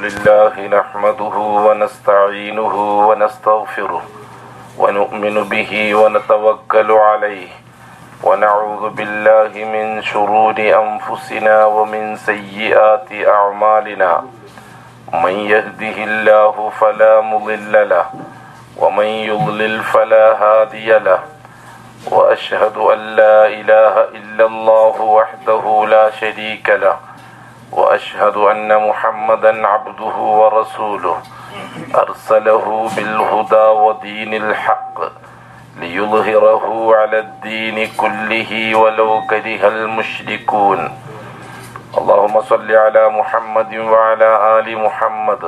لله نحمده ونستعينه ونستغفره ونؤمن به ونتوكل عليه ونعوذ بالله من شرور أنفسنا ومن سيئات أعمالنا من يهده الله فلا مضل له ومن يضلل فلا هادي له وأشهد أن لا إله إلا الله وحده لا شريك له وأشهد أن محمدا عبده ورسوله أرسله بالهدى ودين الحق ليظهره على الدين كله ولو كره المشركون اللهم صل على محمد وعلى آل محمد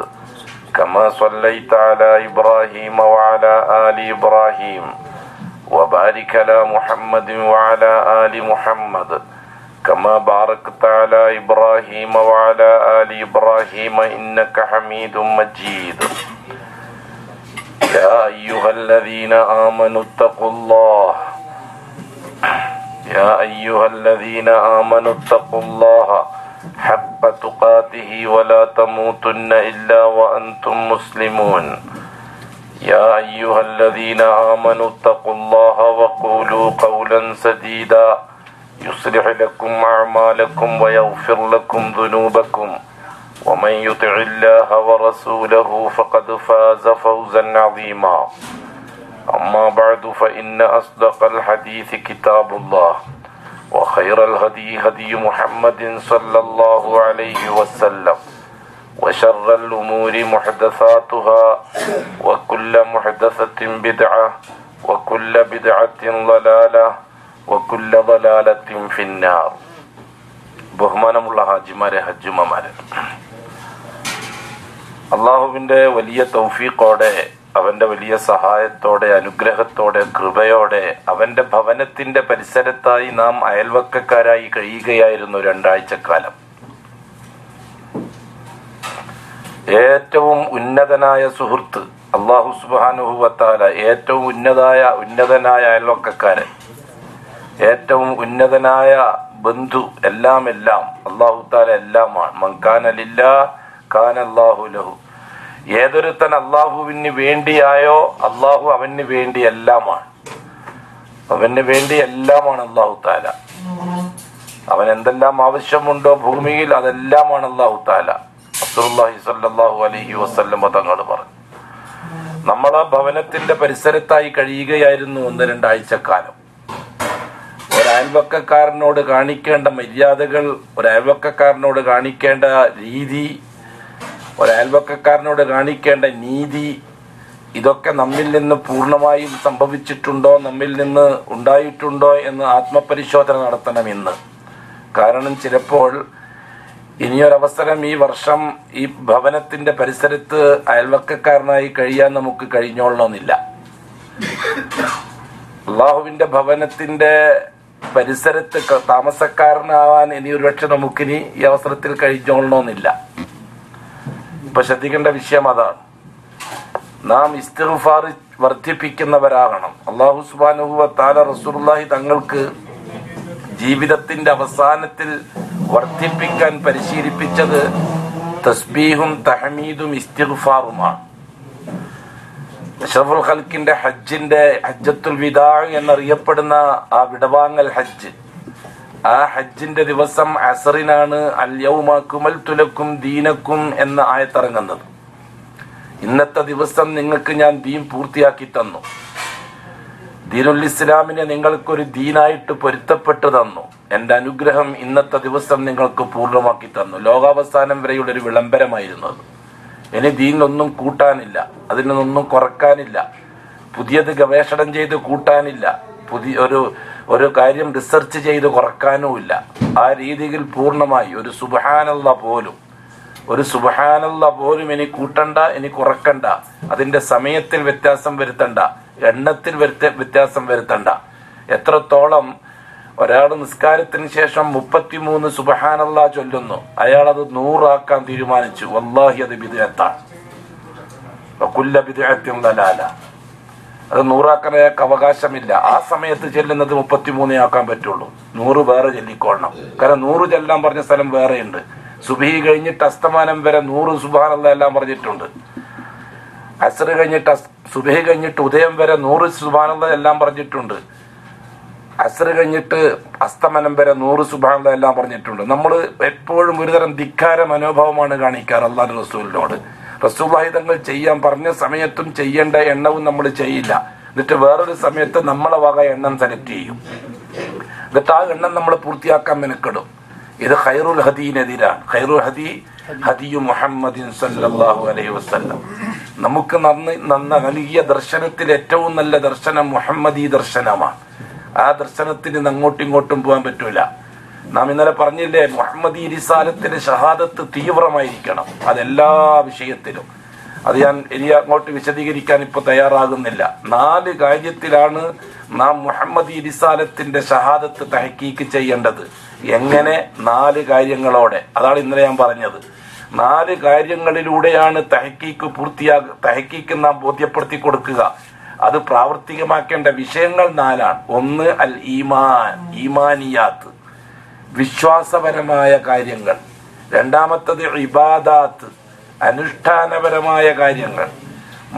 كما صليت على إبراهيم وعلى آل إبراهيم وبارك على محمد وعلى آل محمد كما باركت على إبراهيم وعلى آل إبراهيم إنك حميد مجيد يا أيها الذين آمنوا اتقوا الله يا أيها الذين آمنوا اتقوا الله حق تقاته ولا تموتن إلا وأنتم مسلمون يا أيها الذين آمنوا اتقوا الله وقولوا قولا سديدا يصلح لكم أعمالكم ويغفر لكم ذنوبكم ومن يطع الله ورسوله فقد فاز فوزا عظيما أما بعد فإن أصدق الحديث كتاب الله وخير الهدي هدي محمد صلى الله عليه وسلم وشر الأمور محدثاتها وكل محدثة بدعة وكل بدعة ضلالة وكل ضلالة في النار. ബഹുമാനമുള്ള ഹാജിമാരെ, ഹജ്ജുമ്മമാരെ, അള്ളാഹുവിൻ്റെ വലിയ തൗഫീഖോടെ, അവൻ്റെ വലിയ സഹായത്തോടെ, അനുഗ്രഹത്തോടെ, കൃപയോടെ അവൻ്റെ ഭവനത്തിൻ്റെ പരിസരത്തായി നാം അയൽവക്കക്കാരായി കഴിയുകയായിരുന്നു 2 ആഴ്ചക്കാലം. ഏറ്റവും ഉന്നതനായ സുഹൃത്ത് അല്ലാഹു സുബ്ഹാനഹു വ തആല, ഏറ്റവും ഉന്നതനായ അയൽവക്കക്കാരൻ, ഏറ്റവും ഉന്നതനായ ബന്ധു, എല്ലാം അല്ലാഹു തആല എല്ലാമാണ്. മൻ കാന ലില്ലാഹ് കാന അല്ലാഹു ലഹു. ഏതൊരുത്തൻ അല്ലാഹുവിന് വേണ്ടിയായോ അല്ലാഹു അവന് വേണ്ടി എല്ലാമാണ്. അവന് വേണ്ടി എല്ലാമാണ് അല്ലാഹു തആല. അവൻ എന്തെല്ലാം ആവശ്യമുണ്ടോ ഭൂമിയിൽ അതെല്ലാമാണ് അല്ലാഹു തആല. റസൂലുള്ളാഹി സ്വല്ലല്ലാഹു അലൈഹി വസല്ലം തങ്ങൾ പറഞ്ഞു, നമ്മളെ ഭവനത്തിന്റെ പരിസരത്തായി കഴിയുകയായിരുന്നു 1-2 ആഴ്ചക്കാലം. ഒരയൽവക്കക്കാരനോട് കാണിക്കേണ്ട മര്യാദകൾ, ഒരയൽവക്കക്കാരനോട് കാണിക്കേണ്ട രീതി, ഒരയൽവക്കക്കാരനോട് കാണിക്കേണ്ട നീതി, ഇതൊക്കെ നമ്മിൽ നിന്ന് പൂർണ്ണമായും സംഭവിച്ചിട്ടുണ്ടോ, നമ്മിൽ നിന്ന് ഉണ്ടായിട്ടുണ്ടോ എന്ന് ആത്മപരിശോധന നടത്തണം ഇന്ന്. കാരണം ചിലപ്പോൾ ഇനിയൊരവസരം ഈ വർഷം ഈ ഭവനത്തിന്റെ പരിസരത്ത് അയൽവക്കക്കാരനായി കഴിയാൻ നമുക്ക് കഴിഞ്ഞോളണമെന്നില്ല. അള്ളാഹുവിന്റെ ഭവനത്തിന്റെ പരിസരത്ത് താമസക്കാരനാവാൻ ഇനി ഒരുപക്ഷെ നമുക്കിനി ഈ അവസരത്തിൽ കഴിഞ്ഞോളണമെന്നില്ല. ഇപ്പൊ ശ്രദ്ധിക്കേണ്ട വിഷയം അതാണ്. നാം ഇസ്തിഗ്ഫാർ വർദ്ധിപ്പിക്കുന്നവരാകണം. അല്ലാഹു സുബ്ഹാനഹു വ തആല റസൂലുള്ളാഹി തങ്ങൾക്ക് ജീവിതത്തിന്റെ അവസാനത്തിൽ വർദ്ധിപ്പിക്കാൻ പരിശീലിപ്പിച്ചത് തസ്ബീഹും തഹ്മീദും ഇസ്തിഗ്ഫാറുമാണ്. അഷ്റഫുൽ ഖൽക്കിന്റെ ഹജ്ജത്തുൽ വിദാ എന്നറിയപ്പെടുന്ന ആ വിടവാങ്ങൽ ഹജ്ജ്, ആ ഹജ്ജിന്റെ ദിവസം അസറിനാണ് അൽ യൗമ അക്മൽതു ലക്കും ദീനക്കും എന്ന ആയത്തിറങ്ങുന്നത്. ഇന്നത്തെ ദിവസം നിങ്ങൾക്ക് ഞാൻ ദീൻ പൂർത്തിയാക്കി തന്നു, ദീനുൽ ഇസ്ലാമിനെ നിങ്ങൾക്കൊരു ദീനായിട്ട് പൊരുത്തപ്പെട്ടു തന്നു, എന്റെ അനുഗ്രഹം ഇന്നത്തെ ദിവസം നിങ്ങൾക്ക് പൂർണ്ണമാക്കി തന്നു. ലോകാവസാനം വരെയുള്ള ഒരു വിളംബരമായിരുന്നത്. ഇനി ദീനിലൊന്നും കൂട്ടാനില്ല, അതിനൊന്നും കുറക്കാനില്ല, പുതിയത് ഗവേഷണം ചെയ്ത് കൂട്ടാനില്ല, പുതിയ ഒരു കാര്യം റിസർച്ച് ചെയ്ത് കുറക്കാനുമില്ല. ആ രീതിയിൽ പൂർണ്ണമായി ഒരു സുബ്ഹാനല്ലാഹ് പോലും ഇനി കൂട്ടണ്ട, ഇനി കുറക്കണ്ട, അതിന്റെ സമയത്തിൽ വ്യത്യാസം വരുത്തണ്ട, എണ്ണത്തിൽ വ്യത്യാസം വരുത്തണ്ട. എത്രത്തോളം ഒരാൾ നിസ്കാരത്തിന് ശേഷം 33 സുബ്ഹാനല്ലാഹ് ചൊല്ലുന്നു, അയാൾ അത് 100 ആക്കാൻ തീരുമാനിച്ചു. വല്ലാഹി അത് ബിദ്അത്താണ്. വകുല്ല ബിദ്അത്തിൻ ദലാല. അത് 100 ആക്കാൻ അയാൾക്ക് അവകാശമില്ല. ആ സമയത്ത് ചെല്ലുന്നത് 33 ആക്കാൻ പറ്റുള്ളൂ. 100 വേറെ ചൊല്ലിക്കൊള്ളണം. കാരണം 100 ചെല്ലാൻ പറഞ്ഞ സ്ഥലം വേറെയുണ്ട്, സുബഹി കഴിഞ്ഞിട്ട് അസ്തമാനം വരെ 100 സുബ്ഹാനല്ലാഹ് എല്ലാം പറഞ്ഞിട്ടുണ്ട്. അസ്ർ കഴിഞ്ഞിട്ട് സുബഹി കഴിഞ്ഞിട്ട് ഉദയം വരെ 100 സുബ്ഹാനല്ലാഹ് എല്ലാം പറഞ്ഞിട്ടുണ്ട്. അസ്ർ കഴിഞ്ഞിട്ട് അസ്തമനം വരെ 100 സുബ്ഹാനല്ലാഹ് എല്ലാം പറഞ്ഞിട്ടുണ്ട്. നമ്മൾ എപ്പോഴും ഒരുതരം ധിക്കാര മനോഭാവമാണ് കാണിക്കാറ് അല്ലാഹുവിന്റെ റസൂലിനോട്. റസൂലുള്ളാഹി തങ്ങൾ ചെയ്യാൻ പറഞ്ഞ സമയത്തും ചെയ്യേണ്ട എണ്ണവും നമ്മൾ ചെയ്യില്ല. എന്നിട്ട് വേറൊരു സമയത്ത് നമ്മളെ വക എണ്ണം സെലക്ട് ചെയ്യും. എന്നിട്ട് ആ എണ്ണം നമ്മൾ പൂർത്തിയാക്കാൻ മെനക്കെടും. ഇത് ഖൈറുൽ ഹദീനെതിരാണ്. ഖൈറുൽ ഹദിയു മുഹമ്മദിൻ സല്ലല്ലാഹു അലൈഹി വസല്ലം. നമുക്ക് നൽകിയ ദർശനത്തിൽ ഏറ്റവും നല്ല ദർശനം മുഹമ്മദി ദർശനമാണ്. ആ ദർശനത്തിന് അങ്ങോട്ടും ഇങ്ങോട്ടും പോകാൻ പറ്റൂല. നാം ഇന്നലെ പറഞ്ഞില്ലേ, മുഹമ്മദി റിസാലത്തിന്റെ ഷഹാദത്ത് തീവ്രമായിരിക്കണം അതെല്ലാ വിഷയത്തിലും. അത് ഞാൻ ഇനി അങ്ങോട്ട് വിശദീകരിക്കാൻ ഇപ്പൊ തയ്യാറാകുന്നില്ല. 4 കാര്യത്തിലാണ് നാം മുഹമ്മദി റിസാലത്തിന്റെ ഷഹാദത്ത് തഹ്കീക്ക് ചെയ്യേണ്ടത്. എങ്ങനെ? 4 കാര്യങ്ങളോടെ. അതാണ് ഇന്നലെ ഞാൻ പറഞ്ഞത്. 4 കാര്യങ്ങളിലൂടെയാണ് തഹ്കീക്ക് നാം ബോധ്യപ്പെടുത്തി കൊടുക്കുക. അത് പ്രാവർത്തികമാക്കേണ്ട വിഷയങ്ങൾ 4ആണ്. 1 അൽ ഈമാൻ, ഈമാനിയാത്ത്, വിശ്വാസപരമായ കാര്യങ്ങൾ. 2ാമത്തത് ഇബാദാത്ത്, അനുഷ്ഠാനപരമായ കാര്യങ്ങൾ.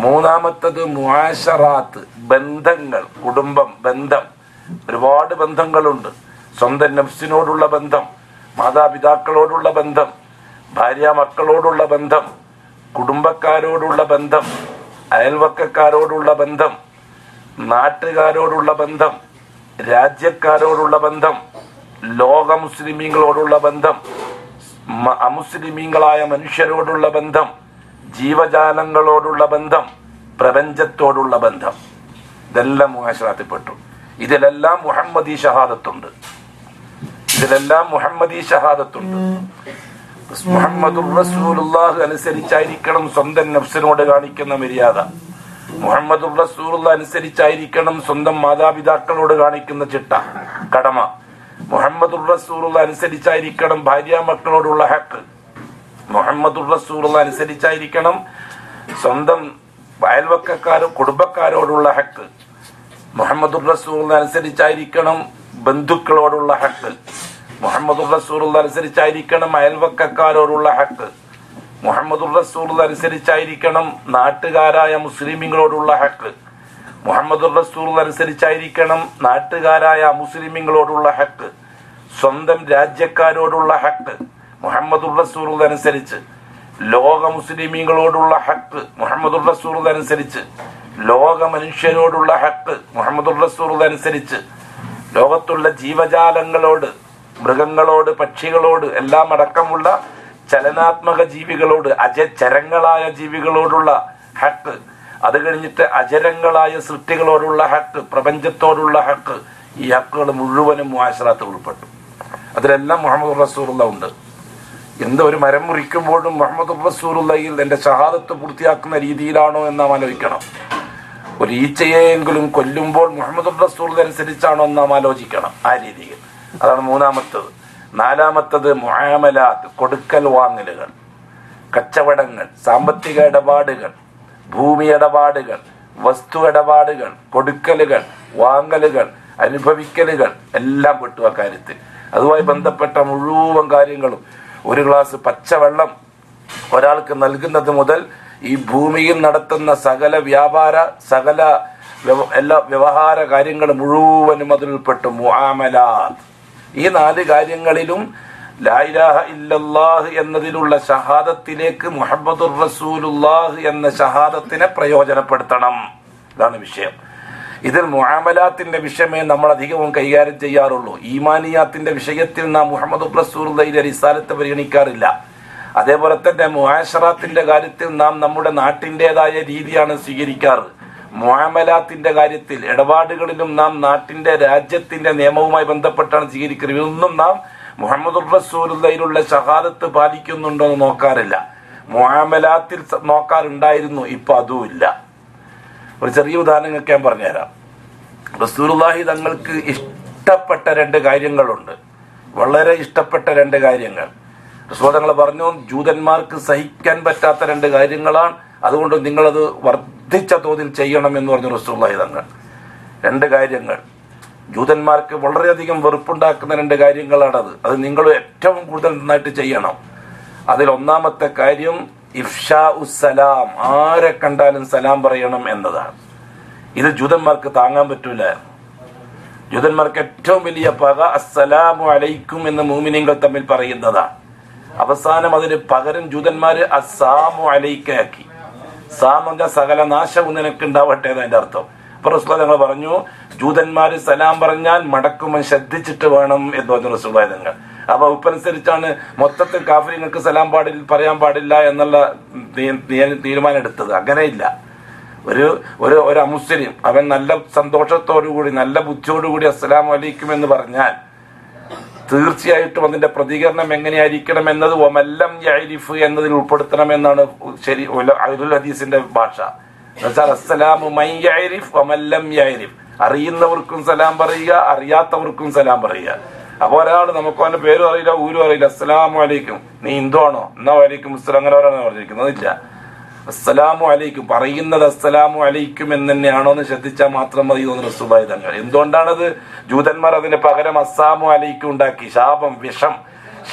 3ാമത്തത് മുആശറാത്ത്, ബന്ധങ്ങൾ, കുടുംബം, ബന്ധം. ഒരുപാട് ബന്ധങ്ങളുണ്ട്. സ്വന്തം നഫ്സിനോടുള്ള ബന്ധം, മാതാപിതാക്കളോടുള്ള ബന്ധം, ഭാര്യ മക്കളോടുള്ള ബന്ധം, കുടുംബക്കാരോടുള്ള ബന്ധം, അയൽവക്കക്കാരോടുള്ള ബന്ധം, നാട്ടുകാരോടുള്ള ബന്ധം, രാജ്യക്കാരോടുള്ള ബന്ധം, ലോക മുസ്ലിമീങ്ങളോടുള്ള ബന്ധം, അമുസ്ലിമീങ്ങളായ മനുഷ്യരോടുള്ള ബന്ധം, ജീവജാലങ്ങളോടുള്ള ബന്ധം, പ്രപഞ്ചത്തോടുള്ള ബന്ധം. ഇതെല്ലാം മുആശറാത്തിൽപ്പെട്ടു. ഇതിലെല്ലാം മുഹമ്മദി ഷഹാദത്തുണ്ട്. മുഹമ്മദുർ റസൂലുള്ളാഹി അനുസരിച്ചായിരിക്കണം സ്വന്തം നഫ്സിനോട് കാണിക്കുന്ന മര്യാദ. മുഹമ്മദുർ റസൂലുള്ളാഹി അനുസരിച്ചായിരിക്കണം സ്വന്തം മാതാപിതാക്കളോട് കാണിക്കുന്ന കടമ. മുഹമ്മദുർ റസൂലുള്ളാഹി അനുസരിച്ചായിരിക്കണം ഭാര്യ മക്കളോടുള്ള ഹക്ക്. മുഹമ്മദുർ റസൂലുള്ളാഹി അനുസരിച്ചായിരിക്കണം സ്വന്തം കുടുംബക്കാരോടുള്ള ഹക്ക്. മുഹമ്മദുർ റസൂലുള്ളാഹി അനുസരിച്ചായിരിക്കണം ബന്ധുക്കളോടുള്ള ഹക്ക്. മുഹമ്മദുർ റസൂലുള്ളാഹി അനുസരിച്ചായിരിക്കണം അയൽവക്കക്കാരോടുള്ള ഹക്ക്. മുഹമ്മദുർ റസൂലുള്ളാഹി അനുസരിച്ചായിരിക്കണം നാട്ടുകാരായ മുസ്ലിമീങ്ങളോടുള്ള ഹക്ക്. മുഹമ്മദുർ റസൂലുള്ളാഹി അനുസരിച്ചായിരിക്കണം നാട്ടുകാരായ മുസ്ലിമീങ്ങളോടുള്ള ഹക്ക്. സ്വന്തം രാജ്യക്കാരോടുള്ള ഹക്ക് മുഹമ്മദുർ റസൂലുള്ളാഹി അനുസരിച്ച്. ലോക മുസ്ലിമീങ്ങളോടുള്ള ഹക്ക് മുഹമ്മദുർ റസൂലുള്ളാഹി അനുസരിച്ച്. ലോക മനുഷ്യരോടുള്ള ഹക്ക് മുഹമ്മദുർ റസൂലുള്ളാഹി അനുസരിച്ച്. ലോകത്തുള്ള ജീവജാലങ്ങളോട്, മൃഗങ്ങളോട്, പക്ഷികളോട് എല്ലാം അടക്കമുള്ള ചലനാത്മക ജീവികളോട്, ചരങ്ങളായ ജീവികളോടുള്ള ഹക്ക്. അത് കഴിഞ്ഞിട്ട് അചരങ്ങളായ സൃഷ്ടികളോടുള്ള ഹക്ക്, പ്രപഞ്ചത്തോടുള്ള ഹക്ക്. ഈ ഹക്കുകൾ മുഴുവനും മുആശറാത്തിൽ ഉൾപ്പെട്ടു. അതിലെല്ലാം മുഹമ്മദ് റസൂലുള്ളാഹി ഉണ്ട്. ഒരു മരം മുറിക്കുമ്പോഴും മുഹമ്മദ് റസൂലുള്ളാഹിയിൽ എന്റെ ഷഹാദത്ത് പൂർത്തിയാക്കുന്ന രീതിയിലാണോ എന്ന് നാം ആലോചിക്കണം. ഒരു ഈച്ചയെങ്കിലും കൊല്ലുമ്പോൾ മുഹമ്മദ് റസൂലുള്ളാഹി അനുസരിച്ചാണോ എന്ന് നാം ആലോചിക്കണം. ആ രീതിയിൽ. അതാണ് 3ാമത്തത്. 4ാമത്തത് മുആമലാത്ത്, കൊടുക്കൽ വാങ്ങലുകൾ, കച്ചവടങ്ങൾ, സാമ്പത്തിക ഇടപാടുകൾ, ഭൂമി ഇടപാടുകൾ, വസ്തു ഇടപാടുകൾ, കൊടുക്കലുകൾ, വാങ്ങലുകൾ, അനുഭവിക്കലുകൾ എല്ലാം പെട്ടു ആ കാര്യത്തിൽ. അതുമായി ബന്ധപ്പെട്ട മുഴുവൻ കാര്യങ്ങളും. ഒരു ഗ്ലാസ് പച്ചവെള്ളം ഒരാൾക്ക് നൽകുന്നത് മുതൽ ഈ ഭൂമിയിൽ നടത്തുന്ന സകല എല്ലാ വ്യവഹാര കാര്യങ്ങൾ മുഴുവനും അതിൽപ്പെട്ടു. മുആമലാത്ത്. ഈ 4 കാര്യങ്ങളിലും ലാ ഇലാഹ ഇല്ലല്ലാഹ് എന്നതിലുള്ള ഷഹാദത്തിലേക്ക് മുഹമ്മദുർ റസൂലുള്ളാഹി എന്ന ഷഹാദത്തിനെ പ്രയോജനപ്പെടുത്തണം. ഇതാണ് വിഷയം. ഇതിൽ മുആമലാത്തിന്റെ വിഷയമേ നമ്മൾ അധികവും കൈകാര്യം ചെയ്യാറുള്ളൂ. ഈമാനിയാത്തിന്റെ വിഷയത്തിൽ നാം മുഹമ്മദുർ റസൂലുള്ളാഹിയുടെ റിസാലത്ത് പരിഗണിക്കാറില്ല. അതേപോലെ തന്നെ മുആശറാത്തിന്റെ കാര്യത്തിൽ നാം നമ്മുടെ നാട്ടിൻ്റെതായ രീതിയാണ് സ്വീകരിക്കാറ്. മുആമലാത്തിന്റെ കാര്യത്തിൽ, ഇടപാടുകളിലും നാം നാട്ടിന്റെ, രാജ്യത്തിന്റെ നിയമവുമായി ബന്ധപ്പെട്ടാണ് സ്വീകരിക്കുന്നത്. ഇതൊന്നും നാം മുഹമ്മദുർ റസൂലുള്ളാഹിയിലുള്ള ഷഹാദത്ത് പാലിക്കുന്നുണ്ടോ എന്ന് നോക്കാറില്ല. മുആമലാത്തിൽ നോക്കാറുണ്ടായിരുന്നു, ഇപ്പൊ അതുമില്ല. ഒരു ചെറിയ ഉദാഹരണങ്ങൾക്ക് ഞാൻ പറഞ്ഞുതരാം. റസൂലുള്ളാഹി തങ്ങൾക്ക് ഇഷ്ടപ്പെട്ട 2 കാര്യങ്ങളുണ്ട്. വളരെ ഇഷ്ടപ്പെട്ട 2 കാര്യങ്ങൾ. റസൂൽ തങ്ങൾ പറഞ്ഞു, ജൂതന്മാർക്ക് സഹിക്കാൻ പറ്റാത്ത 2 കാര്യങ്ങളാണ്, അതുകൊണ്ട് നിങ്ങളത് വർദ്ധിച്ച തോതിൽ ചെയ്യണം എന്ന് പറഞ്ഞു റസൂലുള്ളാഹി തങ്ങൾ. 2 കാര്യങ്ങൾ ജൂതന്മാർക്ക് വളരെയധികം വെറുപ്പുണ്ടാക്കുന്ന 2 കാര്യങ്ങളാണത്. അത് നിങ്ങൾ ഏറ്റവും കൂടുതൽ നന്നായിട്ട് ചെയ്യണം. അതിൽ ഒന്നാമത്തെ കാര്യം ഇഫ്ഷാ ഉസ്സലാം, ആരെ കണ്ടാലും സലാം പറയണം എന്നതാണ്. ഇത് ജൂതന്മാർക്ക് താങ്ങാൻ പറ്റൂല. ജൂതന്മാർക്ക് ഏറ്റവും വലിയ പക അസ്സലാമു അലൈക്കും എന്ന് മുഅ്മിനീങ്ങൾ തമ്മിൽ പറയുന്നതാണ്. അവസാനം അതിന് പകരം ജൂതന്മാര് അസ്സാമു അലൈക്കാക്കി. സാം എന്ന് പറഞ്ഞാൽ സകല നാശവും നിനക്കുണ്ടാവട്ടെ എന്നതിന്റെ അർത്ഥം. അപ്പൊ റസൂലുള്ളാഹി തങ്ങൾ പറഞ്ഞു, ജൂതന്മാര് സലാം പറഞ്ഞാൽ മടക്കുമ്പോൾ ശ്രദ്ധിച്ചിട്ട് വേണം എന്ന് പറഞ്ഞു റസൂലുള്ളാഹി തങ്ങൾ. അപ്പൊ ഉപ്പനുസരിച്ചാണ് മൊത്തത്തിൽ കാഫിര്യങ്ങൾക്ക് സലാം പറയാൻ പാടില്ല എന്നുള്ള തീരുമാനം എടുത്തത്. അങ്ങനെയില്ല. ഒരു അമുസ്ലിം അവൻ നല്ല സന്തോഷത്തോടുകൂടി നല്ല ബുദ്ധിയോടുകൂടി അസ്സലാമു അലൈക്കും എന്ന് പറഞ്ഞാൽ തീർച്ചയായിട്ടും അതിന്റെ പ്രതികരണം എങ്ങനെയായിരിക്കണം എന്നത് വമല്ലം യഅരിഫ് എന്നതിൽ ഉൾപ്പെടുത്തണം എന്നാണ് ശരി അഹ്ലുൽ ഹദീസിന്റെ ഭാഷ. എന്നുവെച്ചാൽ അസ്സലാമു മൻ യഅരിഫ് വമല്ലം യഅരിഫ്, അറിയുന്നവർക്കും സലാം പറയുക, അറിയാത്തവർക്കും സലാം പറയുക. അപ്പൊ ഒരാൾ നമുക്ക് അവന്റെ പേരും അറിയില്ല ഊരും അറിയില്ല, അസ്സലാമു അലൈക്കും, നീ ഹിന്ദു ആണോ എന്നാ വലൈക്കും അസ്സലാം, അങ്ങനെ ഒരാളാണ് പറഞ്ഞിരിക്കുന്നതില്ല. അസ്സലാമു അലൈക്കും പറയുന്നത് അസ്സലാമു അലൈക്കും എന്ന് തന്നെയാണോ എന്ന് ശ്രദ്ധിച്ചാൽ മാത്രം മതി തോന്നുന്നു റസൂലുള്ളാഹി തങ്ങൾ. എന്തുകൊണ്ടാണത്? ജൂതന്മാർ അതിന് പകരം അസ്സാമു അലൈക്കും ഉണ്ടാക്കി. ശാപം, വിഷം,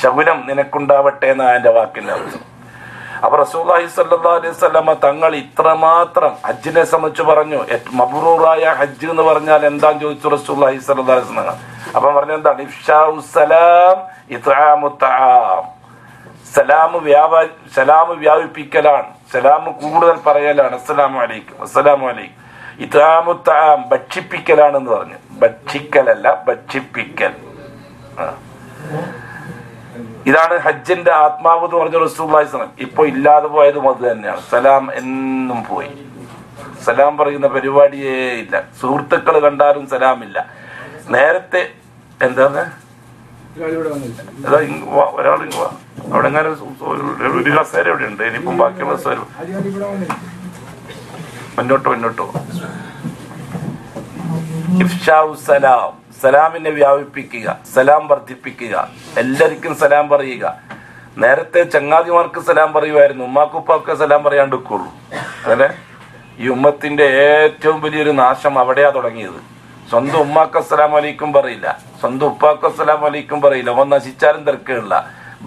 ശകുനം നിനക്കുണ്ടാവട്ടെ എന്ന അതിന്റെ വാക്കിന്റെ അർത്ഥം. അപ്പൊ റസൂലുള്ളാഹി സ്വല്ലല്ലാഹു അലൈഹി വസല്ലമ തങ്ങൾ ഇത്രമാത്രം ഹജ്ജിനെ സംബന്ധിച്ച് പറഞ്ഞു. മബ്റൂറായ ഹജ്ജ് എന്ന് പറഞ്ഞാൽ എന്താന്ന് ചോദിച്ചു റസൂലുള്ളാഹി സ്വല്ലല്ലാഹു അലൈഹി വസല്ലം. അപ്പൊ പറഞ്ഞ എന്താണ്? ഇഫ്ശാഉസ് സലാം ഇത്ആമുത് തആം. സലാം വ്യാപിപ്പിക്കലാണ്, സലാം കൂടുതൽ പറയലാണ്. അസ്സലാമു അലൈക്കും, അസ്സലാമു അലൈക്കും. ഇത്ആമുത് തആം ഭക്ഷിപ്പിക്കലാണെന്ന് പറഞ്ഞു. ഭക്ഷിക്കലല്ല, ഭക്ഷിപ്പിക്കൽ. ഇതാണ് ഹജ്ജിന്റെ ആത്മാവ് എന്ന് പറഞ്ഞ റസൂലുള്ളാഹി സ്വല്ലല്ലാഹു അലൈഹി വസല്ലം. ഇപ്പൊ ഇല്ലാതെ പോയതും അത് തന്നെയാണ്. സലാം എന്നും പോയി. സലാം പറയുന്ന പരിപാടിയേ ഇല്ല. സുഹൃത്തുക്കൾ കണ്ടാലും സലാമില്ല. നേരത്തെ എന്താണ് ഒരാൾ അവിടെ എങ്ങനെ ഒരു കസേര ഇവിടെ ഉണ്ട്. ഇനിയിപ്പം ബാക്കിയുള്ള മുന്നോട്ടോ. ഇഫ്ശാഉസ് സലാം, സലാമിനെ വ്യാപിപ്പിക്കുക, സലാം വർദ്ധിപ്പിക്കുക, എല്ലാവർക്കും സലാം പറയുക. നേരത്തെ ചങ്ങാതിമാർക്ക് സലാം പറയുമായിരുന്നു, ഉമ്മാക്കുപ്പാക്ക് സലാം പറയാണ്ടിരിക്കുള്ളൂ. അങ്ങനെ ഈ ഉമ്മത്തിന്റെ ഏറ്റവും വലിയൊരു നാശം അവിടെയാ തുടങ്ങിയത്. സ്വന്തം ഉമ്മാക്ക് അസ്സലാമു അലൈക്കും പറയില്ല, സ്വന്തം ഉപ്പാക്ക് അസ്സലാമു അലൈക്കും പറയില്ല. അവൻ നശിച്ചാലും തിരക്കുള്ള.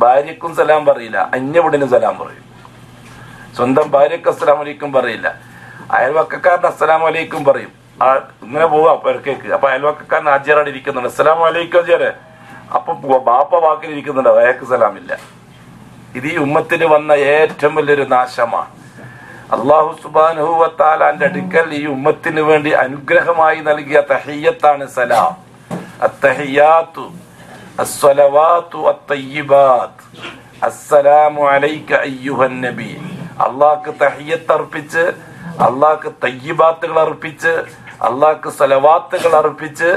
ഭാര്യക്കും സലാം പറയില്ല, അന്യവിടനും സലാം പറയും. സ്വന്തം ഭാര്യക്ക് അസ്സലാമു അലൈക്കും പറയില്ല, അയൽവക്കക്കാരന് അസ്സലാമു അലൈക്കും പറയും. ഇങ്ങനെ പോവാ പെരക്കേക്ക്. അപ്പൊ അയൽവക്കക്കാരൻ ആചാരാണ് ഇരിക്കുന്നുണ്ട്, അസ്സലാമു അലൈക്കും ആചാരെ. അപ്പൊ ബാപ്പ വാക്കിലിരിക്കുന്നുണ്ട്, അയാൾക്ക് സലാമില്ല. ഇത് ഈ ഉമ്മത്തിന് വന്ന ഏറ്റവും വലിയൊരു നാശമാണ്. അല്ലാഹു സുബ്ഹാനഹു വ തആലയുടെ അടുക്കൽ ഈ ഉമ്മത്തിന് വേണ്ടി അനുഗ്രഹമായി നൽകിയ തഹിയ്യത്താണ് സലാം. അത്തഹിയ്യാത്തു അസ്സലവാത്തു അത്തയ്യിബാത്ത് അസ്സലാമു അലൈക അയ്യുഹൻ നബി. അല്ലാഹ്ക്ക് തഹിയ്യത്ത് അർപ്പിച്ച്, അല്ലാഹ്ക്ക് തയ്യിബാത്തുകൾ അർപ്പിച്ച്, അല്ലാഹ്ക്ക് സലവാത്തുകൾ അർപ്പിച്ച്,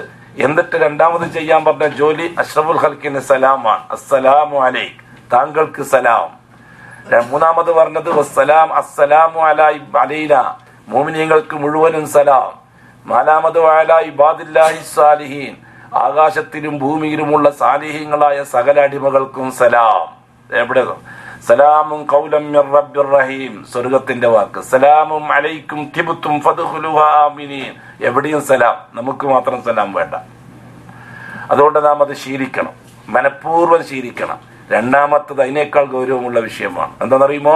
എന്നിട്ട് രണ്ടാമത് ചെയ്യാൻ പറഞ്ഞ ജോലി അഷ്റഫുൽ ഖൽഖിന് സലാമാണ്. അസ്സലാമു അലൈക്, താങ്കൾക്ക് സലാം. മൂന്നാമത് പറഞ്ഞത് വസ്സലാം അസ്സലാമു അലൈന, മുഅ്മിനീങ്ങൾക്ക് മുഴുവനും സലാം. നാലാമത് വഅലാ ഇബാദില്ലാഹി സാലിഹീൻ, ആകാശത്തിലും ഭൂമിയിലുമുള്ള സാലിഹീങ്ങളായ സകല അടിമകൾക്കും സലാം. എവിടെ? സലാമുൻ ഖൗലൻ മിർ റബ്ബിർ റഹീം, സ്വർഗ്ഗത്തിന്റെ വാക്ക്. സലാമുൻ അലൈക്കും തിബ്തും ഫദ്ഖുലുഹാ ആമിനീൻ, എവിടെയും സലാം. നമുക്ക് മാത്രം സലാം വേണ്ട. അതുകൊണ്ട് നാം അത് ശീലിക്കണം, മനഃപൂർവ്വം ശീലിക്കണം. രണ്ടാമത്തത് അതിനേക്കാൾ ഗൗരവമുള്ള വിഷയമാണ്. എന്താണെന്നറിയുമോ?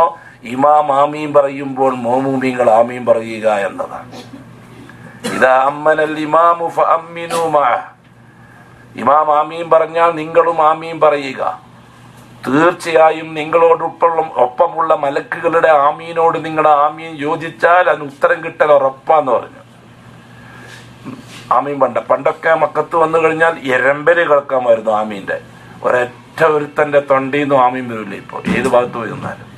ഇമാം ആമീൻ പറയുമ്പോൾ മോമൂമിങ്ങൾ ആമീൻ പറയുക എന്നതാണ്. ഇദാ അമ്മനൽ ഇമാമു ഫഅമ്മിനൂ മഅഹ്, ഇമാം ആമീൻ പറഞ്ഞാൽ നിങ്ങളും ആമീൻ പറയുക. തീർച്ചയായും നിങ്ങളോടൊപ്പമുള്ള മലക്കുകളുടെ ആമീനോട് നിങ്ങളുടെ ആമീൻ യോജിച്ചാൽ അതിന് ഉത്തരം കിട്ടൽ ഉറപ്പാന്ന് പറഞ്ഞു. ആമീൻ പണ്ടൊക്കെ മക്കത്ത് വന്നു കഴിഞ്ഞാൽ എരമ്പല് കേൾക്കാമായിരുന്നു ആമീന്റെ. ഒരൊറ്റ ഒരുത്തന്റെ തൊണ്ടിന്നും ആമീൻ വരില്ല. ഇപ്പൊ ഏത് ഭാഗത്ത് പോയി നിന്നാലും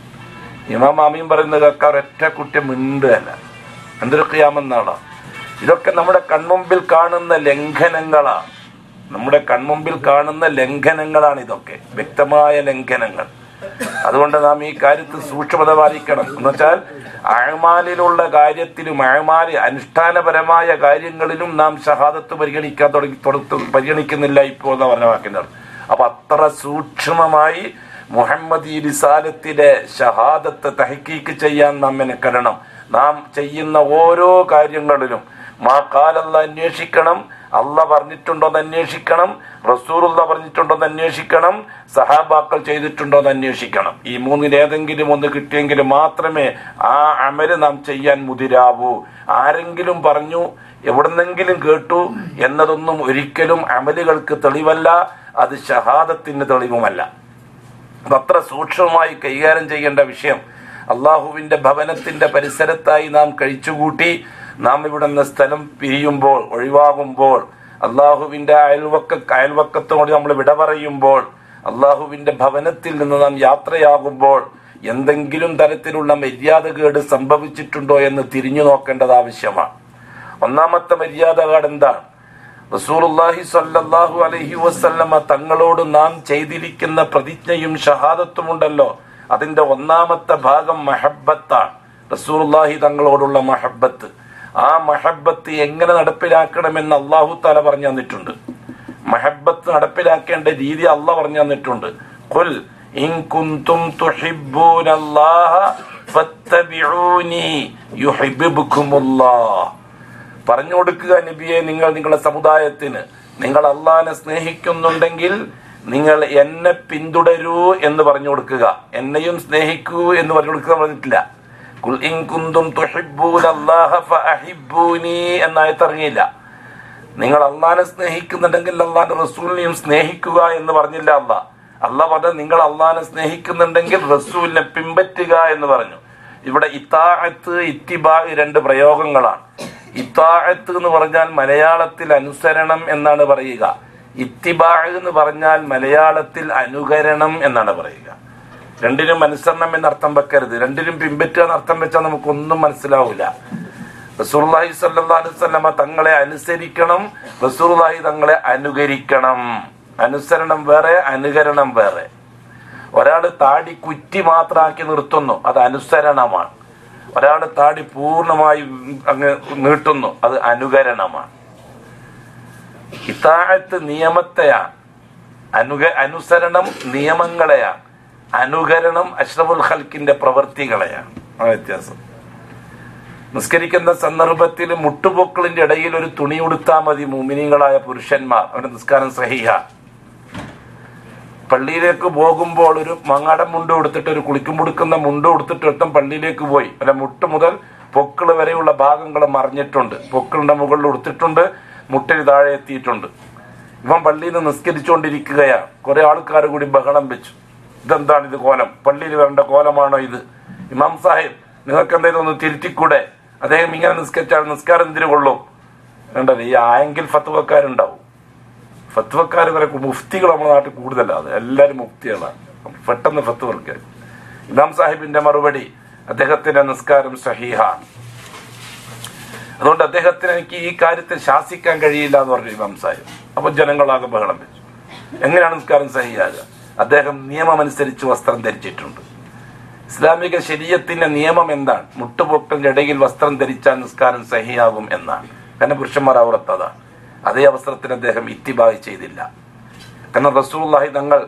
ഇമാം ആമീൻ പറയുന്നത് കേൾക്കാൻ ഒരൊറ്റ കുട്ടി മിണ്ടുകയല്ല. എന്തൊരു ഖിയാമത്ത്. ഇതൊക്കെ നമ്മുടെ കൺമുമ്പിൽ കാണുന്ന ലംഘനങ്ങളാണ്. നമ്മുടെ കൺമുമ്പിൽ കാണുന്ന ലംഘനങ്ങളാണ് ഇതൊക്കെ, വ്യക്തമായ ലംഘനങ്ങൾ. അതുകൊണ്ട് നാം ഈ കാര്യത്തിൽ സൂക്ഷ്മത പാലിക്കണം. എന്നുവെച്ചാൽ അഅ്മാലിലുള്ള കാര്യത്തിലും അനുഷ്ഠാനപരമായ കാര്യങ്ങളിലും നാം ഷഹാദത്ത് പരിഗണിക്കുന്നില്ല ഇപ്പോൾ എന്ന് പറഞ്ഞ വാക്കിൻ്റെ അർത്ഥം. അപ്പൊ അത്ര സൂക്ഷ്മമായി മുഹമ്മദ് ഈ റിസാലത്തിലെ ഷഹാദത്ത് തഹ്ഖീഖ് ചെയ്യാൻ നാം മെനക്കെടണം. നാം ചെയ്യുന്ന ഓരോ കാര്യങ്ങളിലും മാ ഖാലല്ലാഹ് അന്വേഷിക്കണം, അള്ള പറഞ്ഞിട്ടുണ്ടോ എന്ന് അന്വേഷിക്കണം, റസൂലുള്ള പറഞ്ഞിട്ടുണ്ടോ എന്ന് അന്വേഷിക്കണം, സഹാബാക്കൾ ചെയ്തിട്ടുണ്ടോ എന്ന് അന്വേഷിക്കണം. ഈ മൂന്നിലേതെങ്കിലും ഒന്ന് കിട്ടിയെങ്കിൽ മാത്രമേ ആ അമല് നാം ചെയ്യാൻ മുതിരാവൂ. ആരെങ്കിലും പറഞ്ഞു, എവിടെന്നെങ്കിലും കേട്ടു എന്നതൊന്നും ഒരിക്കലും അമലുകൾക്ക് തെളിവല്ല, അത് ഷഹാദത്തിന് തെളിവുമല്ല. അത്ര സൂക്ഷ്മമായി കൈകാര്യം ചെയ്യേണ്ട വിഷയം. അള്ളാഹുവിന്റെ ഭവനത്തിന്റെ പരിസരത്തായി നാം നാം ഇവിടെ നിന്ന് സ്ഥലം പിരിയുമ്പോൾ, ഒഴിവാകുമ്പോൾ, അള്ളാഹുവിന്റെ അയൽവക്കത്തോട് നമ്മൾ വിട പറയുമ്പോൾ, അള്ളാഹുവിന്റെ ഭവനത്തിൽ നിന്ന് നാം യാത്രയാകുമ്പോൾ എന്തെങ്കിലും തരത്തിലുള്ള മര്യാദകേട് സംഭവിച്ചിട്ടുണ്ടോ എന്ന് തിരിഞ്ഞു നോക്കേണ്ടത് ആവശ്യമാണ്. ഒന്നാമത്തെ മര്യാദകേട് എന്താണ്? റസൂലുള്ളാഹി സ്വല്ലല്ലാഹു അലൈഹി വസല്ലമ തങ്ങളോട് നാം ചെയ്തിരിക്കുന്ന പ്രതിജ്ഞയും ഷഹാദത്തും ഉണ്ടല്ലോ, അതിന്റെ ഒന്നാമത്തെ ഭാഗം മഹബ്ബത്താണ്. റസൂലുള്ളാഹി തങ്ങളോടുള്ള മഹബ്ബത്ത്. ആ മഹബ്ബത്ത് എങ്ങനെ നടപ്പിലാക്കണമെന്ന് അല്ലാഹു തആല പറഞ്ഞു തന്നിട്ടുണ്ട്. മഹബ്ബത്ത് നടപ്പിലാക്കേണ്ട രീതി അല്ലാഹ് പറഞ്ഞു തന്നിട്ടുണ്ട്. ഖുൽ ഇൻ കുൻതും തുഹിബ്ബൂനല്ലാഹ ഫത്തബിഊനി യുഹിബ്ബുകുമുല്ലാഹ്. പറഞ്ഞു കൊടുക്കുക നബിയെ, നിങ്ങൾ നിങ്ങളുടെ സമുദായത്തിന്, നിങ്ങൾ അള്ളാഹിനെ സ്നേഹിക്കുന്നുണ്ടെങ്കിൽ നിങ്ങൾ എന്നെ പിന്തുടരൂ എന്ന് പറഞ്ഞു കൊടുക്കുക. എന്നെയും സ്നേഹിക്കൂ എന്ന് പറഞ്ഞു കൊടുക്കുക പറഞ്ഞിട്ടില്ല. ഖുൽ ഇൻ കുൻതും തുഹിബ്ബൂനല്ലാഹ ഫഅഹിബ്ബൂനി എന്നായിട്ട് ഇറങ്ങിയില്ല. നിങ്ങൾ അള്ളാഹിനെ സ്നേഹിക്കുന്നുണ്ടെങ്കിൽ അള്ളാഹിന്റെ റസൂലിനെയും സ്നേഹിക്കുക എന്ന് പറഞ്ഞില്ല അള്ളാഹ്. അള്ളാഹ് പറഞ്ഞത് നിങ്ങൾ അള്ളാഹിനെ സ്നേഹിക്കുന്നുണ്ടെങ്കിൽ റസൂലിനെ പിൻപറ്റുക എന്ന് പറഞ്ഞു. ഇവിടെ ഇത്താഅത്ത്, ഇത്തിബാ രണ്ട് പ്രയോഗങ്ങളാണ്. ഇത്താഅത്ത് എന്ന് പറഞ്ഞാൽ മലയാളത്തിൽ അനുസരണം എന്നാണ് പറയുക. ഇത്തിബാ എന്ന് പറഞ്ഞാൽ മലയാളത്തിൽ അനുകരണം എന്നാണ് പറയുക. രണ്ടിനും അനുസരണം എന്ന് അർത്ഥം വെക്കരുത്. രണ്ടിനും പിൻപറ്റുക എന്ന് അർത്ഥം വെച്ചാൽ നമുക്കൊന്നും മനസ്സിലാവില്ല. റസൂലുള്ളാഹി സ്വല്ലല്ലാഹു അലൈഹി വസല്ലമ തങ്ങളെ അനുസരിക്കണം, റസൂലുള്ളാഹി തങ്ങളെ അനുകരിക്കണം. അനുസരണം വേറെ, അനുകരണം വേറെ. ഒരാള് താടി കുറ്റി മാത്രമാക്കി നിർത്തുന്നു, അത് അനുസരണമാണ്. ഒരാള് താടി പൂർണ്ണമായി അങ്ങ് നീട്ടുന്നു, അത് അനുകരണമാണ്. ഇത്താഅത്ത് നിയമത്തെയാണ്, അനുസരണം നിയമങ്ങളെയാണ്, അനുകരണം അഷ്റഫുൽ ഖൽക്കിന്റെ പ്രവൃത്തികളെയാണ്. ആ വ്യത്യാസം. നിസ്കരിക്കുന്ന സന്ദർഭത്തിൽ മുട്ടുപൊക്കളിന്റെ ഇടയിൽ ഒരു തുണി ഉടുത്താൽ മതി മുഅ്മിനീങ്ങളായ പുരുഷന്മാർ, അവരുടെ നിസ്കാരം സഹീഹ. പള്ളിയിലേക്ക് പോകുമ്പോൾ ഒരു മങ്ങാടം മുണ്ട് കൊടുത്തിട്ട്, ഒരു കുളിക്കുമുടുക്കുന്ന മുണ്ട് കൊടുത്തിട്ട് ഒട്ടും പള്ളിയിലേക്ക് പോയി, അല്ല മുട്ട് മുതൽ പൊക്കിള് വരെയുള്ള ഭാഗങ്ങൾ മറിഞ്ഞിട്ടുണ്ട്, പൊക്കിളിന്റെ മുകളിൽ ഉടുത്തിട്ടുണ്ട്, മുട്ടിന് താഴെ എത്തിയിട്ടുണ്ട്. ഇവൻ പള്ളിയിൽ നിന്ന് നിസ്കരിച്ചുകൊണ്ടിരിക്കുകയാണ്. കുറെ ആൾക്കാർ കൂടി ബഹളം വെച്ചു, ഇതെന്താണ് ഇത് കോലം, പള്ളിയിൽ വരേണ്ട കോലമാണോ ഇത്? ഇമാം സാഹിബ്, നിങ്ങൾക്ക് എന്തെങ്കിലും ഒന്ന് തിരുത്തിക്കൂടെ? അദ്ദേഹം ഇങ്ങനെ നിസ്കരിച്ചാൽ നിസ്കാരം എന്തിനു കൊള്ളും? വേണ്ടത് ഈ ആയെങ്കിൽ ഫത്വക്കാരുണ്ടാവും. ഫത്വക്കാർ കുറെ മുഫ്തികൾ നമ്മുടെ നാട്ടിൽ കൂടുതലാണ്, എല്ലാവരും മുഫ്തികളാണ്, പെട്ടെന്ന് ഫത്വർക്ക്. ഇമാം സാഹിബിന്റെ മറുപടി, അദ്ദേഹത്തിന്റെ നിസ്കാരം സഹീഹാണ്, അതുകൊണ്ട് അദ്ദേഹത്തിന് എനിക്ക് ഈ കാര്യത്തിൽ ശാസിക്കാൻ കഴിയില്ല എന്ന് പറഞ്ഞു ഇമാം സാഹിബ്. അപ്പൊ ജനങ്ങളാകെ ബഹളം വെച്ചു. എങ്ങനെയാണ് നിസ്കാരം സഹിയാകുക? അദ്ദേഹം നിയമമനുസരിച്ച് വസ്ത്രം ധരിച്ചിട്ടുണ്ട്. ഇസ്ലാമിക ശരീഅത്തിന്റെ നിയമം എന്താണ്? മുട്ടുപൊക്കലിന്റെ ഇടയിൽ വസ്ത്രം ധരിച്ചാൽ നിസ്കാരം സഹിയാകും എന്നാണ്. കാരണം പുരുഷന്മാർ ഔറത്തതാണ്. അതേ അവസരത്തിൽ അദ്ദേഹം ഇത്തിബാഹ് ചെയ്തില്ല. കാരണം റസൂലുള്ളാഹി തങ്ങൾ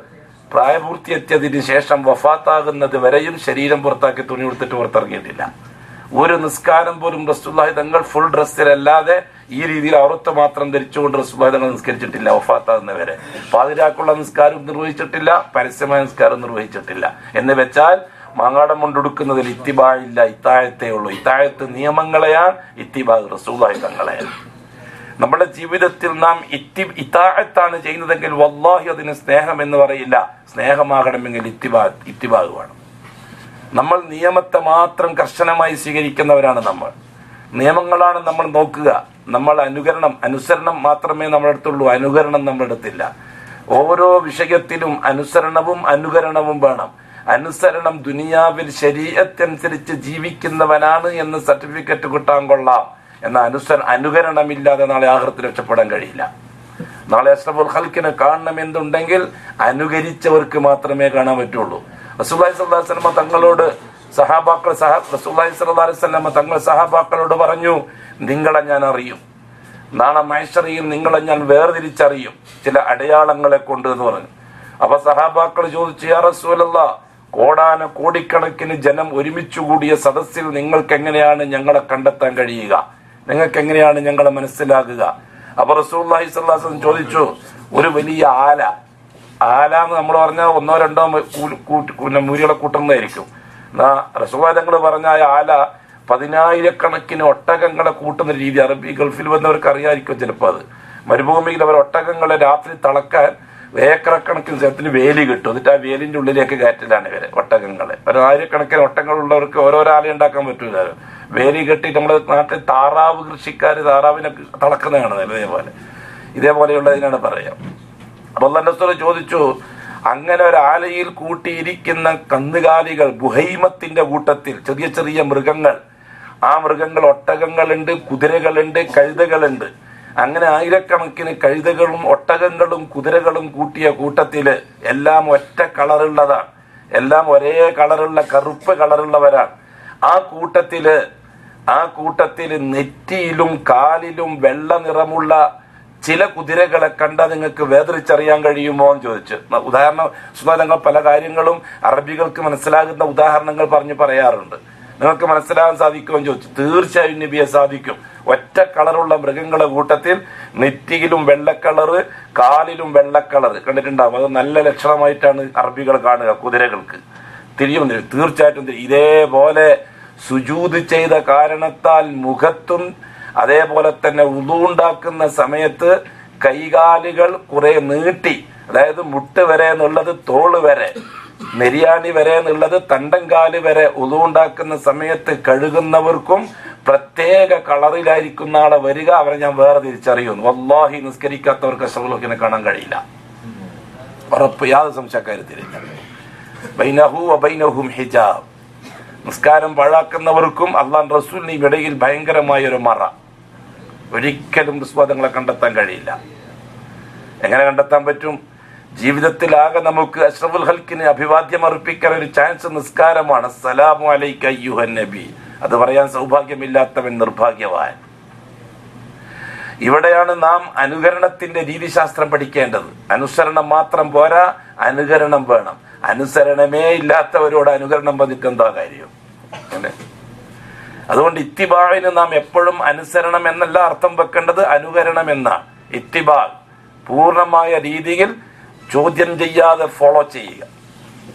പ്രായപൂർത്തിയെത്തിയതിന് ശേഷം വഫാത്താകുന്നത് വരെയും ശരീരം പുറത്താക്കി തുണി കൊടുത്തിട്ട് പുറത്തിറങ്ങിയിട്ടില്ല. ഒരു നിസ്കാരം പോലും റസൂലുള്ളാഹി തങ്ങൾ ഫുൾ ഡ്രസ്സിലല്ലാതെ ഈ രീതിയിൽ ഔറത്ത് മാത്രം ധരിച്ചുകൊണ്ട് റസൂലുള്ളാഹി തങ്ങൾ നിസ്കരിച്ചിട്ടില്ല വഫാത്താകുന്നവരെ. പാതിരാക്കുള്ള നിസ്കാരം നിർവഹിച്ചിട്ടില്ല, പരസ്യമായ നിസ്കാരം നിർവഹിച്ചിട്ടില്ല. എന്ന് വെച്ചാൽ മാങ്ങാടം കൊണ്ടുടുക്കുന്നതിൽ ഇത്തിബാ ഇല്ല, ഇത്തായത്തേ ഉള്ളൂ. ഇത്തായത്ത് നിയമങ്ങളെയാണ്, ഇത്തിബാ റസൂലുള്ളാഹി തങ്ങളെയാണ്. നമ്മുടെ ജീവിതത്തിൽ നാം ഇത്താഅത്താണ് ചെയ്യുന്നതെങ്കിൽ വല്ലാഹി അതിന് സ്നേഹം എന്ന് പറയില്ല. സ്നേഹമാകണമെങ്കിൽ ഇത്തിബാ വേണം. നമ്മൾ നിയമത്തെ മാത്രം കർശനമായി സ്വീകരിക്കുന്നവരാണ്. നമ്മൾ നിയമങ്ങളാണ് നമ്മൾ നോക്കുക. നമ്മൾ അനുസരണം മാത്രമേ നമ്മുടെ അടുത്തുള്ളൂ, അനുകരണം നമ്മുടെ അടുത്തില്ല. ഓരോ വിഷയത്തിലും അനുസരണവും അനുകരണവും വേണം. അനുസരണം ദുനിയാവിൽ ശരീഅത്തനുസരിച്ച് ജീവിക്കുന്നവനാണ് എന്ന് സർട്ടിഫിക്കറ്റ് കിട്ടാൻ കൊള്ളാം. എന്നാൽ അനുകരണമില്ലാതെ നാളെ ആഖിറത്തിൽ രക്ഷപ്പെടാൻ കഴിയില്ല. നാളെ അഷ്റഫുൽ ഖൽക്കിനെ കാണണമെന്നുണ്ടെങ്കിൽ അനുകരിച്ചവർക്ക് മാത്രമേ കാണാൻ പറ്റുള്ളൂ. റസൂലുള്ളാഹി സ്വല്ലല്ലാഹു അലൈഹി വസല്ലം തങ്ങളോട് റസൂലുള്ളാഹി സ്വല്ലല്ലാഹു അലൈഹി വസല്ലം തങ്ങൾ സഹാബാക്കളോട് പറഞ്ഞു, നിങ്ങളെ ഞാൻ അറിയും, നാളെ മഹ്ശറിൽ നിങ്ങളെ ഞാൻ വേർതിരിച്ചറിയും ചില അടയാളങ്ങളെ കൊണ്ട് എന്ന് പറഞ്ഞു. അപ്പൊ സഹാബാക്കൾ ചോദിച്ചു, യാ റസൂലല്ലാഹ്, കോടിക്കണക്കിന് ജനം ഒരുമിച്ചുകൂടിയ സദസ്സിൽ നിങ്ങൾക്ക് എങ്ങനെയാണ് ഞങ്ങളെ കണ്ടെത്താൻ കഴിയുക? നിങ്ങൾക്ക് എങ്ങനെയാണ് ഞങ്ങളെ മനസ്സിലാകുക? അപ്പൊ റസൂലുള്ളാഹി സ്വല്ലല്ലാഹു അലൈഹി വസല്ലം ചോദിച്ചു, ഒരു വലിയ ആല എന്ന് നമ്മൾ പറഞ്ഞാൽ 1-2 മൂരികളെ കൂട്ടുന്നതായിരിക്കും. റസൂലുള്ളാഹി തങ്ങൾ പറഞ്ഞ ആല 10,000-കണക്കിന് ഒട്ടകങ്ങളെ കൂട്ടുന്ന രീതി അറബി ഗൾഫിൽ വന്നവർക്ക് അറിയാതിരിക്കും ചിലപ്പോൾ. അത് മരുഭൂമിയിൽ അവർ ഒട്ടകങ്ങളെ രാത്രി തളക്കാൻ ഏക്കറക്കണക്കിന് സ്ഥലത്തിന് വേലി കിട്ടും. എന്നിട്ട് ആ വേലിന്റെ ഉള്ളിലേക്ക് കയറ്റലാണ് ഇവരെ ഒട്ടകങ്ങളെ. 1000-കണക്കിന് ഒട്ടകങ്ങളുള്ളവർക്ക് ഓരോരോ ആല ഉണ്ടാക്കാൻ പറ്റൂല. വേലി കെട്ടി നമ്മുടെ നാട്ടിൽ താറാവ് കൃഷിക്കാർ താറാവിനെ തളക്കുന്നതാണ്. ഇതേപോലെയുള്ളതിനാണ് പറയാം. അപ്പൊ അല്ലാഹു റസൂൽ ചോദിച്ചു, അങ്ങനെ ഒരു ആലയിൽ കൂട്ടിയിരിക്കുന്ന കന്നുകാലികൾ ബുഹൈമത്തിന്റെ കൂട്ടത്തിൽ ചെറിയ ചെറിയ മൃഗങ്ങൾ, ആ മൃഗങ്ങൾ ഒട്ടകങ്ങളുണ്ട്, കുതിരകളുണ്ട്, കഴുതകളുണ്ട്. അങ്ങനെ 1000-കണക്കിന് കഴുതകളും ഒട്ടകങ്ങളും കുതിരകളും കൂട്ടിയ കൂട്ടത്തില് എല്ലാം ഒറ്റ കളറുള്ളതാണ്, എല്ലാം ഒരേ കളറുള്ള കറുപ്പ് കളറുള്ളവരാണ്. ആ കൂട്ടത്തില് നെറ്റിയിലും കാലിലും വെള്ള നിറമുള്ള ചില കുതിരകളെ കണ്ടാൽ നിങ്ങൾക്ക് വേദറിച്ചറിയാൻ കഴിയുമോ എന്ന് ചോദിച്ചു. ഉദാഹരണം സുധാരങ്ങൾ പല കാര്യങ്ങളും അറബികൾക്ക് മനസ്സിലാകുന്ന ഉദാഹരണങ്ങൾ പറയാറുണ്ട്. നിങ്ങൾക്ക് മനസ്സിലാകാൻ സാധിക്കുമോ എന്ന് ചോദിച്ചു. തീർച്ചയായും നബിയെ സാധിക്കും. ഒറ്റ കളറുള്ള മൃഗങ്ങളെ കൂട്ടത്തിൽ നെറ്റിയിലും വെള്ളക്കളറ്, കാലിലും വെള്ളക്കളറ് കണ്ടിട്ടുണ്ടാവും. അത് നല്ല ലക്ഷണമായിട്ടാണ് അറബികൾ കാണുക കുതിരകൾക്ക്. തീർച്ചയായിട്ടും ഇതേപോലെ സുജൂദ് ചെയ്ത കാരണത്താൽ മുഖത്തും അതേപോലെ തന്നെ വുളു ഉണ്ടാക്കുന്ന സമയത്ത് കൈകാലുകൾ കുറെ നീട്ടി, അതായത് മുട്ട് വരെ എന്നുള്ളത് തോള് വരെ, നെരിയാണി വരെ എന്നുള്ളത് തണ്ടൻകാല് വരെ വുളു ഉണ്ടാക്കുന്ന സമയത്ത് കഴുകുന്നവർക്കും പ്രത്യേക കളറിലായിരിക്കും നാളെ വരിക. അവരെ ഞാൻ വേറെ തിരിച്ചറിയുന്നു. വല്ലാഹി നിസ്കരിക്കാത്തവർക്ക് അഷ്റഫുൽ കാണാൻ കഴിയില്ല. ഉറപ്പ്, യാതൊരു സംശയക്കാര്യത്തിലില്ല. ബൈനഹു വബൈനഹും ഹിജാബ്. നിസ്കാരം പാഴാക്കുന്നവർക്കും അല്ലാഹുവിന്റെ റസൂലിനും ഇടയിൽ ഭയങ്കരമായ ഒരു മറ. ഒരിക്കലും നിസ്വാദങ്ങളെ കണ്ടെത്താൻ കഴിയില്ല. എങ്ങനെ കണ്ടെത്താൻ പറ്റും? ജീവിതത്തിലാകെ നമുക്ക് അഷ്റഫുൽ ഖൽക്കിന് അഭിവാദ്യം അർപ്പിക്കാൻ ഒരു ചാൻസ് നിസ്കാരമാണ്. അസ്സലാമു അലൈക അയ്യുഹൻ നബി. അത് പറയാൻ സൗഭാഗ്യമില്ലാത്തവൻ നിർഭാഗ്യവാൻ. ഇവിടെയാണ് നാം അനുകരണത്തിന്റെ രീതിശാസ്ത്രം പഠിക്കേണ്ടത്. അനുസരണം മാത്രം പോരാ, അനുകരണം വേണം. അനുസരണമേ ഇല്ലാത്തവരോട് അനുകരണം വന്നിട്ട് എന്താ കാര്യം? അതുകൊണ്ട് ഇത്തിബാഇന് നാം എപ്പോഴും അനുസരണം എന്നല്ല അർത്ഥം വെക്കേണ്ടത്, അനുകരണം എന്നാണ്. ഇത്തിബാ പൂർണ്ണമായ രീതിയിൽ ചോദ്യം ചെയ്യാതെ ഫോളോ ചെയ്യുക.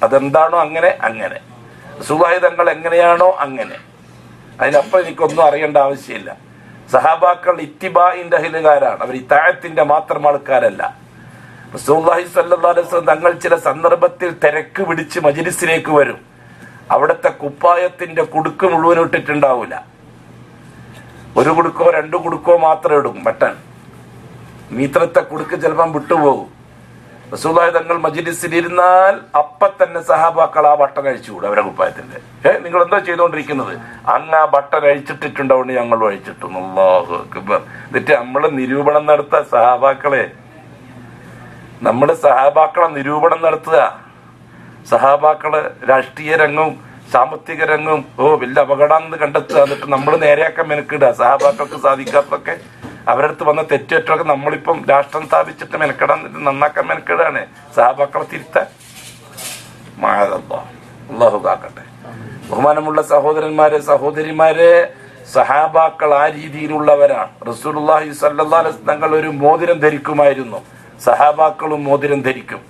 അതെന്താണോ അങ്ങനെ റസൂലുള്ളാഹി തങ്ങൾ എങ്ങനെയാണോ അങ്ങനെ. അതിനപ്പുറം എനിക്കൊന്നും അറിയേണ്ട ആവശ്യമില്ല. സഹാബാക്കൾ ഇത്തിബാഇന്റെ അഹ്ലുകാരാണ്. അവർ ഇത്താഅത്തിന്റെ മാത്രം ആൾക്കാരല്ല. റസൂലുള്ളാഹി സ്വല്ലല്ലാഹു അലൈഹി വസല്ലം തങ്ങൾ ചില സന്ദർഭത്തിൽ തിരക്ക് പിടിച്ച് മജ്ലിസിലേക്ക് വരും. അവിടുത്തെ കുപ്പായത്തിന്റെ കുടുക്ക് മുഴുവൻ ഇട്ടിട്ടുണ്ടാവില്ല. 1 കുടുക്കോ 2 കുടുക്കോ മാത്രം ഇടും. ബട്ടൺ മീത്രത്തെ കുടുക്ക് ചിലപ്പം വിട്ടുപോകും. റസൂലുള്ളാഹി തങ്ങൾ മജ്ലിസിലിരുന്നാൽ അപ്പൊ തന്നെ സഹാബാക്കൾ ആ ബട്ടൺ അഴിച്ചുകൂടും അവരുടെ കുപ്പായത്തിന്റെ. നിങ്ങൾ എന്താ ചെയ്തുകൊണ്ടിരിക്കുന്നത്? അങ്ങ് ആ ബട്ടൺ അഴിച്ചിട്ടിട്ടുണ്ടാവുകൊണ്ട് ഞങ്ങൾ അഴിച്ചിട്ടു. അല്ലാഹു അക്ബർ. എന്നിട്ട് നമ്മള് നിരൂപണം നടത്തുക. നമ്മള് സഹാബാക്കളെ നിരൂപണം നടത്തുക. സഹാബാക്കള് രാഷ്ട്രീയ രംഗവും സാമ്പത്തിക രംഗവും വലിയ അപകടമാണെന്ന് കണ്ടെത്തുക. എന്നിട്ട് നമ്മൾ നേരെയാക്കാൻ മെനക്കിടുക. സഹാബാക്കൾക്ക് സാധിക്കാത്തതൊക്കെ അവരടുത്ത് വന്ന തെറ്റൊക്കെ നമ്മളിപ്പം രാഷ്ട്രം സ്ഥാപിച്ചിട്ട് മെനക്കെടാൻ നന്നാക്കാൻ മെനക്കെടാണ്. സഹാബാക്കളെ തിരുത്താൻ അല്ലാഹു കാക്കട്ടെ. ബഹുമാനമുള്ള സഹോദരന്മാരെ സഹോദരിമാരെ, സഹാബാക്കൾ ആ രീതിയിലുള്ളവരാണ്. റസൂലുള്ളാഹി സ്വല്ലല്ലാഹു അലൈഹി വസല്ലം തങ്ങൾ ഒരു മോതിരം ധരിക്കുമായിരുന്നു. സഹാബാക്കളും മോതിരം ധരിക്കും.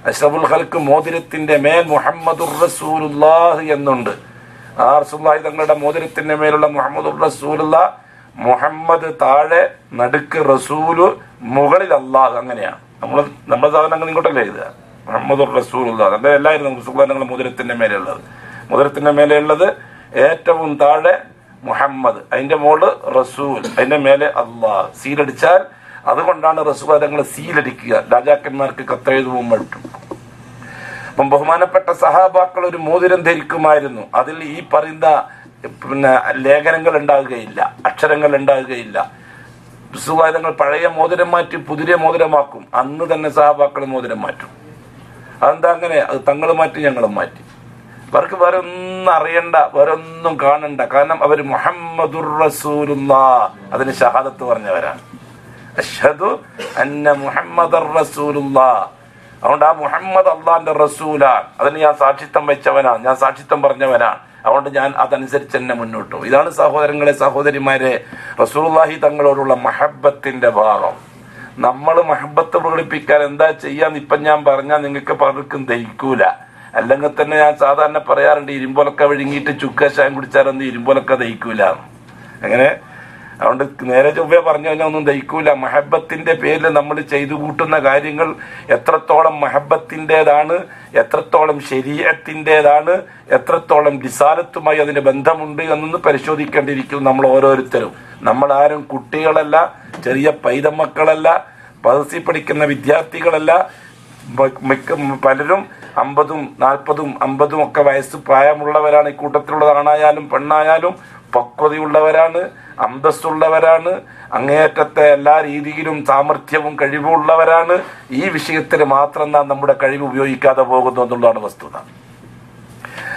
അഷ്റഫുൽ ഖൽക്ക് മോതിരത്തിന്റെ മേൽ മുഹമ്മദുർ റസൂലുള്ളാഹ് എന്നുണ്ട്. ആ റസൂലുള്ളാഹി തങ്ങളുടെ മോതിരത്തിന്റെ മേലുള്ള മുഹമ്മദുർ റസൂലുള്ളാഹ്, മുഹമ്മദ് താഴെ, നടുക്ക് റസൂല്, മുകളിൽ അല്ലാഹ്. അങ്ങനെയാണ് നമ്മുടെ സാധനങ്ങൾ ഇങ്ങോട്ടല്ലേ എഴുതുക. മുഹമ്മദുർ റസൂലുള്ളാഹ് അങ്ങനെ എല്ലായിരുന്നു റസൂലുള്ളാഹിന്റെ മോതിരത്തിന്റെ മേലെയുള്ളത്. മോതിരത്തിന്റെ മേലെയുള്ളത് ഏറ്റവും താഴെ മുഹമ്മദ്, അതിന്റെ മോള് റസൂൽ, അതിന്റെ മേലെ അല്ലാഹ്. സീലടിച്ചാൽ അതുകൊണ്ടാണ് റസൂൽ തങ്ങൾ സീലടിക്കുക. രാജാക്കന്മാർക്ക് കത്തെഴുതുമ്പോൾ മറ്റും. അപ്പം ബഹുമാനപ്പെട്ട സഹാബാക്കൾ ഒരു മോതിരം ധരിക്കുമായിരുന്നു. അതിൽ ഈ പറയുന്ന ലേഖനങ്ങൾ ഉണ്ടാകുകയില്ല, അക്ഷരങ്ങൾ ഉണ്ടാകുകയില്ല. റസൂൽ തങ്ങൾ പഴയ മോതിരം മാറ്റി പുതിയ മോതിരമാക്കും. അന്ന് തന്നെ സഹാബാക്കൾ മോതിരം മാറ്റും. അതെന്താ അങ്ങനെ? അത് തങ്ങൾ മാറ്റി, ഞങ്ങളും മാറ്റി. അവർക്ക് വേറെ ഒന്നും അറിയണ്ട, വേറെ ഒന്നും കാണണ്ട. കാരണം അവർ മുഹമ്മദുർ റസൂലുള്ളാഹ് അതിന് ഷഹാദത്ത് പറഞ്ഞവരാണ്. അഷ്ഹദു അന്ന മുഹമ്മദർ റസൂലുള്ളാഹ്. അതുകൊണ്ട് ആ മുഹമ്മദ് അള്ളാന്റെ റസൂലാണ്. അതിന് ഞാൻ സാക്ഷിത്വം വെച്ചവനാണ്, ഞാൻ സാക്ഷിത്വം പറഞ്ഞവനാണ്. അതുകൊണ്ട് ഞാൻ അതനുസരിച്ച് തന്നെ മുന്നോട്ട് പോകും. ഇതാണ് സഹോദരങ്ങളെ, സഹോദരിമാരെ, റസൂലുള്ളാഹി തങ്ങളോടുള്ള മഹബത്തിന്റെ ഭാഗം. നമ്മൾ മഹബത്ത് പ്രകടിപ്പിക്കാൻ എന്താ ചെയ്യാന്ന് ഇപ്പം ഞാൻ പറഞ്ഞാൽ നിങ്ങൾക്ക് പലർക്കും ദഹിക്കൂല. അല്ലെങ്കിൽ തന്നെ ഞാൻ സാധാരണ പറയാറുണ്ട്, ഇരുമ്പൊലക്ക വിഴുങ്ങിയിട്ട് ചുക്കാശായം കുടിച്ചാലൊന്നും ഇരുമ്പൊലക്ക ദഹിക്കൂല. അങ്ങനെ അതുകൊണ്ട് നേരെ ചൊവ്വേ പറഞ്ഞു കഴിഞ്ഞാൽ ഒന്നും ദഹിക്കൂല. മഹബത്തിന്റെ പേരിൽ നമ്മൾ ചെയ്തു കൂട്ടുന്ന കാര്യങ്ങൾ എത്രത്തോളം മഹബത്തിൻ്റെതാണ്, എത്രത്തോളം ശരീഅത്തിൻ്റെതാണ്, എത്രത്തോളം റിസാലത്തുമായി അതിന് ബന്ധമുണ്ട് എന്നൊന്ന് പരിശോധിക്കേണ്ടിയിരിക്കും നമ്മൾ ഓരോരുത്തരും. നമ്മൾ ആരും കുട്ടികളല്ല, ചെറിയ പൈതമക്കളല്ല, പദസി പഠിക്കുന്ന വിദ്യാർത്ഥികളല്ല. പലരും 50, 40, 50 ഒക്കെ വയസ്സ് പ്രായമുള്ളവരാണ്. ഈ കൂട്ടത്തിലുള്ളതാണായാലും പെണ്ണായാലും പക്വതയുള്ളവരാണ്, അന്തസ്സുള്ളവരാണ്, അങ്ങേയറ്റത്തെ എല്ലാ രീതിയിലും സാമർഥ്യവും കഴിവുള്ളവരാണ്. ഈ വിഷയത്തിൽ മാത്രം നാം നമ്മുടെ കഴിവ് ഉപയോഗിക്കാതെ പോകുന്നു എന്നുള്ളതാണ് വസ്തുത.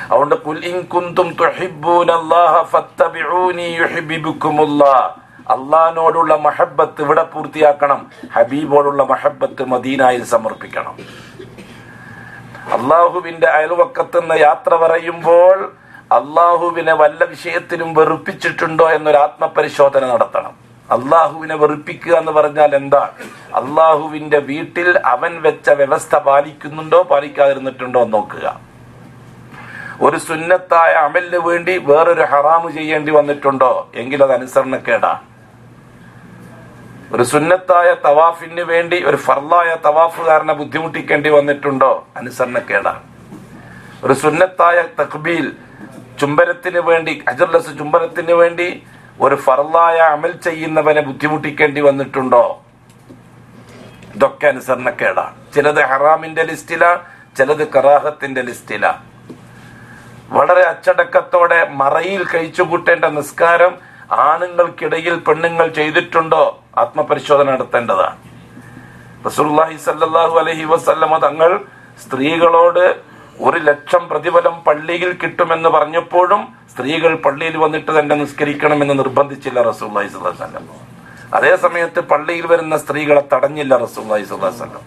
അതുകൊണ്ട് ഖുൽ ഇൻ കുന്തും തുഹിബ്ബൂനല്ലാഹ ഫത്തബിഊനി യുഹിബ്ബുകുമുല്ലാഹ്. അള്ളാഹിനോടുള്ള മഹബത്ത് ഇവിടെ പൂർത്തിയാക്കണം. ഹബീബോടുള്ള മഹബത്ത് മദീനയിൽ സമർപ്പിക്കണം. അള്ളാഹുവിന്റെ അയൽവക്കത്തുനിന്ന് യാത്ര പറയുമ്പോൾ അള്ളാഹുവിനെ വല്ല വിഷയത്തിലും വെറുപ്പിച്ചിട്ടുണ്ടോ എന്നൊരു ആത്മപരിശോധന നടത്തണം. അള്ളാഹുവിനെ വെറുപ്പിക്കുക എന്ന് പറഞ്ഞാൽ എന്താണ്? അള്ളാഹുവിന്റെ വീട്ടിൽ അവൻ വെച്ച വ്യവസ്ഥ പാലിക്കുന്നുണ്ടോ പാലിക്കാതിരുന്നിട്ടുണ്ടോ എന്ന് നോക്കുക. ഒരു സുന്നത്തായ അമലിന് വേണ്ടി വേറൊരു ഹറാമ് ചെയ്യേണ്ടി വന്നിട്ടുണ്ടോ എങ്കിൽ അത് അനുസരണക്കേടാ. ഒരു സുന്നത്തായ തവാഫിന് വേണ്ടി ഒരു ഫർലായ തവാഫുകാരനെ ബുദ്ധിമുട്ടിക്കേണ്ടി വന്നിട്ടുണ്ടോ? അനുസരണക്കേടാണ്. ഒരു സുന്നത്തായ തക്ബീൽ ചുംബനത്തിന് വേണ്ടി, ഹജറുൽ അസ്വദ് ചുംബനത്തിന് വേണ്ടി ഒരു ഫർലായ അമൽ ചെയ്യുന്നവനെ ബുദ്ധിമുട്ടിക്കേണ്ടി വന്നിട്ടുണ്ടോ? ഇതൊക്കെ അനുസരണക്കേടാണ്. ചിലത് ഹറാമിന്റെ ലിസ്റ്റിലാണ്, ചിലത് കറാഹത്തിന്റെ ലിസ്റ്റിലാണ്. വളരെ അച്ചടക്കത്തോടെ മറയിൽ കഴിച്ചുകൂട്ടേണ്ട നിസ്കാരം ആണുങ്ങൾക്കിടയിൽ പെണ്ണുങ്ങൾ ചെയ്തിട്ടുണ്ടോ? ആത്മപരിശോധന നടത്തേണ്ടതാണ്. റസൂലുള്ളാഹി സ്വല്ലല്ലാഹു അലൈഹി വസല്ലമ തങ്ങൾ സ്ത്രീകളോട് 1,00,000 പ്രതിഫലം പള്ളിയിൽ കിട്ടുമെന്ന് പറഞ്ഞപ്പോഴും സ്ത്രീകൾ പള്ളിയിൽ വന്നിട്ട് തന്നെ നിസ്കരിക്കണമെന്ന് നിർബന്ധിച്ചില്ല റസൂലുള്ളാഹി സ്വല്ലല്ലാഹു അലൈഹി വസല്ലം. അതേ സമയത്ത് പള്ളിയിൽ വരുന്ന സ്ത്രീകളെ തടഞ്ഞില്ല റസൂലുള്ളാഹി സ്വല്ലല്ലാഹു അലൈഹി വസല്ലം.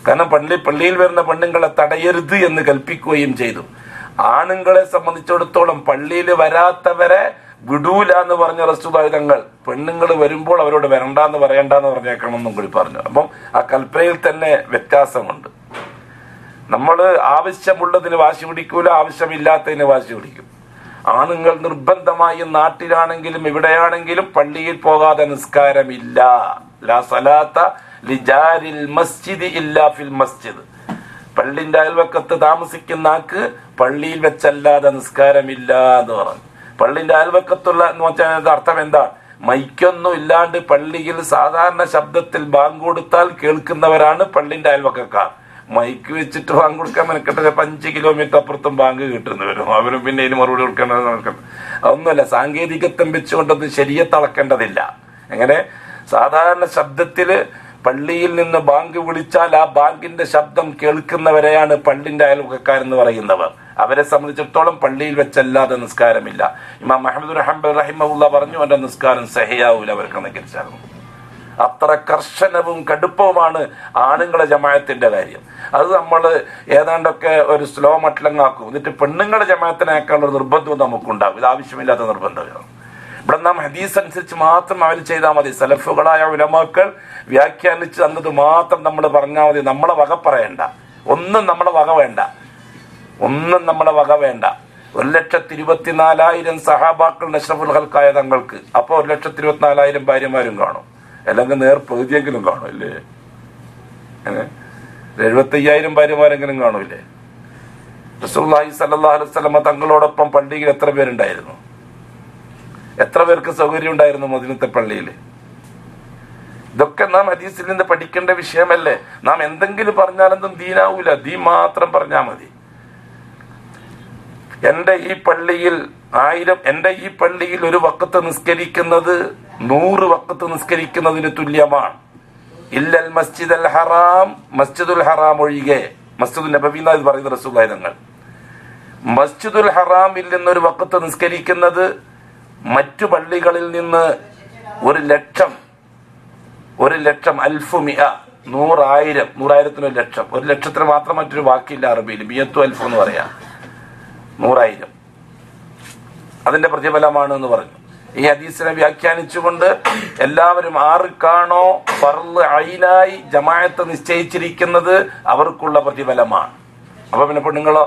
കാരണം പള്ളിയിൽ വരുന്ന പെണ്ണുങ്ങളെ തടയരുത് എന്ന് കൽപ്പിക്കുകയും ചെയ്തു. ആണുങ്ങളെ സംബന്ധിച്ചിടത്തോളം പള്ളിയിൽ വരാത്തവരെ വിടൂല എന്ന് പറഞ്ഞ റസൂലുള്ളാഹി തങ്ങൾ പെണ്ണുങ്ങൾ വരുമ്പോൾ അവരോട് വരണ്ടെന്ന് പറയണ്ടെന്ന് പറഞ്ഞേക്കണം എന്നും കൂടി പറഞ്ഞു. അപ്പം ആ കൽപ്പനയിൽ തന്നെ വ്യത്യാസമുണ്ട്. നമ്മൾ ആവശ്യമുള്ളതിന് വാശി പിടിക്കൂല, ആവശ്യമില്ലാത്തതിന് വാശി പിടിക്കും. ആണുങ്ങൾ നിർബന്ധമായും നാട്ടിലാണെങ്കിലും ഇവിടെയാണെങ്കിലും പള്ളിയിൽ പോകാതെ നിസ്കാരമില്ല. ലാ സലാത്ത ലിജാരിൽ മസ്ജിദ് ഇല്ലാ ഫിൽ മസ്ജിദ്. പള്ളിന്റെ അയൽവക്കത്ത് താമസിക്കുന്ന ആൾക്ക് പള്ളിയിൽ വെച്ചല്ലാതെ നിസ്കാരമില്ല എന്ന് പറഞ്ഞു. പള്ളിന്റെ അയൽവക്കത്തുള്ള എന്ന് വെച്ചാൽ അർത്ഥം എന്താ? മൈക്കൊന്നും ഇല്ലാണ്ട് പള്ളിയിൽ സാധാരണ ശബ്ദത്തിൽ ബാങ്ക് കൊടുത്താൽ കേൾക്കുന്നവരാണ് പള്ളിന്റെ അയൽവക്കക്കാർ. മൈക്ക് വെച്ചിട്ട് ബാങ്ക് കൊടുക്കാൻ മെനക്കെട്ട 5 കിലോമീറ്റർ അപ്പുറത്തും ബാങ്ക് കിട്ടുന്നു വരും. അവരും പിന്നെ ഇതിന് മറുപടി കൊടുക്കേണ്ടത് അതൊന്നുമല്ല. സാങ്കേതികത്വം വെച്ചുകൊണ്ടത് ശരിയത്ത് അളക്കേണ്ടതില്ല. അങ്ങനെ സാധാരണ ശബ്ദത്തില് പള്ളിയിൽ നിന്ന് ബാങ്ക് വിളിച്ചാൽ ആ ബാങ്കിന്റെ ശബ്ദം കേൾക്കുന്നവരെയാണ് പള്ളിന്റെ അയൽവക്കക്കാരെന്ന് പറയുന്നവർ. അവരെ സംബന്ധിച്ചിടത്തോളം പള്ളിയിൽ വെച്ചല്ലാതെ നിസ്കാരമില്ല. ഇമാം അഹ്മദ് ഹംബൽ റഹിമഹുല്ലാഹ് പറഞ്ഞു, അവന്റെ നിസ്കാരം സഹിയാവൂല അവർക്ക് നിസ്കരിച്ചായിരുന്നു. അത്ര കർശനവും കടുപ്പവുമാണ് ആണുങ്ങളെ ജമാഅത്തിന്റെ കാര്യം. അത് നമ്മൾ ഏതാണ്ടൊക്കെ ഒരു സ്ലോ മട്ടിലങ്ങാക്കും. എന്നിട്ട് പെണ്ണുങ്ങളെ ജമാഅത്തിനാക്കാനുള്ള നിർബന്ധവും നമുക്കുണ്ടാകും. ഇത് ആവശ്യമില്ലാത്ത നിർബന്ധമാണ്. ഇവിടെ നാം ഹദീസ് അനുസരിച്ച് മാത്രം അമൽ ചെയ്താൽ മതി. സലഫുകളായ ഉലമാക്കൾ വ്യാഖ്യാനിച്ച് തന്നത് മാത്രം നമ്മൾ പറഞ്ഞാൽ മതി. നമ്മളെ വക പറയണ്ട. ഒന്നും നമ്മളെ വക വേണ്ട. 1,24,000 സഹാബാക്കൾ അഷ്റഫുൽ ഖൽഖായ തങ്ങൾക്ക്. അപ്പൊ 1,24,000 ഭാര്യമാരും കാണും. അല്ലെങ്കിൽ പകുതിയെങ്കിലും കാണും അല്ലേ? 75,000 ഭാര്യമാരെങ്കിലും കാണൂല്ലേ? റസൂലുള്ളാഹി സ്വല്ലല്ലാഹു അലൈഹി വസല്ലം തങ്ങളോടൊപ്പം പള്ളിയിൽ എത്ര പേരുണ്ടായിരുന്നു? എത്ര പേർക്ക് സൗകര്യം ഉണ്ടായിരുന്നു മദീനത്തെ പള്ളിയിൽ? ഇതൊക്കെ നാം ഹദീസിൽ നിന്ന് പഠിക്കേണ്ട വിഷയമല്ലേ? നാം എന്തെങ്കിലും പറഞ്ഞാലെന്തും ദീനാവൂല. ദീൻ മാത്രം പറഞ്ഞാൽ മതി. എന്റെ ഈ പള്ളിയിൽ ഒരു വഖത്ത് നിസ്കരിക്കുന്നത് 100 വഖത്ത് നിസ്കരിക്കുന്നതിന് തുല്യമാണ്. ഇല്ലൽ മസ്ജിദുൽ ഹറാം, മസ്ജിദുൽ ഹറാം ഒഴികെ. മസ്ജിദുൽ നബവി എന്ന് പറയുന്ന റസൂലുള്ളാഹി തങ്ങൾ മസ്ജിദുൽ ഹറാമിൽ നിന്നൊരു വഖത്ത് നിസ്കരിക്കുന്നത് മറ്റു പള്ളികളിൽ നിന്ന് 1,00,000 1,00,000 100,000 100,000 1,00,000. 1,00,000 മാത്രം മറ്റൊരു വാക്കില്ല അറബിയിൽ. 100,000 എന്ന് പറയാം. 100,000 അതിന്റെ പ്രതിഫലമാണ് എന്ന് പറഞ്ഞു. ഈ ഹദീസിനെ വ്യാഖ്യാനിച്ചുകൊണ്ട് എല്ലാവരും ആർക്കാണോ ഫർള് ഐനായി ജമാഅത്ത് നിശ്ചയിച്ചിരിക്കുന്നത് അവർക്കുള്ള പ്രതിഫലമാണ്. അപ്പൊ പിന്നെ പെണ്ണുങ്ങളോ,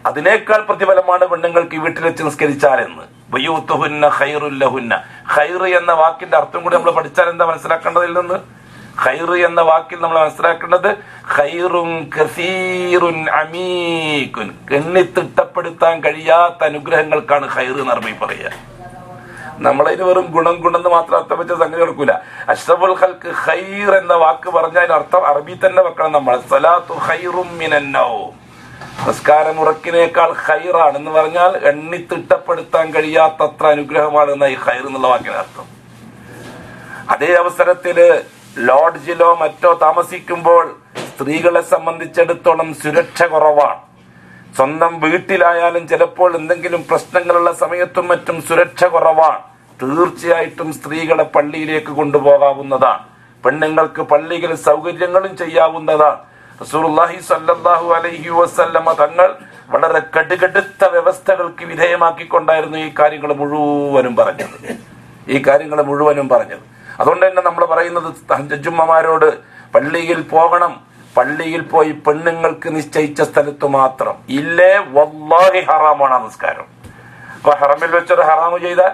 അതിനേക്കാൾ പ്രതിഫലമാണ് പെണ്ണുങ്ങൾക്ക് ഈ വീട്ടിൽ വെച്ച് നിസ്കരിച്ചാലെന്ന്. ബയൂത്തുഹുന്ന ഖൈറുൽ ലഹുന്ന. ഖൈർ എന്ന വാക്കിന്റെ അർത്ഥം കൂടി നമ്മൾ പഠിച്ചാൽ എന്താ മനസ്സിലാക്കേണ്ടതില്ലെന്ന്? ഖൈർ എന്ന വാക്കിൽ നമ്മൾ മനസ്സിലാക്കേണ്ടത് ഖൈറുൻ കസീറുൻ അമീകുൻ, എണ്ണിത്തിട്ടപ്പെടുത്താൻ കഴിയാത്ത അനുഗ്രഹങ്ങൾക്കാണ് ഖൈർ എന്ന് അറബി പറയുക. നമ്മളതിന് വെറും ഗുണം എന്ന് മാത്രം അർത്ഥം വെച്ച സംഗതി എടുക്കൂല. അഷ്റഫുൽ ഖൽഖ് ഖൈർ എന്ന വാക്ക് പറഞ്ഞാൽ അതിന് അർത്ഥം അറബി തന്നെ വെക്കണം നമ്മൾ. സലാത്തു ഖൈറും മിനൻ നൗം, നിസ്കാരം ഉറക്കിനേക്കാൾ ഖൈറാണ് എന്ന് പറഞ്ഞാൽ എണ്ണിത്തിട്ടപ്പെടുത്താൻ കഴിയാത്തത്ര അനുഗ്രഹമാണ് എന്ന ഈ ഖൈർ എന്നുള്ള വാക്കിന് അർത്ഥം. അതേ അവസരത്തില് ലോഡ്ജിലോ മറ്റോ താമസിക്കുമ്പോൾ സ്ത്രീകളെ സംബന്ധിച്ചിടത്തോളം സുരക്ഷ കുറവാണ്. സ്വന്തം വീട്ടിലായാലും ചിലപ്പോൾ എന്തെങ്കിലും പ്രശ്നങ്ങളുള്ള സമയത്തും മറ്റും സുരക്ഷ കുറവാണ്. തീർച്ചയായിട്ടും സ്ത്രീകളെ പള്ളിയിലേക്ക് കൊണ്ടുപോകാവുന്നതാണ്. പെണ്ണുങ്ങൾക്ക് പള്ളികളിൽ സൗകര്യങ്ങളും ചെയ്യാവുന്നതാണ്. റസൂലുള്ളാഹി സ്വല്ലല്ലാഹു അലൈഹി വസല്ലമ തങ്ങൾ വളരെ കടുകടുത്ത വ്യവസ്ഥകൾക്ക് വിധേയമാക്കിക്കൊണ്ടായിരുന്നു ഈ കാര്യങ്ങൾ മുഴുവനും പറഞ്ഞത്. അതുകൊണ്ട് തന്നെ നമ്മൾ പറയുന്നത് ജുമ്മമാരോട് പള്ളിയിൽ പോകണം. പള്ളിയിൽ പോയി പെണ്ണുങ്ങൾക്ക് നിശ്ചയിച്ച സ്ഥലത്ത് മാത്രം. ഇല്ലേ വല്ലാഹി ഹറാമാണ് ആ നിസ്കാരം. അപ്പൊ ഹറമിൽ വെച്ചൊരു ഹറാമ് ചെയ്താൽ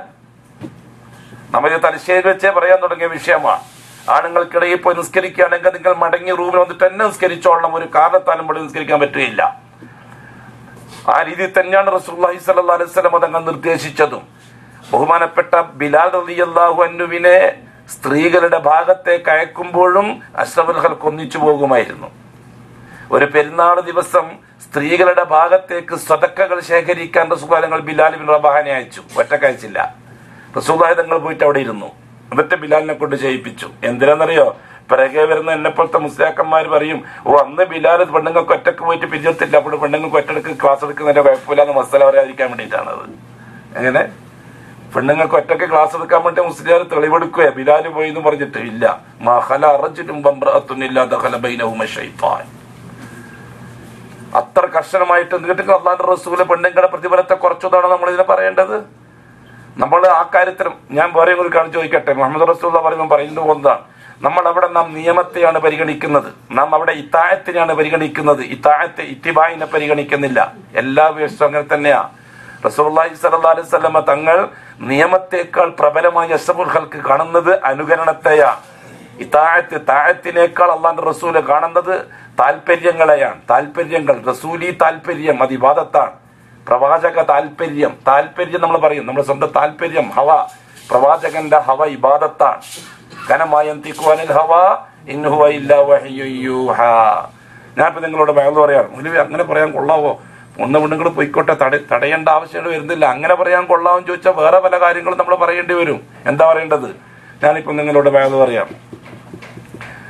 നമ്മൾ തലശ്ശേരി വെച്ചേ പറയാൻ തുടങ്ങിയ വിഷയമാണ്. ആണുങ്ങൾക്കിടയിൽ പോയി നിസ്കരിക്കുകയാണെങ്കിൽ നിങ്ങൾ മടങ്ങി റൂമിൽ വന്നിട്ട് തന്നെ നിസ്കരിച്ചോളണം. ഒരു കാരണത്താലും പള്ളി നിസ്കരിക്കാൻ പറ്റുകയില്ല. ആ രീതിയിൽ തന്നെയാണ് റസൂലുള്ളാഹി സ്വല്ലല്ലാഹു അലൈഹി വസല്ലം തങ്ങൾ നിർദ്ദേശിച്ചതും. ബഹുമാനപ്പെട്ട ബിലാൽ റളിയല്ലാഹു അൻഹുവിനെ സ്ത്രീകളുടെ ഭാഗത്തേക്ക് അയക്കുമ്പോഴും അഷ്റഫുൽ ഖൽഖ് ഒന്നിച്ചു പോകുമായിരുന്നു. ഒരു പെരുന്നാൾ ദിവസം സ്ത്രീകളുടെ ഭാഗത്തേക്ക് സ്വതക്കകൾ ശേഖരിക്കാൻ റസൂലുള്ളാഹി ബിലാൽ ഇബ്നു റബാഹനെ അയച്ചു. ഒറ്റക്കയച്ചില്ല. റസൂലുള്ളാഹി തങ്ങൾ പോയിട്ട് അവിടെ ഇരുന്നു. എന്നിട്ട് ബിലാലിനെ കൊണ്ട് ചെയ്യിപ്പിച്ചു. എന്തിനാണെന്നറിയോ? പിറകെ വരുന്ന എന്നെപ്പോലത്തെ മുസ്ലിയാക്കന്മാർ പറയും, അന്ന് ബിലാൽ പെണ്ണുങ്ങൾക്ക് ഒറ്റക്ക് പോയിട്ട് പിരിയത്തില്ല, അപ്പോൾ പെണ്ണുങ്ങൾക്ക് ഒറ്റക്ക് ക്ലാസ് എടുക്കുന്നതിന്റെ കുഴപ്പമില്ലാന്ന് മസാല പറയാതിരിക്കാൻ വേണ്ടിയിട്ടാണത്. എങ്ങനെ പെണ്ണുങ്ങൾക്ക് ഒറ്റക്ക് ക്ലാസ് എടുക്കാൻ വേണ്ടി മുസ്ലിയാർ തെളിവെടുക്കുക ബിലാല് പോയി എന്ന് പറഞ്ഞിട്ട് ഇല്ല. അത്ര കർശനമായിട്ട് എന്നിട്ട് അള്ളാഹുവിന്റെ റസൂല് പെണ്ണുങ്ങളുടെ പ്രതിഫലത്തെ കുറച്ചതാണ് നമ്മൾ ഇതിനെ പറയേണ്ടത്. നമ്മൾ ആ കാര്യത്തിൽ ഞാൻ വേറെ ഒരു കാര്യം ചോദിക്കട്ടെ. മുഹമ്മദ് റസൂൽ പറയുന്നത് ഒന്നാണ്, നമ്മൾ അവിടെ നാം നിയമത്തെയാണ് പരിഗണിക്കുന്നത്, നാം അവിടെ ഇത്താഅത്തിനെയാണ് പരിഗണിക്കുന്നത്. ഇത്തിബായിനെ പരിഗണിക്കുന്നില്ല. എല്ലാ വിഷയവും അങ്ങനെ തന്നെയാ. റസൂലുള്ളാഹി സ്വല്ലല്ലാഹു അലൈഹി വസല്ലം തങ്ങൾ നിയമത്തെക്കാൾ പ്രബലമായി അഷ്റഫുൽ ഖൽഖ് കാണുന്നത് അനുകരണത്തെയാണ്. താഴത്തിനേക്കാൾ അള്ളാന്റെ റസൂല് കാണുന്നത് താല്പര്യങ്ങളെയാണ്. താല്പര്യങ്ങൾ, റസൂലി താല്പര്യം അത് ഇബാദത്താണ്. പ്രവാചക താല്പര്യം നമ്മൾ പറയും, നമ്മുടെ സ്വന്തം താല്പര്യം ഹവ, പ്രവാചകന്റെ ഹവ ഇബാദത്താണ്. കനമായന്തിഖുഅനിൽ ഹവ ഇൻ ഹുവ ഇല്ലാ വഹ്യുൻ യൂഹാ. ഞാനിപ്പോ നിങ്ങളോട് വേറെ പറയാം, അങ്ങനെ പറയാൻ കൊള്ളാവോ? ഒന്ന് പെണ്ണുങ്ങൾ പൊയ്ക്കോട്ടെ, തടയേണ്ട ആവശ്യങ്ങൾ വരുന്നില്ല. അങ്ങനെ പറയാൻ കൊള്ളാമെന്ന് ചോദിച്ചാൽ വേറെ പല കാര്യങ്ങളും നമ്മൾ പറയേണ്ടി വരും. എന്താ പറയേണ്ടത്? ഞാനിപ്പോ നിങ്ങളോട് വേറെ പറയാം,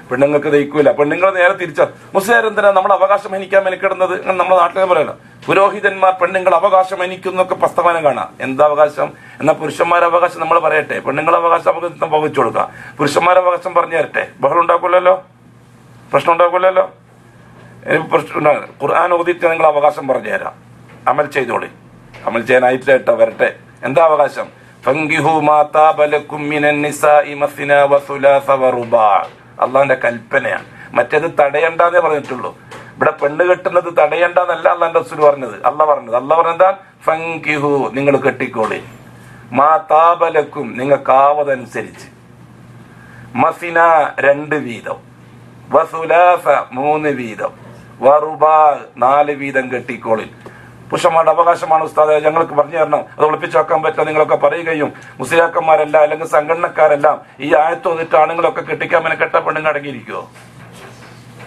പെണ്ണുങ്ങൾക്ക് ദഹിക്കൂല. പെണ്ണുങ്ങൾ നേരെ തിരിച്ച മുസ്ലിം എന്തിനാ നമ്മൾ അവകാശം ഹനിക്കാൻ മെനക്കിടുന്നത്? നമ്മുടെ നാട്ടിലെ പറയല പുരോഹിതന്മാർ പെണ്ണുങ്ങൾ അവകാശം ഹനിക്കുന്നൊക്കെ പ്രസ്താവന കാണാം. എന്താ അവകാശം? എന്നാൽ പുരുഷന്മാരുടെ അവകാശം നമ്മൾ പറയട്ടെ. പെണ്ണുങ്ങളുടെ അവകാശം നമുക്ക് പകച്ചു കൊടുക്കാം. പുരുഷന്മാരുടെ അവകാശം പറഞ്ഞു തരട്ടെ. ബഹളം ഉണ്ടാക്കൂലല്ലോ, പ്രശ്നം ഉണ്ടാക്കൂലല്ലോ. ഖുർആൻ ഓതിയിട്ട് നിങ്ങൾ അവകാശം പറഞ്ഞു തരാം, അമൽ ചെയ്തോളി. അമൽ ചെയ്യാനായിട്ട് കേട്ടോ വരട്ടെ. എന്താ അവകാശം? അള്ളാന്റെ കൽപ്പനയാണ്. മറ്റേത് തടയണ്ടെന്നേ പറഞ്ഞിട്ടുള്ളൂ. ഇവിടെ പെണ്ണ് കെട്ടുന്നത് തടയണ്ടെന്നല്ല അള്ളാന്റെ റസൂൽ പറഞ്ഞത്. അല്ല പറഞ്ഞെന്താ? ഫങ്കിഹു, നിങ്ങൾ കെട്ടിക്കോളി. മാ താബലക്കും, നിങ്ങൾക്ക് ആവതനുസരിച്ച്. മസിന 2 വീതം, വസുലാസ 3 വീതം, വറുബാ 4 വീതം കെട്ടിക്കോളിൽ. പുരുഷന്മാരുടെ അവകാശമാണ് ഉസ്താദെ, ഞങ്ങൾക്ക് പറഞ്ഞു തരണം, അത് ഒളിപ്പിച്ചു വെക്കാൻ പറ്റില്ല നിങ്ങളൊക്കെ പറയുകയും മുസ്ലിയാക്കന്മാരെല്ലാം അല്ലെങ്കിൽ സംഘടനക്കാരെല്ലാം ഈ ആയത്ത് വന്നിട്ട് ആണുങ്ങളൊക്കെ കെട്ടിക്കാൻ മെനക്കെട്ട പെണ്ണുങ്ങൾ അടങ്ങിയിരിക്കുവോ?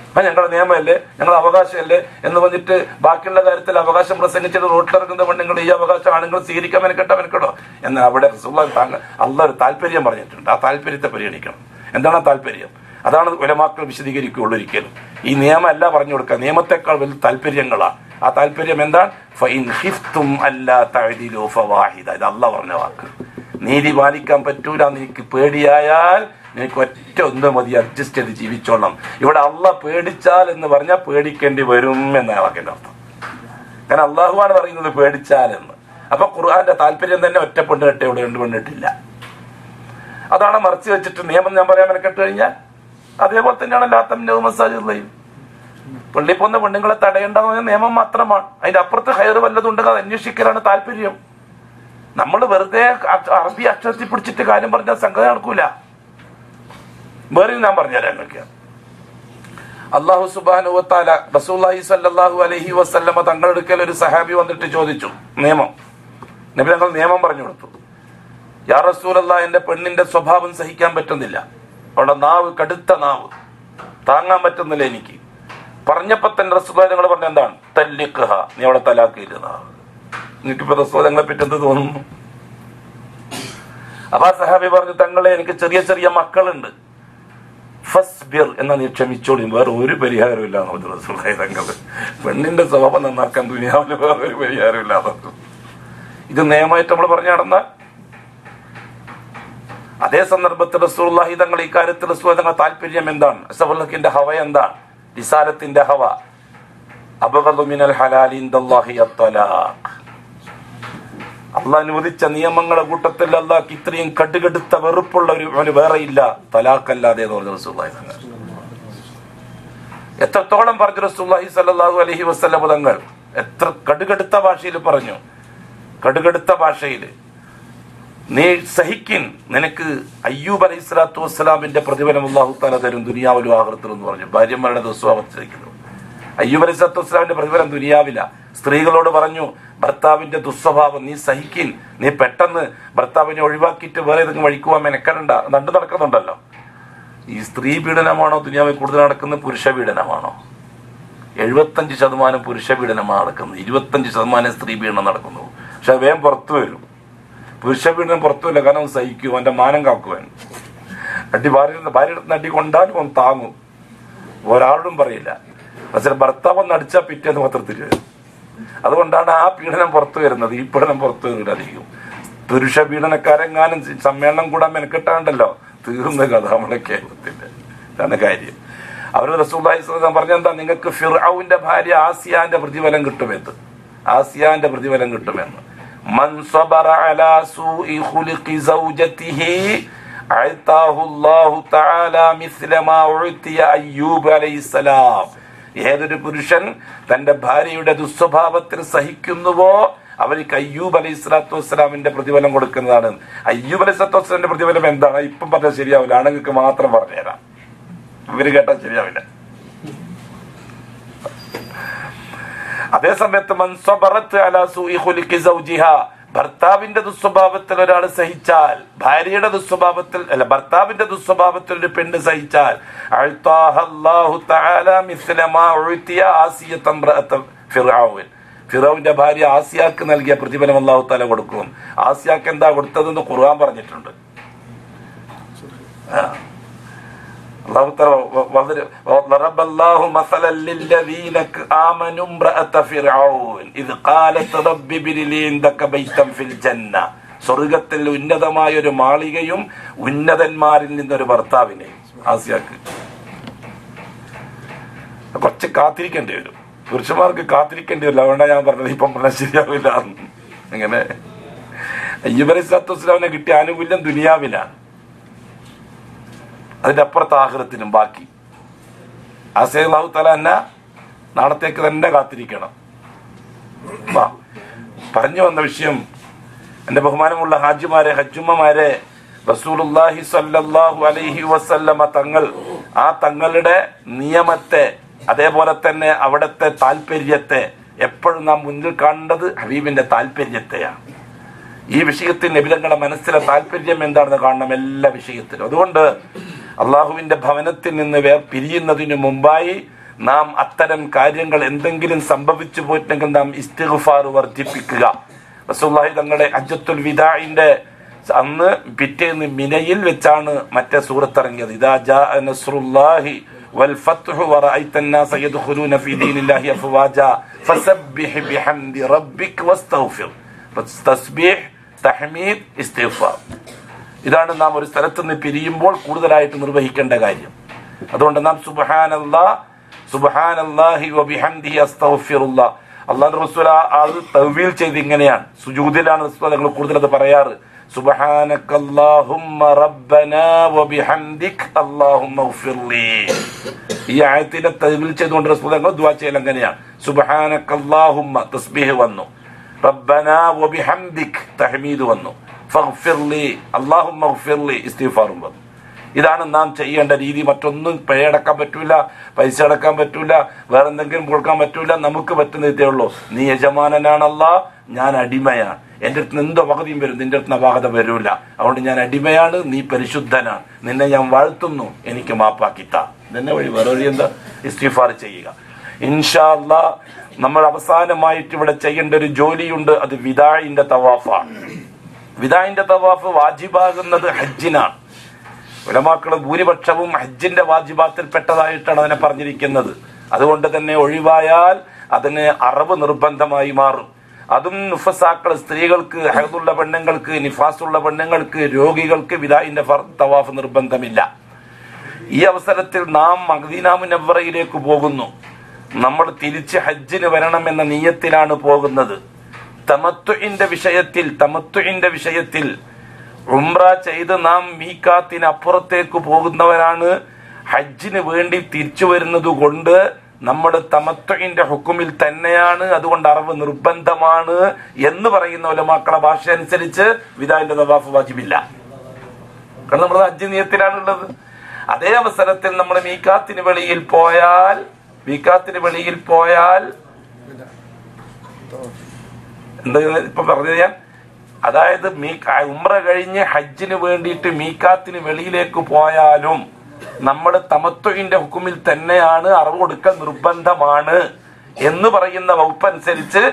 അപ്പൊ ഞങ്ങളുടെ നിയമമല്ലേ, ഞങ്ങളുടെ അവകാശമല്ലേ എന്ന് പറഞ്ഞിട്ട് ബാക്കിയുള്ള കാര്യത്തിൽ അവകാശം പ്രസംഗിച്ചിട്ട് റോട്ടിലിറങ്ങുന്ന പെണ്ണുങ്ങൾ ഈ അവകാശം ആണുങ്ങൾ സ്വീകരിക്കാൻ മെനക്കെട്ടോ? എന്നാൽ അവിടെ അള്ളാഹ് ഒരു താല്പര്യം പറഞ്ഞിട്ടുണ്ട്. ആ താല്പര്യത്തെ പരിഗണിക്കണം. എന്താണ് ആ താല്പര്യം? അതാണ് ഉലമാക്കൾ വിശദീകരിക്കുകയുള്ളൂ. ഒരിക്കലും ഈ നിയമമല്ല പറഞ്ഞു കൊടുക്കുക, നിയമത്തെക്കാൾ വലിയ താല്പര്യങ്ങളാണ്. ആ താല്പര്യം എന്താണ്? ഫഇൻ ഖിഫ്തും അല്ലാ തഅദിലു ഫവാഹിദ. ഇത് അള്ളാഹ് പറഞ്ഞ വാക്ക്. നീതി പാലിക്കാൻ പറ്റൂല, നിനക്ക് പേടിയായാൽ നിനക്ക് ഒറ്റ ഒന്ന് മതി, അഡ്ജസ്റ്റ് ചെയ്ത് ജീവിച്ചോളണം. ഇവിടെ അള്ളാഹ് പേടിച്ചാൽ എന്ന് പറഞ്ഞാൽ പേടിക്കേണ്ടി വരും എന്നാണ് വാക്കിന്റെ അർത്ഥം. കാരണം അള്ളാഹുവാണ് പറയുന്നത് പേടിച്ചാൽ എന്ന്. അപ്പൊ ഖുർആന്റെ താല്പര്യം തന്നെ ഒറ്റ പെണ്ണ് കെട്ടിയോട് രണ്ട് പെണ്ണിട്ടില്ല. അതാണ് മറച്ചു വെച്ചിട്ട് നിയമം ഞാൻ പറയാൻ മെനക്കെട്ട് കഴിഞ്ഞാൽ അതേപോലെ തന്നെയാണ് ലാത്തം മസാജിദ്. പള്ളി പോകുന്ന പെണ്ണുങ്ങളെ തടയേണ്ടെന്ന് നിയമം മാത്രമാണ്. അതിന്റെ അപ്പുറത്ത് ഹൈർ വല്ലതുണ്ടെങ്കിൽ അത് അന്വേഷിക്കലാണ് താല്പര്യം. നമ്മൾ വെറുതെ അറബി അക്ഷരത്തിൽ പിടിച്ചിട്ട് കാര്യം പറഞ്ഞാൽ സംഗതി നടക്കൂല. വേറെ ഞാൻ പറഞ്ഞുതരാം നിങ്ങൾക്ക്. അല്ലാഹു സുബ്ഹാനഹു വ തആല റസൂലുള്ളാഹി സ്വല്ലല്ലാഹു അലൈഹി വസല്ലമ തങ്ങളുടെ അടുക്കൽ ഒരു സഹാബി വന്നിട്ട് ചോദിച്ചു നിയമം. നബി തങ്ങൾ നിയമം പറഞ്ഞു കൊടുത്തു. യാ റസൂലല്ലാഹ്, എന്റെ പെണ്ണിന്റെ സ്വഭാവം സഹിക്കാൻ പറ്റുന്നില്ല, അവളുടെ നാവ് കടുത്ത നാവ് താങ്ങാൻ പറ്റുന്നില്ല എനിക്ക്. പറഞ്ഞപ്പോ തന്നെ റസൂലുള്ളാഹി തങ്ങൾ പറഞ്ഞ എന്താണ്? തല്ലിഖ്ഹ, നീ അവളെ തലാഖ് ചെയ്തതാ. എനിക്കിപ്പോ റസൂലുള്ളാഹിനെ പറ്റി എന്ത് തോന്നുന്നു? അപ്പൊ ആ സഹാബി പറഞ്ഞു, തങ്ങളെ എനിക്ക് ചെറിയ ചെറിയ മക്കളുണ്ട്, ഫസ്ബിർ എന്നാ നീ ക്ഷമിച്ചോളി, വേറെ ഒരു പരിഹാരവും ഇല്ല. റസൂലുള്ളാഹി തങ്ങൾ പെണ്ണിന്റെ സ്വഭാവം നന്നാക്കാൻ ദുനിയാവില് വേറെ ഒരു പരിഹാരം ഇല്ലാതെ ഇത് നിയമമായിട്ട് നമ്മൾ പറഞ്ഞു നടന്നാൽ. അതേ സന്ദർഭത്തിൽ റസൂലുള്ളാഹി തങ്ങൾ ഇക്കാര്യത്തിൽ റസൂൽ തങ്ങൾ താല്പര്യം എന്താണ്? അസ്സഫുല്ലഹിന്റെ ഹവ എന്താണ്? റിസാലത്തിന്റെ ഹവ അബ്ഗദു മിനൽ ഹലാലി ഇൻദല്ലാഹി അത്വലാഖ്. അള്ളാഹ് അനുവദിച്ച നിയമങ്ങളുടെ കൂട്ടത്തിൽ അള്ളാഹ്ക്ക് ഇത്രയും കടുകടുത്ത വെറുപ്പുള്ള ഒരു വേറെയില്ല തലാഖല്ലാതെ എന്ന് പറഞ്ഞു റസൂലുള്ളാഹി തങ്ങൾ. എത്രത്തോളം പറഞ്ഞു റസൂലുള്ളാഹി സ്വല്ലല്ലാഹു അലൈഹി വസല്ലം തങ്ങൾ, എത്ര കടുകടുത്ത ഭാഷയിൽ പറഞ്ഞു. കടുകടുത്ത ഭാഷയിൽ നീ സഹിക്കിൻ, നിനക്ക് അയ്യൂബ് അലൈഹി സ്വലാത്തു വസ്സലാമിന്റെ പ്രതിഫലം അല്ലാഹു തആല തരും ദുനിയാവിലും ആഖിറത്തിലും എന്ന് പറഞ്ഞു. ഭാര്യമാരുടെ ദുസ്വഭാവത്തിരിക്കുന്നു. അയ്യൂബ് അലൈഹി സ്വലാത്തു വസ്സലാമിന്റെ പ്രതിഫലം ദുനിയാവില. സ്ത്രീകളോട് പറഞ്ഞു, ഭർത്താവിന്റെ ദുസ്വഭാവം നീ സഹിക്കിൻ, നീ പെട്ടെന്ന് ഭർത്താവിനെ ഒഴിവാക്കിയിട്ട് വേറെ ഏതെങ്കിലും വഴിക്കുവാൻ മെനക്കെടണ്ട. നണ്ടു നടക്കുന്നുണ്ടല്ലോ. ഈ സ്ത്രീ പീഡനമാണോ ദുനിയാവിൽ കൂടുതൽ നടക്കുന്നത്? പുരുഷ പീഡനമാണോ? 75% പുരുഷ പീഡനമാണ് നടക്കുന്നത്, 25% സ്ത്രീ പീഡനം നടക്കുന്നു. പക്ഷെ വേഗം പുറത്തു വരും. പുരുഷ പീഡനം പുറത്തു വരില്ല, കാരണം സഹിക്കും, അവന്റെ മാനം കാക്കുവാൻ. ഭാര്യ നടി കൊണ്ടാലും അവൻ താങ്ങും, ഒരാളോടും പറയില്ല. പക്ഷെ ഭർത്താവ് ഒന്ന് അടിച്ചാൽ പിറ്റേന്ന് പത്രത്തിൽ വരും. അതുകൊണ്ടാണ് ആ പീഡനം പുറത്തു വരുന്നത്. ഈ പീഡനം പുറത്തു വരുന്നത് അധികം. പുരുഷ പീഡനക്കാരെങ്ങാനും സമ്മേളനം കൂടാൻ മെനക്കെട്ടാണ്ടല്ലോ, തീർന്ന കഥ നമ്മുടെ കേരളത്തിന്റെ. ഇതാണ് കാര്യം. അവർ റസൂലുള്ളാഹി സ്വല്ലല്ലാഹു അലൈഹി വസല്ലം പറഞ്ഞെന്താ? നിങ്ങൾക്ക് ഫിർഔന്റെ ഭാര്യ ആസിയാന്റെ പ്രതിഫലം കിട്ടുമെന്ന്. ആസിയാന്റെ പ്രതിഫലം കിട്ടുമെന്ന്. മൻ സബറ അലാ സൂഇ ഖുലിഖി സൗജതിഹി അഅതാഹു അല്ലാഹു തആല മിസ്ല മാ ഉഅതിയ അയ്യൂബ് അലൈഹിസ്സലാം. ഏതൊരു പുരുഷൻ തന്റെ ഭാര്യയുടെ ദുസ്വഭാവത്തിൽ സഹിക്കുന്നുവോ അവർക്ക് അയ്യൂബ് അലൈഹി സ്വലാത്തു വസ്സലാമിന്റെ പ്രതിഫലം കൊടുക്കുന്നതാണ്. അയ്യൂബ് അലൈഹി സ്വലാത്തു വസ്സലാമിന്റെ പ്രതിഫലം എന്താണ്? ഇപ്പം പറഞ്ഞാൽ ശരിയാവില്ല, ആണുങ്ങൾക്ക് മാത്രം പറഞ്ഞുതരാം, ഇവര് കേട്ടാൽ ശരിയാവില്ല. അതേ സമയത്ത് ഭർത്താവിന്റെ ദുസ്വഭാവത്തിൽ ഒരാൾ സഹിച്ചാൽ, ഭാര്യയുടെ ദുസ്വഭാവത്തിൽ അല്ല, ഭർത്താവിന്റെ ദുസ്വഭാവത്തിൽ ഒരു പെണ്ണ് സഹിച്ചാൽ, ഫിറൗന്റെ ഭാര്യ ആസിയാക്ക് നൽകിയ പ്രതിഫലം അല്ലാഹു തആല കൊടുക്കും. ആസിയാക്ക് എന്താ കൊടുത്തതെന്ന് ഖുർആൻ പറഞ്ഞിട്ടുണ്ട്. അല്ലാഹു തആല വറബല്ലാഹു മസലൻ ലില്ലദീന ആമനു ഇംറഅത ഫിർഔൻ ഇദ് ഖാലത് റബ്ബി ബിനിലി ഇൻദക ബൈതൻ ഫിൽ ജന്ന. സ്വർഗ്ഗത്തിൽ ഉന്നതമായ ഒരു മാളികയും ഉന്നതന്മാരിൽ നിന്നൊരു ഭർത്താവിനെ ആസിയാക്ക്. കുറച്ച് കാത്തിരിക്കേണ്ടി വരും, പുരുഷന്മാർക്ക് കാത്തിരിക്കേണ്ടി വരില്ല. അതുകൊണ്ടാണ് ഞാൻ പറഞ്ഞത് ഇപ്പം പറഞ്ഞാൽ ശരിയാവില്ല. അങ്ങനെ അയ്യൂബ് അലൈഹി സ്വലാത്തു വസ്സലാമിനെ കിട്ടിയ ആനുകൂല്യം ദുനിയാവിലാണ്, അതിന്റെ അപ്പുറത്ത് ആഖിറത്തിനും ബാക്കി. ആസിയ അല്ലാഹു തആല എന്നെ നാളത്തേക്ക് തന്നെ കാത്തിരിക്കണം. പറഞ്ഞു വന്ന വിഷയം, എന്റെ ബഹുമാനമുള്ള ഹാജിമാരെ, ഹജ്ജുമ്മമാരെ, റസൂലുള്ളാഹി സ്വല്ലല്ലാഹു അലൈഹി വസല്ലമ തങ്ങൾ ആ തങ്ങളുടെ നിയമത്തെ, അതേപോലെ തന്നെ അവിടുത്തെ താല്പര്യത്തെ എപ്പോഴും നാം മുന്നിൽ കണ്ടത് ഹബീബിന്റെ താല്പര്യത്തെയാണ്. ഈ വിഷയത്തിൽ നബി തങ്ങളുടെ മനസ്സിലെ താല്പര്യം എന്താണെന്ന് കാണണം എല്ലാ വിഷയത്തിലും. അതുകൊണ്ട് അള്ളാഹുവിന്റെ ഭവനത്തിൽ നിന്ന് പിരിയുന്നതിന് മുമ്പായി നാം അത്തരം കാര്യങ്ങൾ എന്തെങ്കിലും സംഭവിച്ചു പോയിട്ടുണ്ടെങ്കിൽ നാം ഇസ്തിഗ്ഫാർ വർദ്ധിപ്പിക്കുക. റസൂലുള്ളാഹി തങ്ങളുടെ ഹജ്ജത്തുൽ വിദാഇന്റെ അന്ന് പിറ്റേന്ന് മിനയിൽ വെച്ചാണ് മറ്റേ സൂറത്ത് ഇറങ്ങിയത്. ഇദാ ജാഅ നസ്റുല്ലാഹി വൽ ഫത്ഹു വറഅയ്ത അന്നാസ യദ്ഖുലൂന ഫീ ദീനില്ലാഹി അഫ്വാജ ഫസബ്ബിഹ് ബിഹംദി റബ്ബിക വസ്തഗ്ഫിർ. തസ്ബീഹ്, തഹ്മീദ്, ഇസ്തിഗ്ഫാർ, ഇതാണ് നാം ഒരു സ്ഥലത്ത് നിന്ന് പിരിയുമ്പോൾ കൂടുതലായിട്ട് നിർവഹിക്കേണ്ട കാര്യം. അതുകൊണ്ട് നാം സുബ്ഹാനല്ലാഹ് സുബ്ഹാനല്ലാഹി വബിഹംദിഹി അസ്തഗ്ഫിറുല്ലാഹ് അള്ളാഹു റസൂൽ അത് തവ്വീൽ ചെയ്ത് ഇങ്ങനെയാണ്, സുജൂദിലാണ് റസൂൽ ഞങ്ങൾ കൂടുതൽ അത് പറയാറ്. സുബ്ഹാനക്കല്ലാഹുമ്മ റബ്ബനാ വബിഹംദിക അല്ലാഹുമ്മ ഗ്ഫിർലി. ഈ ആയത്തിനെ തവ്വീൽ ചെയ്തുകൊണ്ട് റസൂൽ ഞങ്ങൾ ദുആ ചെയ്യൽ അങ്ങനെയാണ്. സുബ്ഹാനക്കല്ലാഹുമ്മ തസ്ബീഹ് വന്നു, റബ്ബനാ വബിഹംദിക തഹ്മീദ് വന്നു, ഫഗ്ഫിർലി അല്ലാഹുമ്മ ഗ്ഫിർലി ഇസ്തിഗ്ഫാറും വന്നു. ഇതാണ് നാം ചെയ്യേണ്ട രീതി. മറ്റൊന്നും പിഴയടക്കാൻ പറ്റൂല, പൈസ അടക്കാൻ പറ്റൂല, വേറെ എന്തെങ്കിലും കൊടുക്കാൻ പറ്റൂല. നമുക്ക് പറ്റുന്നതേ ഉള്ളൂ. നീ യജമാനനാണല്ലാ, ഞാൻ അടിമയാണ്. എൻ്റെ അടുത്ത് എന്തോ അപകതയും വരും, നിന്റെ അടുത്ത് അപകത വരൂല. അതുകൊണ്ട് ഞാൻ അടിമയാണ്, നീ പരിശുദ്ധനാണ്, നിന്നെ ഞാൻ വാഴ്ത്തുന്നു, എനിക്ക് മാപ്പാക്കിത്താ. നിന്നെ വഴി വേറെ വഴി എന്താ? ഇസ്തിഗ്ഫാർ ചെയ്യുക. ഇൻഷാ അല്ലാഹ് നമ്മൾ അവസാനമായിട്ട് ഇവിടെ ചെയ്യേണ്ട ഒരു ജോലിയുണ്ട്. അത് വിദാഇന്റെ തവാഫാണ്. വിദാഇന്റെ തവാഫ് വാജിബാകുന്നത് ഹജ്ജിനാണ്. ഉലമാക്കള് ഭൂരിപക്ഷവും ഹജ്ജിന്റെ വാജിബാത്തിൽപ്പെട്ടതായിട്ടാണ് അതിനെ പറഞ്ഞിരിക്കുന്നത്. അതുകൊണ്ട് തന്നെ ഒഴിവായാൽ അതിന് അറവ് നിർബന്ധമായി മാറും. അതും നുഫസാക്കൾ, സ്ത്രീകൾക്ക്, ഹൈദുള്ള പെണ്ണുങ്ങൾക്ക്, നിഫാസുള്ള പെണ്ണുങ്ങൾക്ക്, രോഗികൾക്ക് വിദാഇന്റെ തവാഫ് നിർബന്ധമില്ല. ഈ അവസരത്തിൽ നാം മദീന മുനവ്വറയിലേക്ക് പോകുന്നു. നമ്മൾ തിരിച്ച് ഹജ്ജിന് വരണമെന്ന നിയ്യത്തിലാണ് പോകുന്നത്. തമത്തുഇന്റെ വിഷയത്തിൽ ഉംറ ചെയ്ത് നാം മീഖാത്തിന് അപ്പുറത്തേക്ക് പോകുന്നവരാണ്. ഹജ്ജിന് വേണ്ടി തിരിച്ചു വരുന്നത് കൊണ്ട് നമ്മൾ തമത്തുഇന്റെ ഹുക്കുമിൽ തന്നെയാണ്. അതുകൊണ്ട് അറവ് നിർബന്ധമാണ് എന്ന് പറയുന്ന ഉലമാക്കളെ ഭാഷ അനുസരിച്ച് വിദാഇന്റെ തവാഫ് വാജിബില്ല. കാരണം നമ്മൾ ഹജ്ജ് നിയ്യത്തിലാണുള്ളത്. അതേ അവസരത്തിൽ നമ്മൾ മീഖാത്തിന് വെളിയിൽ പോയാൽ എന്താ ഇപ്പൊ പറഞ്ഞത് ഞാൻ, അതായത് ഉംറ കഴിഞ്ഞ് ഹജ്ജിന് വേണ്ടിയിട്ട് മീഖാത്തിന് വെളിയിലേക്ക് പോയാലും നമ്മൾ തമത്തുഇന്റെ ഹുക്കുമിൽ തന്നെയാണ്, അറവ് കൊടുക്കൽ നിർബന്ധമാണ് എന്ന് പറയുന്ന വകുപ്പ് അനുസരിച്ച്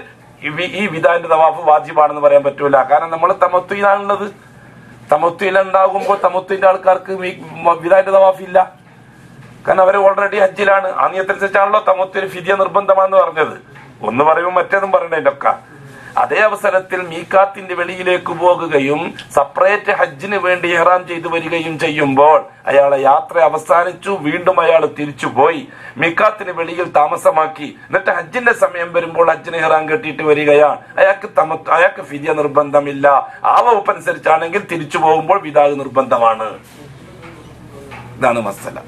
ഈ വിദാഇന്റെ തവാഫ് വാജിബാണെന്ന് പറയാൻ പറ്റൂല. കാരണം നമ്മൾ തമത്തുയിലാണുള്ളത്. തമത്തുയിലുണ്ടാകുമ്പോൾ തമത്തുവിന്റെ ആൾക്കാർക്ക് വിദാഇന്റെ തവാഫ് ഇല്ല. കാരണം അവർ ഓൾറെഡി ഹജ്ജിലാണ്. ആ നിയമത്തിനനുസരിച്ചാണല്ലോ തമത്തുവിന് ഫിദിയ നിർബന്ധമാണെന്ന് പറഞ്ഞത്. ഒന്ന് പറയുമ്പോൾ മറ്റേതും പറയണേലൊക്കെ. അതേ അവസരത്തിൽ മീഖാത്തിന്റെ വെളിയിലേക്ക് പോകുകയും സെപ്പറേറ്റ് ഹജ്ജിന് വേണ്ടി ഇഹ്റാം ചെയ്തു വരികയും ചെയ്യുമ്പോൾ അയാളെ യാത്ര അവസാനിച്ചു, വീണ്ടും അയാൾ തിരിച്ചുപോയി മീഖാത്തിന് വെളിയിൽ താമസമാക്കി, എന്നിട്ട് ഹജ്ജിന്റെ സമയം വരുമ്പോൾ ഹജ്ജിന് ഇഹ്റാം കെട്ടിയിട്ട് വരികയാണ്. അയാൾക്ക് ഫിദിയ നിർബന്ധമില്ല. ആ വകുപ്പ് അനുസരിച്ചാണെങ്കിൽ തിരിച്ചു പോകുമ്പോൾ വിദാ നിർബന്ധമാണ്. ഇതാണ് മസല.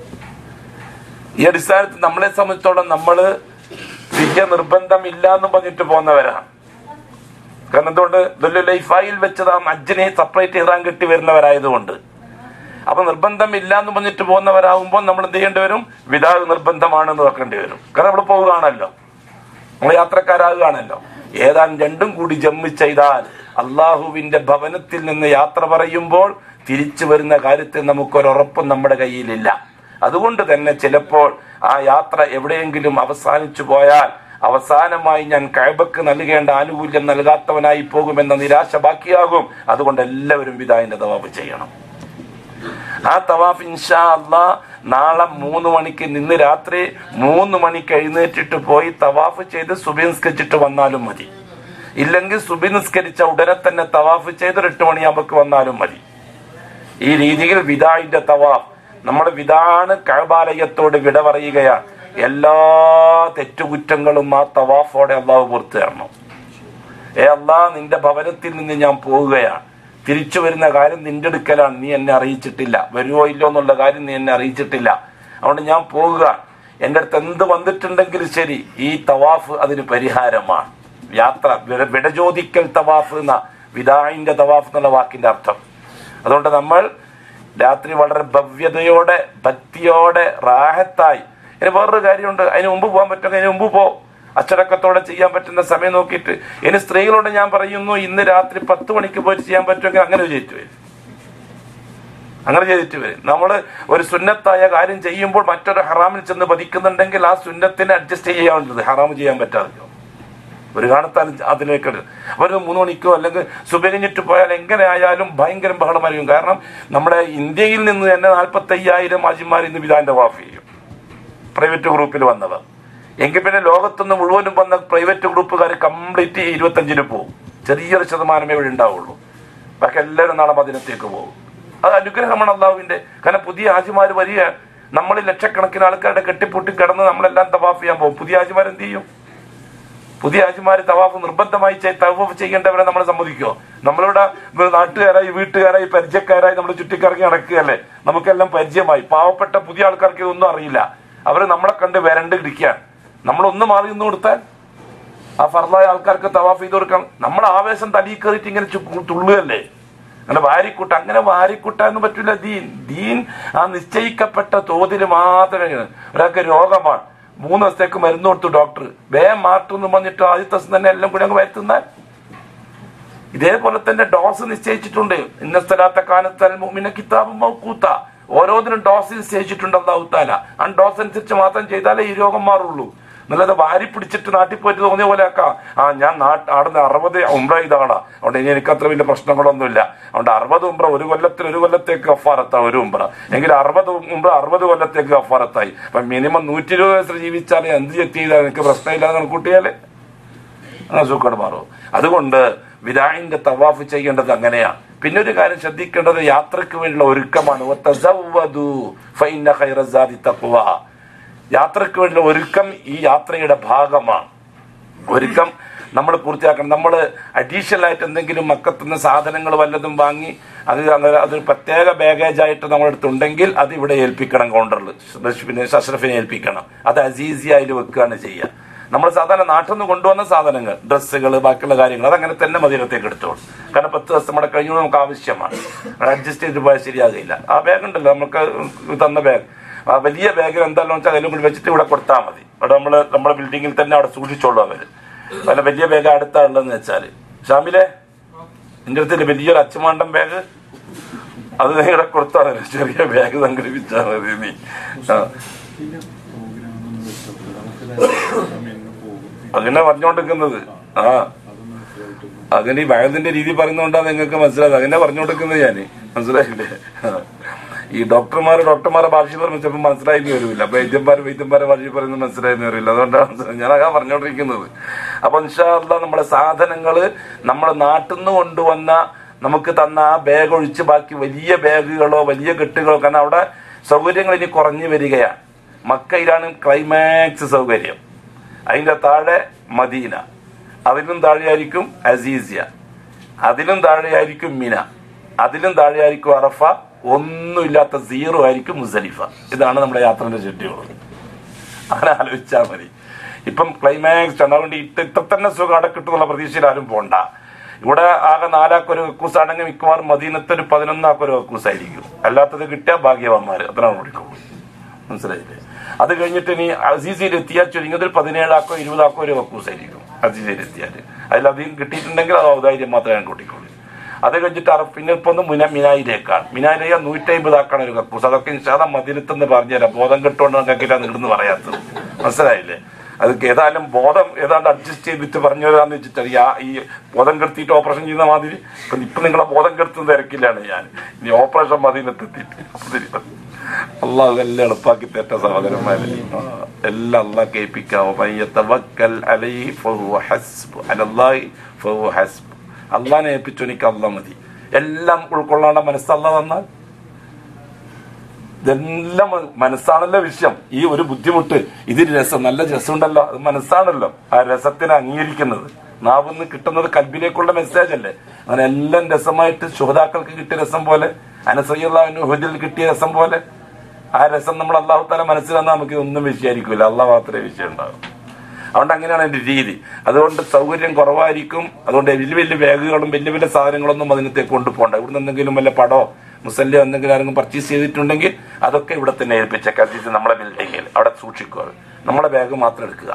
ഈ അടിസ്ഥാനത്തിൽ നമ്മളെ സംബന്ധിച്ചോളം നമ്മള് ഫിദിയ നിർബന്ധമില്ല എന്ന് പറഞ്ഞിട്ട് പോകുന്നവരാണ്. കാരണം എന്തുകൊണ്ട്? ദുല്ലുലൈഫായിൽ വെച്ച് നാം ഹജ്ജിനെ സെപ്പറേറ്റ് ഇഹ്റാം കെട്ടി വരുന്നവരായതുകൊണ്ട്. അപ്പൊ നിർബന്ധമില്ല എന്ന് പറഞ്ഞിട്ട് പോകുന്നവരാകുമ്പോൾ നമ്മൾ എന്ത് ചെയ്യേണ്ടി വരും? വിദാ നിർബന്ധമാണെന്ന് വെക്കേണ്ടി വരും. കാരണം നമ്മൾ പോവുകയാണല്ലോ, നമ്മൾ യാത്രക്കാരാകുകയാണല്ലോ. ഏതാനും രണ്ടും കൂടി ജമ്മ് ചെയ്താൽ അള്ളാഹുവിന്റെ ഭവനത്തിൽ നിന്ന് യാത്ര പറയുമ്പോൾ തിരിച്ചു വരുന്ന കാര്യത്തിൽ നമുക്കൊരുറപ്പും നമ്മുടെ കയ്യിലില്ല. അതുകൊണ്ട് തന്നെ ചിലപ്പോൾ ആ യാത്ര എവിടെയെങ്കിലും അവസാനിച്ചു പോയാൽ അവസാനമായി ഞാൻ കഅബക്ക് നൽകേണ്ട ആനുകൂല്യം നൽകാത്തവനായി പോകുമെന്ന നിരാശ ബാക്കിയാകും. അതുകൊണ്ട് എല്ലാവരും വിദാഇന്റെ തവാഫ് ചെയ്യണം. ആ തവാഫ് ഇൻഷാ അല്ലാഹ് നാളെ 3 മണിക്ക് നിന്ന് രാത്രി 3 മണിക്ക് എഴുന്നേറ്റിട്ട് പോയി തവാഫ് ചെയ്ത് സുബഹി നിസ്കരിച്ചിട്ട് വന്നാലും മതി. ഇല്ലെങ്കിൽ സുബഹി നിസ്കരിച്ച ഉടനെ തന്നെ തവാഫ് ചെയ്ത് 8 മണിയാകുമ്പോൾ വന്നാലും മതി. ഈ രീതിയിൽ വിദാഇന്റെ തവാഫ്, നമ്മുടെ വിദാണ് കഅബാലയത്തോട് വിട പറയുകയാണ്. എല്ലാ തെറ്റുകുറ്റങ്ങളും ആ തവാഫോടെ അള്ളാഹു പുറത്തു തരണം. അള്ളാഹ്, നിന്റെ ഭവനത്തിൽ നിന്ന് ഞാൻ പോവുകയാണ്, തിരിച്ചു വരുന്ന കാര്യം നിന്റെ അടുക്കലാണ്, നീ എന്നെ അറിയിച്ചിട്ടില്ല, വരുവോ ഇല്ലോ എന്നുള്ള കാര്യം നീ എന്നെ അറിയിച്ചിട്ടില്ല. അതുകൊണ്ട് ഞാൻ പോവുക. എൻ്റെ അടുത്ത് എന്ത് വന്നിട്ടുണ്ടെങ്കിലും ശരി, ഈ തവാഫ് അതിന് പരിഹാരമാണ്. യാത്ര വിടചോദിക്കൽ തവാഫ് എന്ന വിദാഇന്റെ തവാഫ് എന്നുള്ള വാക്കിന്റെ അർത്ഥം. അതുകൊണ്ട് നമ്മൾ രാത്രി വളരെ ഭവ്യതയോടെ, ഭക്തിയോടെ, റാഹത്തായി. ഇനി വേറൊരു കാര്യമുണ്ട്, അതിന് മുമ്പ് പോകാൻ പറ്റുമെങ്കിൽ അതിന് മുമ്പ് അച്ചടക്കത്തോടെ ചെയ്യാൻ പറ്റുന്ന സമയം നോക്കിയിട്ട്. ഇനി സ്ത്രീകളോട് ഞാൻ പറയുന്നു, ഇന്ന് രാത്രി 10 മണിക്ക് പോയിട്ട് ചെയ്യാൻ പറ്റുമെങ്കിൽ അങ്ങനെ ചെയ്തിട്ട് വരും. നമ്മൾ ഒരു സുന്നത്തായ കാര്യം ചെയ്യുമ്പോൾ മറ്റൊരു ഹറാമിൽ ചെന്ന് പതിക്കുന്നുണ്ടെങ്കിൽ ആ സുന്നത്തിനെ അഡ്ജസ്റ്റ് ചെയ്യാവുന്നത്, ഹറാം ചെയ്യാൻ പറ്റാതെ ഒരു കാണത്താൽ അതിലേക്ക് അവർ 3 മണിക്കോ അല്ലെങ്കിൽ സുബഹി കഴിഞ്ഞിട്ട് പോയാൽ എങ്ങനെ ആയാലും ഭയങ്കര ബഹളമായിരിക്കും. കാരണം നമ്മുടെ ഇന്ത്യയിൽ നിന്ന് തന്നെ 45,000 ഹാജിമാർ ഇന്ന് വിദാഇന്റെ തവാഫ് ചെയ്യും, പ്രൈവറ്റ് ഗ്രൂപ്പിൽ വന്നവർ. എങ്കിൽ പിന്നെ ലോകത്തുനിന്ന് മുഴുവനും വന്ന പ്രൈവറ്റ് ഗ്രൂപ്പുകാർ കംപ്ലീറ്റ് 25-ന് പോകും. ചെറിയൊരു ശതമാനമേ ഇവിടെ ഉണ്ടാവുള്ളൂ. ബാക്കി എല്ലാവരും നാളെ മദീനത്തേക്ക് പോകും. അത് അനുഗ്രഹമാണ് അള്ളാഹുവിന്റെ. കാരണം പുതിയ ഹാജിമാർ വരിക, നമ്മൾ ലക്ഷക്കണക്കിന് ആൾക്കാരുടെ കെട്ടിപ്പൂട്ടി കിടന്ന് നമ്മളെല്ലാം തവാഫ് ചെയ്യാൻ പോകും. പുതിയ ഹാജിമാർ എന്ത് ചെയ്യും? പുതിയ ഹാജിമാര് തവാഫ് നിർബന്ധമായി തവാഫ് ചെയ്യേണ്ടവരെ നമ്മൾ സമ്മതിക്കോ? നമ്മളിവിടെ നാട്ടുകാരായി, വീട്ടുകാരായി, പരിചയക്കാരായി നമ്മൾ ചുറ്റിക്കറങ്ങി നടക്കുകയല്ലേ, നമുക്കെല്ലാം പരിചയമായി. പാവപ്പെട്ട പുതിയ ആൾക്കാർക്ക് ഇതൊന്നും അറിയില്ല. അവര് നമ്മളെ കണ്ട് വരണ്ട് ഇരിക്കുകയാണ്. നമ്മളൊന്ന് മാറി നിന്ന് കൊടുത്താൽ ആ ഫർദായ ആൾക്കാർക്ക് തവാഫ് ചെയ്ത് കൊടുക്കണം. നമ്മുടെ ആവേശം തലയിൽ കയറിയിട്ട് ഇങ്ങനെ തുള്ളുകയല്ലേ, അങ്ങനെ വാരിക്കൂട്ട. അങ്ങനെ വാരിക്കൂട്ടാനൊന്നും പറ്റൂല. ദീൻ ആ നിശ്ചയിക്കപ്പെട്ട തോതിൽ മാത്രമേ. ഒരാൾക്ക് രോഗമാണ്, 3 ദിവസത്തേക്ക് മരുന്ന് കൊടുത്തു ഡോക്ടർ, വേഗം മാറ്റുമെന്ന് പറഞ്ഞിട്ട് ആദ്യത്തെ ദിവസം തന്നെ എല്ലാം കൂടി അങ്ങ് വരുത്തുന്നാൽ. ഇതേപോലെ തന്നെ ഡോസ് നിശ്ചയിച്ചിട്ടുണ്ട്. ഇന്ന സ്ഥലത്തെ കാലത്താൽ മുഅ്മിന കിതാബും മൗഖൂത. ഓരോന്നിനും ഡോസ് നിശ്ചയിച്ചിട്ടുണ്ട് അല്ലാഹു തആല. ആ ഡോസ് അനുസരിച്ച് മാത്രം ചെയ്താലേ ഈ രോഗം മാറുള്ളൂ. നല്ലത് വാരി പിടിച്ചിട്ട് നാട്ടിൽ പോയിട്ട് തോന്നിയ പോലെ ആക്കാം. ഞാൻ ആടുന്ന 60 ഉംറ ചെയ്താണ്, അതുകൊണ്ട് ഇനി എനിക്ക് അത്ര വലിയ പ്രശ്നങ്ങളൊന്നുമില്ല. അതുകൊണ്ട് 60 ഉംറ ഒരു കൊല്ലത്തേക്ക് കഫാറത്താ ഒരു ഉംറ എങ്കിൽ 60 ഉംറ 60 കൊല്ലത്തേക്ക് കഫാറത്തായി. അപ്പൊ മിനിമം 120 വയസ്സ് ജീവിച്ചാലേ എന്ത് ചെയ്താൽ എനിക്ക് പ്രശ്നമില്ലാതെ കൂട്ടിയാലേ സൂക്കട് മാറും. അതുകൊണ്ട് വിദാഇന്റെ തവാഫ് ചെയ്യേണ്ടത് അങ്ങനെയാണ്. പിന്നെ ഒരു കാര്യം ശ്രദ്ധിക്കേണ്ടത് യാത്രക്ക് വേണ്ടിയുള്ള ഒരുക്കമാണ്. യാത്രക്ക് വേണ്ടിയുള്ള ഒരുക്കം ഈ യാത്രയുടെ ഭാഗമാണ്. ഒരുക്കം നമ്മൾ പൂർത്തിയാക്കണം. നമ്മൾ അഡീഷണൽ ആയിട്ട് എന്തെങ്കിലും മക്കത്തുനിന്ന് സാധനങ്ങൾ വല്ലതും വാങ്ങി അത് പ്രത്യേക ബാഗേജ് ആയിട്ട് നമ്മളെടുത്തുണ്ടെങ്കിൽ അത് ഇവിടെ ഏൽപ്പിക്കണം. കൗണ്ടറിൽ പിന്നെ അഷ്റഫിനെ ഏൽപ്പിക്കണം. അത് അസീസിയായി വെക്കുകയാണ് ചെയ്യുക. നമ്മൾ സാധാരണ നാട്ടിൽ നിന്ന് കൊണ്ടുവന്ന സാധനങ്ങൾ, ഡ്രസ്സുകൾ, ബാക്കിയുള്ള കാര്യങ്ങൾ അതങ്ങനെ തന്നെ മദീനത്തേക്ക് എടുത്തോളും. കാരണം 10 ദിവസം നമ്മുടെ കഴിഞ്ഞു നമുക്ക് ആവശ്യമാണ്. അഡ്ജസ്റ്റ് ചെയ്ത് പോയാൽ ശരിയാകില്ല. ആ ബാഗ് ഉണ്ടല്ലോ നമുക്ക് തന്ന ബാഗ്, ആ വലിയ ബാഗിൽ എന്താണെന്ന് വെച്ചാൽ അതിലും കൂടി വെച്ചിട്ട് ഇവിടെ കൊടുത്താൽ മതി. അവിടെ നമ്മുടെ ബിൽഡിങ്ങിൽ തന്നെ അവിടെ സൂക്ഷിച്ചോളൂ അവര്. അല്ല വലിയ ബാഗ് അടുത്താണുള്ളതെന്ന് വെച്ചാല് ഷാമിലെ എന്റെ അടുത്ത് വലിയൊരു അച്ചുമാണ്ടൻ ബാഗ് അത് ഇവിടെ കൊടുത്താൽ ചെറിയ ബാഗ് സംഘടിപ്പിച്ചാൽ മതി നീ. അങ്ങനെ പറഞ്ഞുകൊണ്ടിരിക്കുന്നത്. അങ്ങനെ ഈ വയതിന്റെ രീതി പറയുന്നതുകൊണ്ടാണ് നിങ്ങൾക്ക് മനസ്സിലായത്. അങ്ങനെ പറഞ്ഞുകൊണ്ടിരിക്കുന്നത് ഞാൻ, മനസ്സിലായില്ലേ? ഈ ഡോക്ടർമാരെ ഭാഷ പറയുമ്പോൾ ചിലപ്പോൾ മനസ്സിലായി വരില്ല. വൈദ്യന്മാരെ ഭാഷ പറയുന്നത് മനസ്സിലായി വരില്ല. അതുകൊണ്ടാണ് ഞാൻ അതാ പറഞ്ഞുകൊണ്ടിരിക്കുന്നത്. അപ്പൊ ഇൻഷാ അല്ലാഹ് നമ്മുടെ സാധനങ്ങള് നമ്മുടെ നാട്ടിൽ നിന്ന് കൊണ്ടുവന്ന നമുക്ക് തന്ന ആ ബാഗ് ഒഴിച്ച് ബാക്കി വലിയ ബാഗുകളോ വലിയ കെട്ടുകളോ, കാരണം അവിടെ സൗകര്യങ്ങൾ ഇനി കുറഞ്ഞു വരികയാണ്. മക്കയിലാണ് ക്ലൈമാക്സ് സൗകര്യം, അതിന്റെ താഴെ മദീന, അതിലും താഴെയായിരിക്കും അസീസിയ, അതിലും താഴെയായിരിക്കും മിന, അതിലും താഴെയായിരിക്കും അറഫ, ഒന്നുമില്ലാത്ത 0 ആയിരിക്കും മുസ്ദലിഫ. ഇതാണ് നമ്മുടെ യാത്രയുടെ ഷെഡ്യൂൾ. അങ്ങനെ ആലോചിച്ചാൽ മതി. ഇപ്പം ക്ലൈമാക്സ് ആണ്. അതുകൊണ്ട് ഇത്ര തന്നെ സുഖം അവിടെ കിട്ടുന്നുള്ള പ്രതീക്ഷയിൽ ആരും പോണ്ട. ഇവിടെ ആകെ 4 ആൾക്കൊരു കക്കൂസാണെങ്കിൽ മിക്കവാറും മദീനത്തെ ഒരു 11 ആൾക്കൊരു കക്കൂസായിരിക്കും. അല്ലാത്തത് കിട്ടിയാൽ ഭാഗ്യവാന്മാര് അത്രയാണ് കൊടുക്കും. മനസ്സിലായില്ലേ? അത് കഴിഞ്ഞിട്ട് ഇനി അസീസിയിൽ എത്തിയാൽ ചുരുങ്ങിയത് 17 ആൾക്കോ 20 ആൾക്കോ ഒരു കക്കൂസായിരിക്കും അസീസിയിൽ എത്തിയാല്. അതിലധികം കിട്ടിയിട്ടുണ്ടെങ്കിൽ അത് ഔദാര്യം മാത്രമേ കൂട്ടിക്കൊള്ളൂ. അത് കഴിഞ്ഞിട്ട് പിന്നെ ഇപ്പൊ ഒന്ന് മിനായിലേക്കാണ്. മിനായിലേക്ക് 150 ആക്കാണ് ഒരു കക്കൂസ്. അതൊക്കെ ഇൻഷാല്ലാ മദീനത്തെന്ന് പറഞ്ഞുതരാം. ബോധം കെട്ടുകൊണ്ട് നമുക്കില്ല ഇവിടുന്ന് പറയാത്തത്. മനസ്സിലായില്ലേ? അത് ഏതായാലും ബോധം ഏതാണ്ട് അഡ്ജസ്റ്റ് ചെയ്തിട്ട് പറഞ്ഞു തരാന്ന് വെച്ചിട്ടാണ് ഈ ബോധം കെടുത്തിയിട്ട് ഓപ്പറേഷൻ ചെയ്യുന്ന മാതിരി. ഇപ്പൊ നിങ്ങളെ ബോധം കെടുത്തുന്ന തിരക്കില്ലാണ് ഞാൻ. ഇനി ഓപ്പറേഷൻ മദീനത്തെത്തിയിട്ട് അള്ളാഹു എല്ലാം എളുപ്പാക്കി തേറ്റ സഹോദരന്മാരെ. എല്ലാം അള്ളാഹ് കേൾപ്പിക്കാവോ. അള്ളാഹിനെ ഏൽപ്പിച്ചു എനിക്ക് അള്ളാഹ് മതി. എല്ലാം ഉൾക്കൊള്ളാണ്ട മനസ്സ് അള്ളാഹ് തന്നാൽ ഇതെല്ലാം മനസ്സാണല്ലോ വിഷയം. ഈ ഒരു ബുദ്ധിമുട്ട്, ഇതിൽ രസം, നല്ല രസമുണ്ടല്ലോ, അത് മനസ്സാണല്ലോ ആ രസത്തിനെ അംഗീകരിക്കുന്നത്. നാവിന്ന് കിട്ടുന്നത് കൽബിലേക്കുള്ള മെസ്സേജ് അല്ലേ. അങ്ങനെ എല്ലാം രസമായിട്ട് ശുഹദാക്കൾക്ക് കിട്ടിയ രസം പോലെ, അനസ് റളിയല്ലാഹു അൻഹു ഉഹദിൽ കിട്ടിയ രസം പോലെ ആ രസം നമ്മൾ അള്ളാഹു തആല മനസ്സിൽ വന്നാൽ നമുക്ക് ഇതൊന്നും വിഷയമായിരിക്കില്ല. അള്ളാഹ് മാത്രമേ വിഷയം ഉണ്ടാകും. അതുകൊണ്ട് അങ്ങനെയാണ് എന്റെ രീതി. അതുകൊണ്ട് സൗകര്യം കുറവായിരിക്കും. അതുകൊണ്ട് വലിയ വലിയ ബാഗുകളും വലിയ വലിയ സാധനങ്ങളൊന്നും അതിനകത്തേക്ക് കൊണ്ടുപോകണ്ട. ഇവിടുന്ന് എന്തെങ്കിലും വല്ല പടോ മുസല്ലോ എന്തെങ്കിലും ആരെങ്കിലും പർച്ചേസ് ചെയ്തിട്ടുണ്ടെങ്കിൽ അതൊക്കെ ഇവിടെ തന്നെ ഏൽപ്പിച്ചേക്കാം. നമ്മളെ ബിൽഡിങ്ങിൽ അവിടെ സൂക്ഷിക്കുക. നമ്മളെ ബാഗ് മാത്രം എടുക്കുക.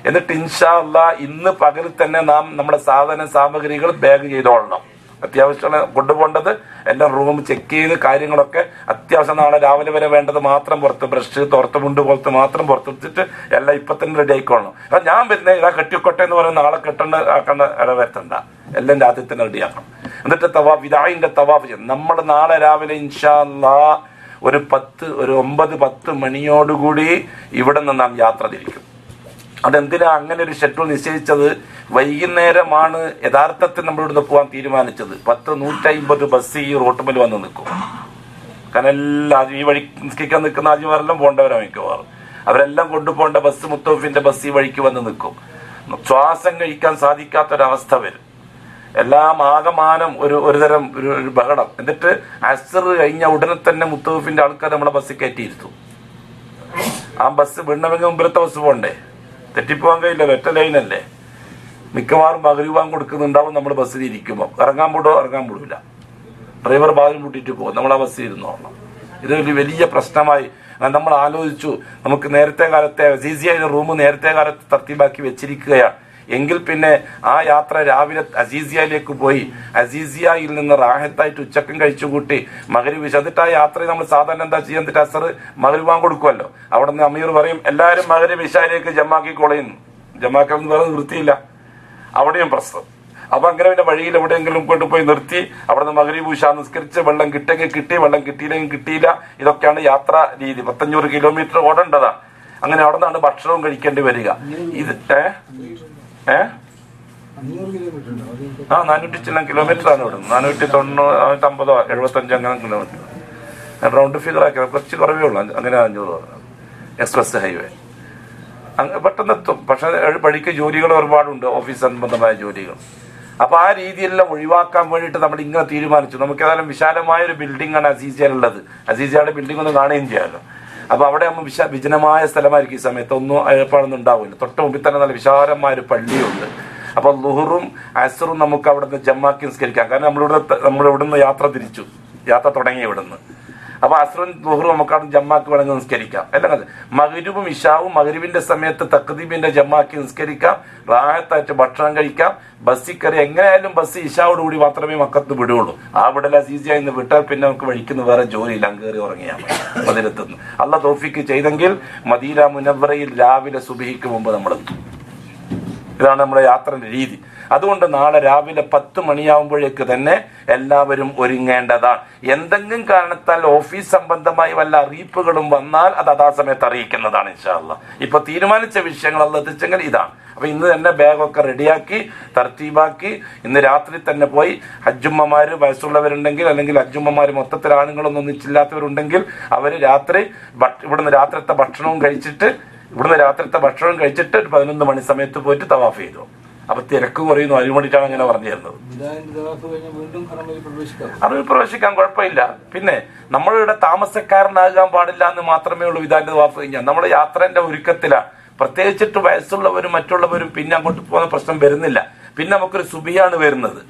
എന്നിട്ട് ഇൻഷാ അല്ലാഹ് ഇന്ന് പകലിൽ തന്നെ നാം നമ്മുടെ സാധന സാമഗ്രികൾ ബാഗ് ചെയ്തോളണം. അത്യാവശ്യം കൊണ്ടുപോകേണ്ടത് എല്ലാം റൂം ചെക്ക് ചെയ്ത് കാര്യങ്ങളൊക്കെ അത്യാവശ്യം നാളെ രാവിലെ വരെ വേണ്ടത് മാത്രം പുറത്ത്, ബ്രഷ്, തോർത്ത് മുണ്ട് പോലത്തെ മാത്രം പുറത്തെടുത്തിട്ട് എല്ലാം ഇപ്പൊ തന്നെ റെഡി ആയിക്കോളണം. അപ്പൊ ഞാൻ വരുന്ന ഇതാ കെട്ടിക്കോട്ടെ എന്ന് പറയുന്ന നാളെ ആക്കേണ്ട ഇടവരുത്തണ്ട. എല്ലാം രാത്രി തന്നെ റെഡിയാക്കണം. എന്നിട്ട് തവാഫ്, വിദാഇന്റെ തവാഫ് ചെയ്യണം. നമ്മൾ നാളെ രാവിലെ ഇൻഷാ അല്ലാഹ് ഒരു 9-10 മണിയോടുകൂടി ഇവിടെ നിന്ന് നാം യാത്ര തിരിക്കും. അതെന്തിനാ അങ്ങനെ ഒരു ഷെഡ്യൂൾ നിശ്ചയിച്ചത്? വൈകുന്നേരമാണ് യഥാർത്ഥത്തിൽ നമ്മൾ ഇവിടുന്ന് പോകാൻ തീരുമാനിച്ചത്. 150 ബസ് ഈ റോട്ടുമേൽ വന്ന് നിൽക്കും. കാരണം എല്ലാം ഈ വഴി നിൽക്കാൻ നിൽക്കുന്ന ആജിമാരെല്ലാം പോകേണ്ടവരാണ് മിക്കവാറും. അവരെല്ലാം കൊണ്ടുപോകേണ്ട ബസ്, മുത്തൗഫിന്റെ ബസ് ഈ വഴിക്ക് വന്ന് നിൽക്കും. ശ്വാസം കഴിക്കാൻ സാധിക്കാത്തൊരവസ്ഥ വരും. എല്ലാം ആകമാനം ഒരു തരം ഒരു ബഹളം. എന്നിട്ട് അസർ കഴിഞ്ഞ ഉടനെ തന്നെ മുത്തവഫിന്റെ ആൾക്കാർ നമ്മളെ ബസ്സിൽ കയറ്റിയിരുന്നു. ആ ബസ് വീണമെങ്കിൽ മുമ്പിലത്തെ ബസ് പോകണ്ടേ, തെറ്റിപ്പോകാൻ കഴിയില്ല, ഒറ്റ ലൈനല്ലേ. മിക്കവാറും മഗ്‌രിബ് കൊടുക്കുന്നുണ്ടാവും. നമ്മൾ ബസ്സിൽ ഇരിക്കുമ്പോൾ ഇറങ്ങാൻ വിടൂല. ഡ്രൈവർ ബാതിൽ പൂട്ടിയിട്ട് പോകും, നമ്മൾ ആ ബസ്സിൽ ഇരുന്നോളണം. ഇതൊരു വലിയ പ്രശ്നമായി നമ്മൾ ആലോചിച്ചു. നമുക്ക് നേരത്തെ കാലത്തെ അസീസിയയിലെ റൂം നേരത്തെ കാലത്ത് തർത്തീബാക്കി വെച്ചിരിക്കുകയാണ്. എങ്കിൽ പിന്നെ ആ യാത്ര രാവിലെ അസീസിയയിലേക്ക് പോയി അസീസിയയിൽ നിന്ന് റാഹത്തായിട്ട് ഉച്ചക്കും കഴിച്ചു കൂട്ടി മഗ്‌രിബ് എന്നിട്ട് ആ യാത്ര നമ്മൾ സാധാരണ എന്താ ചെയ്യുക, എന്നിട്ട് അസർ മഗ്‌രിബ് കൊടുക്കുമല്ലോ. അവിടെ നിന്ന് അമീർ പറയും എല്ലാവരും മഗ്‌രിബ് ഇശായിലേക്ക് ജമാക്കിക്കൊളയുന്നു. ജമാക്കാന്ന് പറയുന്നത് വൃത്തിയില്ല, അവിടെയും പ്രശ്നം. അപ്പൊ അങ്ങനെ പിന്നെ വഴിയിൽ എവിടെയെങ്കിലും കൊണ്ടുപോയി നിർത്തി അവിടെ നിന്ന് മഗ്‌രിബ് ഇശാ നിസ്കരിച്ച് വെള്ളം കിട്ടെങ്കിൽ കിട്ടി, വെള്ളം കിട്ടിയില്ലെങ്കിൽ കിട്ടിയില്ല. ഇതൊക്കെയാണ് യാത്രാ രീതി. 500 കിലോമീറ്റർ ഓടേണ്ടതാ. അങ്ങനെ അവിടെ നിന്നാണ് ഭക്ഷണവും കഴിക്കേണ്ടി വരിക. ഇത് 400 ചില കിലോമീറ്റർ ആണ് ഇവിടെ. 490 75 അങ്ങനെ കിലോമീറ്റർ. റൗണ്ട് ഫിഗർ ആക്കി കുറച്ച് കുറവേ ഉള്ളൂ. അങ്ങനെ 500 എക്സ്പ്രസ് ഹൈവേ പെട്ടെന്ന് എത്തും. പക്ഷെ വഴിക്ക് ജോലികൾ ഒരുപാടുണ്ട്, ഓഫീസ് സംബന്ധമായ ജോലികൾ. അപ്പൊ ആ രീതിയെല്ലാം ഒഴിവാക്കാൻ വേണ്ടിയിട്ട് നമ്മൾ ഇങ്ങനെ തീരുമാനിച്ചു. നമുക്ക് ഏതായാലും വിശാലമായ ഒരു ബിൽഡിംഗ് ആണ് അസീസിയയിലുള്ളത്. അസീസിയയുടെ ബിൽഡിംഗ് ഒന്ന് കാണുകയും ചെയ്യാമല്ലോ. അപ്പൊ അവിടെ ആകുമ്പോൾ വിജനമായ സ്ഥലമായിരിക്കും. ഈ സമയത്ത് ഒന്നും ഏർപ്പാടൊന്നും ഉണ്ടാവില്ല. തൊട്ട് മുമ്പിൽ തന്നെ നല്ല വിശാലമായ ഒരു പള്ളിയുണ്ട്. അപ്പൊ ലുഹറും അസറും നമുക്ക് അവിടെ നിന്ന് ജമാക്കി നിസ്കരിക്കാം. കാരണം നമ്മളിവിടുന്ന് യാത്ര തുടങ്ങി ഇവിടുന്ന്. അപ്പൊ അസ്റും ലുഹറും നമുക്കവിടെ ജമാക്ക് വേണമെങ്കിൽ നിസ്കരിക്കാം. എല്ലാം മഗ്‌രിബും ഇശാവും മഗ്‌രിബിന്റെ സമയത്ത് തഖ്ദീമിന്റെ ജമാക്കി നിസ്കരിക്കാം. റാഹത്തായിട്ട് ഭക്ഷണം കഴിക്കാം. ബസ്സിൽ കയറി എങ്ങനെയായാലും ബസ് ഇശാവോട് കൂടി മാത്രമേ മക്കത്ത് വിടുകയുള്ളൂ. ആ വിടല അസീസിയായി നിന്ന് വിട്ടാൽ പിന്നെ നമുക്ക് വഴിക്കുന്ന വേറെ ജോലിയില്ല, കയറി ഉറങ്ങിയാൽ മദീനത്തുനിന്ന്. അല്ലാഹ് തൗഫീക്ക് ചെയ്തെങ്കിൽ മദീന മുനവ്വറയിൽ രാവിലെ സുബ്ഹിക്ക് മുമ്പ് നമ്മളെത്തും. ഇതാണ് നമ്മുടെ യാത്രയുടെ രീതി. അതുകൊണ്ട് നാളെ രാവിലെ 10 മണിയാവുമ്പോഴേക്ക് തന്നെ എല്ലാവരും ഒരുങ്ങേണ്ടതാണ്. എന്തെങ്കിലും കാരണത്താൽ ഓഫീസ് സംബന്ധമായി വല്ല അറിയിപ്പുകളും വന്നാൽ അത് അതാ സമയത്ത് അറിയിക്കുന്നതാണ് ഇൻഷാ അല്ലാഹ്. ഇപ്പൊ തീരുമാനിച്ച വിഷയങ്ങൾ അല്ലാഹ് എത്തിച്ചെങ്കിൽ ഇതാണ്. അപ്പൊ ഇന്ന് തന്നെ ബാഗൊക്കെ റെഡിയാക്കി തർത്തീബാക്കി ഇന്ന് രാത്രി തന്നെ പോയി ഹജ്ജുമ്മമാര് വയസ്സുള്ളവരുണ്ടെങ്കിൽ അല്ലെങ്കിൽ ഹജ്ജുമ്മമാര് മൊത്തത്തിൽ ആണുങ്ങളൊന്നും ഒന്നിച്ചില്ലാത്തവരുണ്ടെങ്കിൽ അവര് ഇവിടുന്ന് രാത്രിത്തെ ഭക്ഷണവും കഴിച്ചിട്ട് ഒരു 11 മണി സമയത്ത് പോയിട്ട് തവാഫ് ചെയ്തു. അപ്പൊ തിരക്ക് കുറയുന്നു. അതിനു വേണ്ടിയിട്ടാണ് അങ്ങനെ പറഞ്ഞു തരുന്നത്. അറിവിൽ പ്രവേശിക്കാൻ കുഴപ്പമില്ല. പിന്നെ നമ്മളിവിടെ താമസക്കാരനാകാൻ പാടില്ല എന്ന് മാത്രമേ ഉള്ളൂ വിധാന്റെ തവാഫ് കഴിഞ്ഞാൽ. നമ്മുടെ യാത്രേന്റെ ഒരുക്കത്തിലാണ്. പ്രത്യേകിച്ചിട്ട് വയസ്സുള്ളവരും മറ്റുള്ളവരും പിന്നെ അങ്ങോട്ട് പോകുന്ന പ്രശ്നം വരുന്നില്ല. പിന്നെ നമുക്കൊരു സുബിയാണ് വരുന്നത്,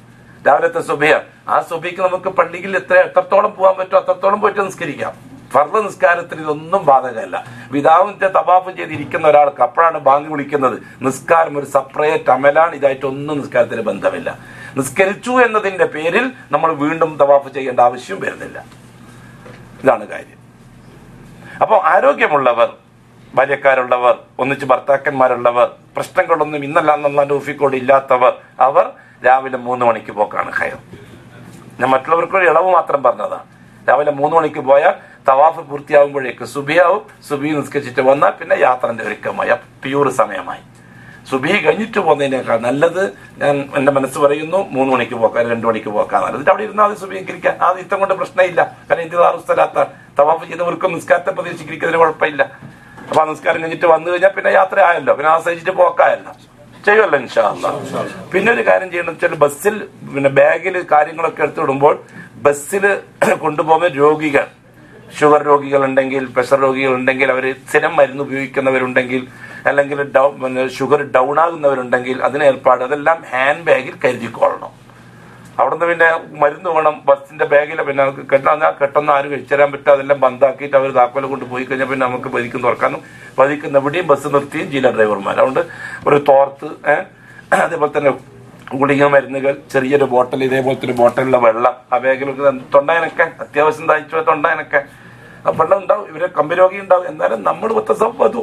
രാവിലത്തെ സുബിയാണ്. ആ സുബിക്ക് നമുക്ക് പള്ളിയിൽ എത്രത്തോളം പോകാൻ പറ്റുമോ അത്രത്തോളം പോയിട്ട് നിസ്കരിക്കാം. ഫർദ് നിസ്കാരത്തിന് ഇതൊന്നും ബാധകമല്ല. വിദാവിന്റെ തവാഫ് ചെയ്തിരിക്കുന്ന ഒരാൾക്ക് അപ്പോഴാണ് ബാങ്ക് വിളിക്കുന്നത്. നിസ്കാരം ഒരു സെപ്പറേറ്റ് അമലാണ്. ഇതായിട്ടൊന്നും നിസ്കാരത്തിന് ബന്ധമില്ല. നിസ്കരിച്ചു എന്നതിന്റെ പേരിൽ നമ്മൾ വീണ്ടും തവാഫ് ചെയ്യേണ്ട ആവശ്യം വരുന്നില്ല. ഇതാണ് കാര്യം. അപ്പോൾ ആരോഗ്യമുള്ളവർ, ഭാര്യക്കാരുള്ളവർ, ഒന്നിച്ച് ഭർത്താക്കന്മാരുള്ളവർ, പ്രശ്നങ്ങളൊന്നും ഇന്നല്ല എന്നുള്ള തൗഫീഖോട് ഇല്ലാത്തവർ, അവർ രാവിലെ 3 മണിക്ക് പോക്കാണ് ഖൈർ. ഞാൻ മറ്റുള്ളവർക്കൊരു ഇളവ് മാത്രം പറഞ്ഞതാണ്. രാവിലെ 3 മണിക്ക് പോയാൽ തവാഫ് പൂർത്തിയാവുമ്പോഴേക്ക് സുബിയാവും. സുബി നിസ്കരിച്ചിട്ട് വന്നാൽ പിന്നെ യാത്രന്റെ ഒരുക്കമായി, പ്യൂർ സമയമായി. സുബി കഴിഞ്ഞിട്ട് പോകുന്നതിനേക്കാൾ നല്ലത് ഞാൻ എന്റെ മനസ്സ് പറയുന്നു 3 മണിക്ക് പോക്കാൻ, 2 മണിക്ക് പോക്കാൻ നല്ലത്. എന്നിട്ട് അവിടെ ഇരുന്നാൽ അത് സുബിയിരിക്കാൻ ആ ഇത്തം കൊണ്ട് പ്രശ്നമില്ല. കാരണം ഇന്ത്യസ്ഥലാത്ത തവാഫ് ചെയ്തവർക്കും നിസ്കാരത്തെ പ്രതീക്ഷിക്കുന്നതിന് കുഴപ്പമില്ല. അപ്പൊ ആ നിസ്കാരം കഴിഞ്ഞിട്ട് വന്നു കഴിഞ്ഞാൽ പിന്നെ യാത്ര ആയല്ലോ, പിന്നെ ആശ്രയിച്ചിട്ട് പോക്കായല്ലോ, ചെയ്യുമല്ലോ ഇൻഷാ അല്ലാഹ്. പിന്നെ ഒരു കാര്യം ചെയ്യണം വെച്ചാൽ ബസ്സിൽ പിന്നെ ബാഗിൽ കാര്യങ്ങളൊക്കെ എടുത്തു വിടുമ്പോൾ ബസ്സിൽ കൊണ്ടുപോകുന്ന രോഗികൾ, ഷുഗർ രോഗികളുണ്ടെങ്കിൽ, പ്രഷർ രോഗികളുണ്ടെങ്കിൽ, അവർ സ്ഥിരം മരുന്ന് ഉപയോഗിക്കുന്നവരുണ്ടെങ്കിൽ, അല്ലെങ്കിൽ ഷുഗർ ഡൗൺ ആകുന്നവരുണ്ടെങ്കിൽ അതിന് ഏർപ്പാട് അതെല്ലാം ഹാൻഡ് ബാഗിൽ കരുതിക്കൊള്ളണം. അവിടുന്ന് പിന്നെ മരുന്ന് വേണം ബസ്സിന്റെ ബാഗിൽ. പിന്നെ കെട്ടൊന്നും ആരും കഴിച്ചു തരാൻ പറ്റുക. അതെല്ലാം ബന്ധാക്കിയിട്ട് അവർ താക്കോല കൊണ്ട് പോയി കഴിഞ്ഞാൽ പിന്നെ നമുക്ക് പതിക്കും തുറക്കാനും എവിടെയും ബസ് നിർത്തിയും ചില ഡ്രൈവർമാർ. അതുകൊണ്ട് ഒരു തോർത്ത്, അതേപോലെ തന്നെ ഗുളിക മരുന്നുകൾ, ചെറിയൊരു ബോട്ടൽ, ഇതേപോലത്തെ ഒരു ബോട്ടലിലുള്ള വെള്ളം, ആ ബാഗിലൊക്കെ തൊണ്ടായനൊക്കെ അത്യാവശ്യം തയ്ച്ചു തൊണ്ടായനൊക്കെ വെള്ളം ഉണ്ടാവും. ഇവരെ കമ്പരോഗി ഉണ്ടാവും. എന്നാലും നമ്മൾ ഒത്തസവ്വതു,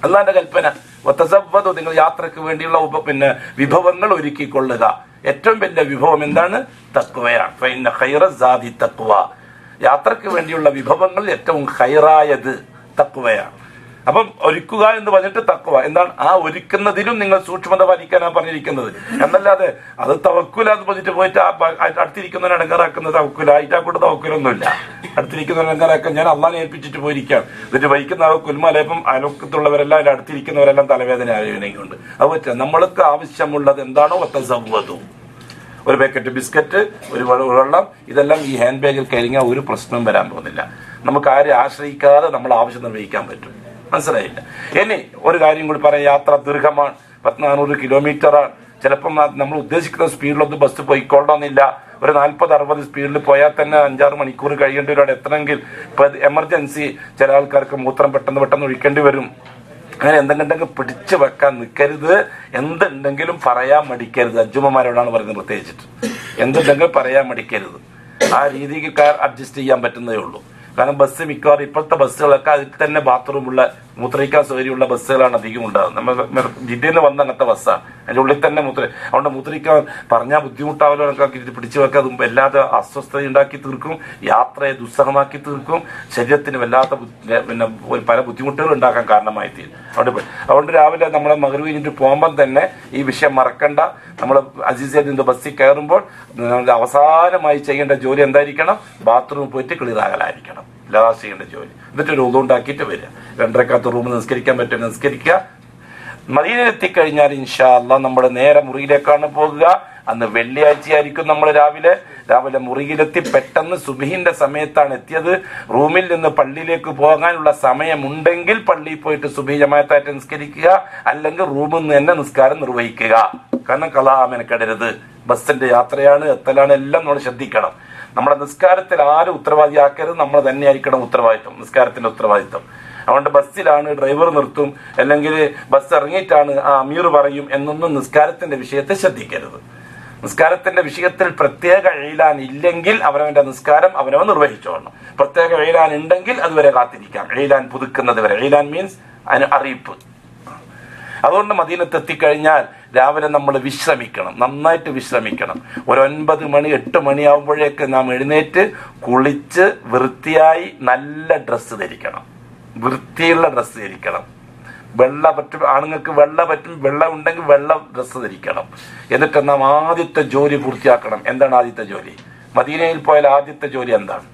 അല്ലാന്റെ കൽപ്പന, ഒത്തസവ്വതു, നിങ്ങൾ യാത്രക്ക് വേണ്ടിയുള്ള പിന്നെ വിഭവങ്ങൾ ഒരുക്കിക്കൊള്ളുക. ഏറ്റവും വലിയ വിഭവം എന്താണ്? തഖ്വയാണ്. ഫഇന്ന ഖൈറ സാദി തഖ്വ. യാത്രക്ക് വേണ്ടിയുള്ള വിഭവങ്ങൾ ഏറ്റവും ഖൈറായത് തഖ്വയാണ്. അപ്പം ഒരുക്കുക എന്ന് പറഞ്ഞിട്ട് തഖ്വ എന്താണ്? ആ ഒരുക്കുന്നതിലും നിങ്ങൾ സൂക്ഷ്മത പാലിക്കാനാണ് പറഞ്ഞിരിക്കുന്നത് എന്നല്ലാതെ അത് തവക്കുലാന്ന് പറഞ്ഞിട്ട് പോയിട്ട് അടുത്തിരിക്കുന്നവനെ അടങ്ങാറാക്കുന്നത് തവക്കുലായിട്ട് കൂടെ തവക്കുലൊന്നുമില്ല. അടുത്തിരിക്കുന്നവനെ അടങ്ങാറാക്കാൻ ഞാൻ അള്ളാനെ ഏൽപ്പിച്ചിട്ട് പോയിരിക്കാം, എന്നിട്ട് വഹിക്കുന്ന കുൽമലയപ്പം അയൽവക്കത്തുള്ളവരെല്ലാം അതിന്റെ അടുത്തിരിക്കുന്നവരെല്ലാം തലവേദന ആയവനെയുണ്ട്. അത് പറ്റില്ല. നമ്മൾക്ക് ആവശ്യമുള്ളത് എന്താണോ വതസവ്വദു, ഒരു പാക്കറ്റ് ബിസ്ക്കറ്റ്, ഒരു വെള്ളം, ഇതെല്ലാം ഈ ഹാൻഡ് ബാഗിൽ കഴിഞ്ഞാൽ ഒരു പ്രശ്നവും വരാൻ പോകുന്നില്ല. നമുക്ക് ആരെ ആശ്രയിക്കാതെ നമ്മൾ ആവശ്യം നിർവഹിക്കാൻ പറ്റും. മനസ്സിലായില്ല? ഇനി ഒരു കാര്യം കൂടി പറയാം. യാത്ര ദീർഘമാണ്, 1400 കിലോമീറ്ററാണ്. ചിലപ്പം നമ്മൾ ഉദ്ദേശിക്കുന്ന സ്പീഡിലൊന്നും ബസ് പോയിക്കൊള്ളണമെന്നില്ല. ഒരു 40-60 സ്പീഡിൽ പോയാൽ തന്നെ 5-6 മണിക്കൂർ കഴിയേണ്ടി വരും അവിടെ എത്തണമെങ്കിൽ. ഇപ്പൊ എമർജൻസി ചില ആൾക്കാർക്ക് മൂത്രം പെട്ടെന്ന് ഒഴിക്കേണ്ടി വരും. അങ്ങനെ എന്തെങ്കിലും പിടിച്ചു വെക്കാൻ നിൽക്കരുത്. എന്തുണ്ടെങ്കിലും പറയാൻ മടിക്കരുത്. അജ്ജുമ്മമാരോടാണ് പറയുന്നത് പ്രത്യേകിച്ചിട്ട്. എന്തുണ്ടെങ്കിലും പറയാൻ മടിക്കരുത്. ആ രീതിക്ക് അഡ്ജസ്റ്റ് ചെയ്യാൻ പറ്റുന്നതേ ഉള്ളൂ. കാരണം ബസ് മിക്കവാറും ഇപ്പോഴത്തെ ബസ്സുകളൊക്കെ അതിൽ തന്നെ ബാത്റൂമുള്ള മൂത്രയിക്കാൻ സൗകര്യമുള്ള ബസ്സുകളാണ് അധികം ഉണ്ടാകുന്നത്. നമ്മൾ ജില്ലയിൽ നിന്ന് വന്ന അങ്ങനത്തെ ബസ്സാണ്. അതിൻ്റെ ഉള്ളിൽ തന്നെ അതുകൊണ്ട് മൂത്രയിക്കാൻ പറഞ്ഞാൽ ബുദ്ധിമുട്ടാവല്ലോ കണക്കാക്കിയിട്ട് പിടിച്ചു വെക്കുക. അതും വല്ലാതെ അസ്വസ്ഥത ഉണ്ടാക്കി തീർക്കും, യാത്രയെ ദുസ്സഹമാക്കി തീർക്കും, ശരീരത്തിന് വല്ലാത്ത പിന്നെ പല ബുദ്ധിമുട്ടുകൾ ഉണ്ടാക്കാൻ കാരണമായി തീരും. അതുകൊണ്ട് രാവിലെ നമ്മളെ മഗ്‌രിബ് കഴിഞ്ഞിട്ട് പോകുമ്പം തന്നെ ഈ വിഷയം മറക്കണ്ട. നമ്മൾ അസീസിയിൽ നിന്ന് ബസ്സിൽ കയറുമ്പോൾ അവസാനമായി ചെയ്യേണ്ട ജോലി എന്തായിരിക്കണം? ബാത്റൂമിൽ പോയിട്ട് ക്ലിയർ ആകലായിരിക്കണം. ലാസ്റ്റ് ചെയ്യേണ്ട ജോലി. എന്നിട്ട് ഒരു ഉളു ഉണ്ടാക്കിയിട്ട് വരിക. 2 റൂമിൽ നിസ്കരിക്കാൻ പറ്റും നിസ്കരിക്കുക. മദീനയിലെത്തിക്കഴിഞ്ഞാൽ ഇൻഷാ അല്ലാഹ് നമ്മൾ നേരെ മുറിയിലേക്കാണ് പോകുക. അന്ന് വെള്ളിയാഴ്ചയായിരിക്കും. നമ്മൾ രാവിലെ മുറിയിലെത്തി പെട്ടെന്ന് സുബ്ഹിന്റെ സമയത്താണ് എത്തിയത്. റൂമിൽ നിന്ന് പള്ളിയിലേക്ക് പോകാനുള്ള സമയമുണ്ടെങ്കിൽ പള്ളിയിൽ പോയിട്ട് സുബ്ഹി ജമാഅത്തായിട്ട് നിസ്കരിക്കുക, അല്ലെങ്കിൽ റൂമിൽ നിന്ന് തന്നെ നിസ്കാരം നിർവഹിക്കുക. കാരണം കളാ മെനക്കെടരുത്. ബസ്സിന്റെ യാത്രയാണ്, എത്തലാണ്, എല്ലാം നമ്മൾ ശ്രദ്ധിക്കണം. നമ്മുടെ നിസ്കാരത്തിൽ ആരും ഉത്തരവാദിയാക്കരുത്. നമ്മൾ തന്നെയായിരിക്കണം ഉത്തരവാദിത്വം, നിസ്കാരത്തിന്റെ ഉത്തരവാദിത്വം. അതുകൊണ്ട് ബസ്സിലാണ് ഡ്രൈവർ നിർത്തും, അല്ലെങ്കിൽ ബസ് ഇറങ്ങിയിട്ടാണ് അമീർ പറയും എന്നൊന്നും നിസ്കാരത്തിന്റെ വിഷയത്തെ ശ്രദ്ധിക്കരുത്. നിസ്കാരത്തിന്റെ വിഷയത്തിൽ പ്രത്യേക എഴുതാൻ ഇല്ലെങ്കിൽ അവനവന്റെ നിസ്കാരം അവനവൻ നിർവഹിച്ചോളണം. പ്രത്യേക എഴുതാൻ ഉണ്ടെങ്കിൽ അതുവരെ കാത്തിരിക്കാം, എഴുതാൻ പുതുക്കുന്നത് വരെ. എഴുതാൻ മീൻസ് അതിന് അറിയിപ്പ്. അതുകൊണ്ട് മദീനത്ത് എത്തിക്കഴിഞ്ഞാൽ രാവിലെ നമ്മൾ വിശ്രമിക്കണം, നന്നായിട്ട് വിശ്രമിക്കണം. ഒരു 9 മണി 8 മണിയാവുമ്പോഴേക്ക് നാം എഴുന്നേറ്റ് കുളിച്ച് വൃത്തിയായി നല്ല ഡ്രസ്സ് ധരിക്കണം. വൃത്തിയുള്ള ഡ്രസ്സ് ധരിക്കണം. വെള്ള പറ്റും, ആണുങ്ങൾക്ക് വെള്ള പറ്റും, വെള്ള ഉണ്ടെങ്കിൽ വെള്ള ഡ്രസ്സ് ധരിക്കണം. എന്നിട്ട് നാം ആദ്യത്തെ ജോലി പൂർത്തിയാക്കണം. എന്താണ് ആദ്യത്തെ ജോലി? മദീനയിൽ പോയാൽ ആദ്യത്തെ ജോലി എന്താണ്?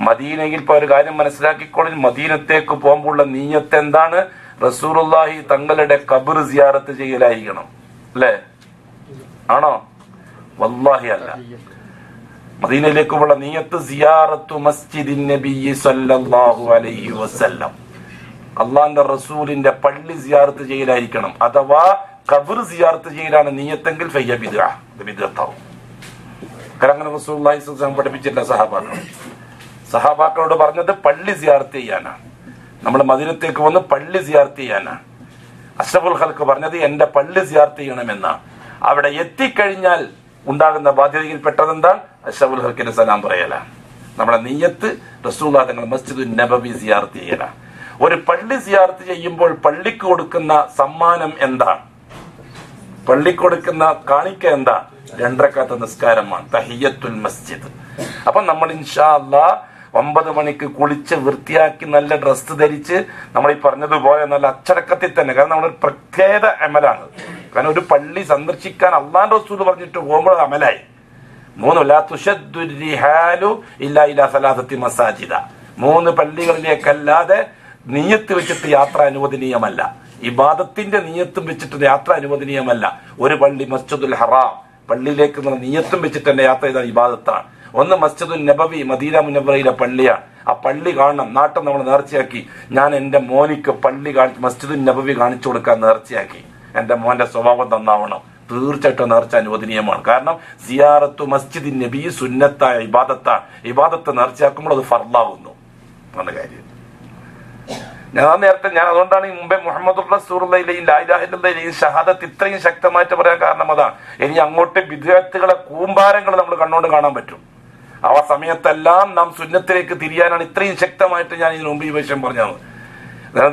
മദീനയിൽ പോയ ഒരു കാര്യം മനസ്സിലാക്കിക്കോളി. മദീനത്തേക്ക് പോകുമ്പോഴുള്ള നീയത്ത് എന്താണ്? റസൂലുള്ളാഹി തങ്ങളുടെ ഖബർ സിയാറത്ത് ചെയ്യലായിരിക്കണം. അല്ലേ? ആണോ? വല്ലാഹി അല്ല. മദീനയിലേക്കുള്ള നീയത്ത് സിയാറത്തു മസ്ജിദിൻ നബിയ്യി സല്ലല്ലാഹു അലൈഹി വസല്ലം, അള്ളാന്റെ റസൂലിന്റെ പള്ളി സിയാറത്ത് ചെയ്യലായിരിക്കണം. അഥവാ ഖബർ സിയാറത്ത് ചെയ്യലാണ് നീയത്തെങ്കിൽ ഫയ്യ ബിദ്അ, ബിദ്അത്താവും. കാരണം അങ്ങനെ റസൂലുള്ളാഹി സ്വല്ലല്ലാഹു അലൈഹി വസല്ലം പഠിപ്പിച്ചില്ല സഹാബാക്കളോട് പറഞ്ഞത് പള്ളി സിയാറത്ത് ചെയ്യാനാണ്. നമ്മൾ മദീനത്തേക്ക് വന്ന് പള്ളി സിയാറത്ത് ചെയ്യാനാണ്. അഷ്റഫുൽ ഖൽഖ് പറഞ്ഞത് എന്റെ പള്ളി സിയാറത്ത് ചെയ്യണമെന്നാണ്. അവിടെ എത്തിക്കഴിഞ്ഞാൽ ഉണ്ടാകുന്ന ബാധ്യതയിൽ പെട്ടതെന്താ? അഷ്റഫുൽ ഖൽഖിന്റെ സലാം പറയലാണ്. നമ്മുടെ നിയ്യത്ത് റസൂലുള്ളാഹി തങ്ങൾ മസ്ജിദുൻ നബവി സിയാറത്ത് ചെയ്യലാണ്. ഒരു പള്ളി സിയാറത്ത് ചെയ്യുമ്പോൾ പള്ളിക്ക് കൊടുക്കുന്ന സമ്മാനം എന്താണ്? പള്ളിക്ക് കൊടുക്കുന്ന കാണിക്ക എന്താ? 2 റക്അത്ത് നിസ്കാരമാണ്, തഹിയ്യത്തുൽ മസ്ജിദ്. അപ്പൊ നമ്മൾ ഇൻഷാ അല്ലാഹ് 9 മണിക്ക് കുളിച്ച് വൃത്തിയാക്കി നല്ല ഡ്രസ്സ് ധരിച്ച് നമ്മൾ ഈ പറഞ്ഞതുപോലെ നല്ല അച്ചടക്കത്തിൽ തന്നെ, കാരണം നമ്മളൊരു പ്രത്യേക അമലാണ്. കാരണം ഒരു പള്ളി സന്ദർശിക്കാൻ അള്ളാന്റെ റസൂൽ പറഞ്ഞിട്ട് പോകുമ്പോൾ അമലായി. 3 ലാ തുശദ്ദു റിഹാലു ഇല്ലാ ഇലാ സലാസത്തി മസാജിദ. 3 പള്ളികളിലേക്കല്ലാതെ നിയ്യത്ത് വെച്ചിട്ട് യാത്ര അനുവദനീയമല്ല. ഇബാദത്തിന്റെ നിയ്യത്തും വെച്ചിട്ട് യാത്ര അനുവദനീയമല്ല. ഒരു പള്ളി മസ്ജിദുൽ ഹറാം, പള്ളിയിലേക്ക് നിയ്യത്തും വെച്ചിട്ട് തന്നെ യാത്ര ചെയ്ത ഇബാദത്താണ്. ഒന്ന് മസ്ജിദുൽ നബവി, മദീന മുനവ്വറയിലെ പള്ളിയാണ്. ആ പള്ളി കാണണം. നാട്ടിൽ നമ്മൾ നേർച്ചയാക്കി, ഞാൻ എന്റെ മോനിക്ക് പള്ളി മസ്ജിദുൽ നബവി കാണിച്ചു കൊടുക്കാൻ നേർച്ചയാക്കി. എന്റെ മോന്റെ സ്വഭാവം നന്നാവണം. തീർച്ചയായിട്ടും നേർച്ച അനുവദനീയമാണ്. കാരണം സിയാറത്തു മസ്ജിദിൻ നബി സുന്നത്തായ ഇബാദത്താണ്. ഇബാദത്ത് നേർച്ചയാക്കുമ്പോൾ അത് ഫർളാവുന്നു എന്ന കാര്യം ഞാൻ അതുകൊണ്ടാണ് ഈ മുമ്പേ മുഹമ്മദുർ റസൂലുള്ളാഹിയിലെയും ലാ ഇലാഹ ഇല്ലല്ലാഹിലെയും ഷഹാദത്ത് ഇത്രയും ശക്തമായിട്ട് പറയാൻ കാരണം അതാണ്. ഇനി അങ്ങോട്ട് ബിദ്അത്തുകളെ കൂമ്പാരങ്ങൾ നമ്മൾ കണ്ണുകൊണ്ട് കാണാൻ പറ്റും. ആ സമയത്തെല്ലാം നാം സുന്നത്തിലേക്ക് തിരിയാനാണ് ഇത്രയും ശക്തമായിട്ട് ഞാൻ ഇതിനു മുമ്പ് ഈ വിഷയം പറഞ്ഞത്.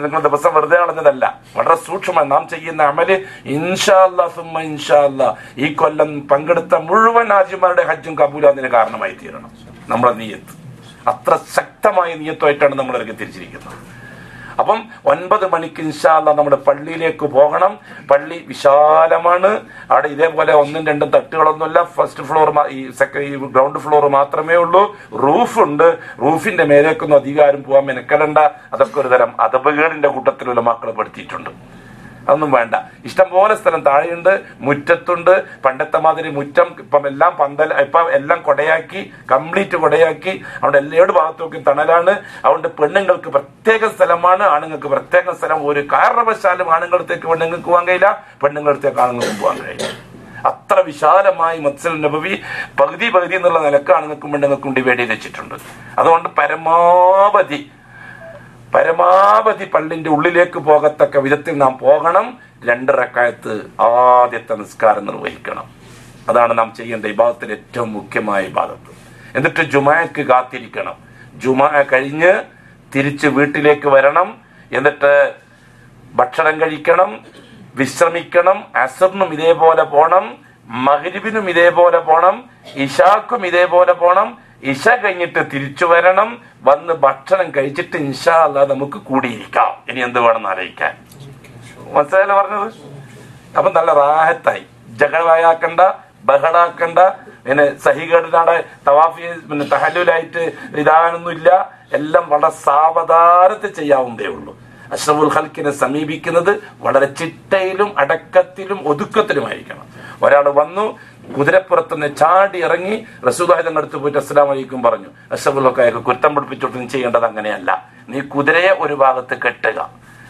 നിങ്ങൾ ദിവസം വെറുതെ കളഞ്ഞതല്ല, വളരെ സൂക്ഷ്മമായി നാം ചെയ്യുന്ന അമല് ഇൻഷാ അല്ലാഹ് സുമ്മ ഇൻഷാ അല്ലാഹ് ഈ കൊല്ലം പങ്കെടുത്ത മുഴുവൻ ഹാജിമാരുടെ ഹജ്ജും കബൂലാതിന് കാരണമായി തീരണം. നമ്മുടെ നിയ്യത്ത് അത്ര ശക്തമായ നിയത്തുമായിട്ടാണ് നമ്മൾ ഇറങ്ങി തിരിച്ചിരിക്കുന്നത്. അപ്പം 9 മണിക്ക് ഇൻഷാ അല്ലാഹ് നമ്മുടെ പള്ളിയിലേക്ക് പോകണം. പള്ളി വിശാലമാണ്. അവിടെ ഇതേപോലെ 1ഉം 2ഉം തട്ടുകളൊന്നുമില്ല. ഫസ്റ്റ് ഫ്ലോർ, ഈ ഗ്രൗണ്ട് ഫ്ലോർ മാത്രമേ ഉള്ളൂ. റൂഫുണ്ട്. റൂഫിന്റെ മേലേക്കൊന്നും അധികാരം പോകാൻ മെനക്കെടണ്ട. അതൊക്കെ ഒരു തരം അദബുകേടിന്റെ കൂട്ടത്തിലുള്ള മക്കളെ പഠിച്ചിട്ടുണ്ട്. അതൊന്നും വേണ്ട. ഇഷ്ടംപോലെ സ്ഥലം താഴെയുണ്ട്, മുറ്റത്തുണ്ട്. പണ്ടത്തെ മാതിരി മുറ്റം ഇപ്പം എല്ലാം ഇപ്പം എല്ലാം കൊടയാക്കി, കംപ്ലീറ്റ് കൊടയാക്കി. അതുകൊണ്ട് എല്ലാവരുടെ ഭാഗത്തും തണലാണ്. അതുകൊണ്ട് പെണ്ണുങ്ങൾക്ക് പ്രത്യേക സ്ഥലമാണ്, ആണുങ്ങൾക്ക് പ്രത്യേക സ്ഥലം. ഒരു കാരണവശാലും ആണുങ്ങളടുത്തേക്ക് പെണ്ണുങ്ങൾക്ക് പോകാൻ കഴിയില്ല, പെണ്ണുങ്ങളടുത്തേക്ക് ആണുങ്ങൾക്ക് പോകാൻ കഴിയില്ല. അത്ര വിശാലമായി മസ്ജിദുൽ നബവി പകുതി എന്നുള്ള നിലക്ക് ആണുങ്ങൾക്കും പെണ്ണുങ്ങൾക്കും ഡിവൈഡ് ചെയ്ത് വെച്ചിട്ടുണ്ട്. അതുകൊണ്ട് പരമാവധി പള്ളിന്റെ ഉള്ളിലേക്ക് പോകത്തക്ക വിധത്തിൽ നാം പോകണം. 2 റക്അത്ത് ആദ്യത്തെ നിസ്കാരം നിർവഹിക്കണം. അതാണ് നാം ചെയ്യേണ്ട ഇബാദത്തിൽ ഏറ്റവും മുഖ്യമായ ഇബാദത്ത്. എന്നിട്ട് ജുമഅക്ക് കാത്തിരിക്കണം. ജുമഅ കഴിഞ്ഞ് തിരിച്ച് വീട്ടിലേക്ക് വരണം. എന്നിട്ട് ഭക്ഷണം കഴിക്കണം, വിശ്രമിക്കണം. അസറിനും ഇതേപോലെ പോണം, മഗ്രിബിനും ഇതേപോലെ പോണം, ഇശാക്കും ഇതേപോലെ പോണം. ഇശ കഴിഞ്ഞിട്ട് തിരിച്ചു വരണം. വന്ന് ഭക്ഷണം കഴിച്ചിട്ട് ഇൻഷാ അല്ലാഹ് നമുക്ക് കൂടിയിരിക്കാം. ഇനി എന്ത് വേണമെന്ന് ആലോചിക്കാൻ. മനസ്സിലായല്ലോ പറഞ്ഞത്? അപ്പൊ നല്ല റാഹത്തായി, ജഗളാക്കണ്ട, ബഹളാക്കണ്ട. പിന്നെ സഹികേടിനാടെ തവാഫി തഹല്ലുലായിട്ട് ഇതാകാനൊന്നും ഇല്ല. എല്ലാം വളരെ സാവധാനത്തിൽ ചെയ്യാവുന്നതേ ഉള്ളൂ. അഷ്റഫുൽ ഖൽക്കിനെ സമീപിക്കുന്നത് വളരെ ചിട്ടയിലും അടക്കത്തിലും ഒതുക്കത്തിലുമായിരിക്കണം. ഒരാൾ വന്നു കുതിരപ്പുറത്തുനിന്ന് ചാടി ഇറങ്ങി റസൂലുള്ളാഹി തങ്ങളുടെ അടുത്ത് പോയിട്ട് അസ്സലാമു അലൈക്കും പറഞ്ഞു. അഷ്റഫുൽ ഖൽക്ക് കുറ്റം പിടിപ്പിച്ചോട്ട് നീ ചെയ്യേണ്ടത് അങ്ങനെയല്ല. നീ കുതിരയെ ഒരു ഭാഗത്ത് കെട്ടുക,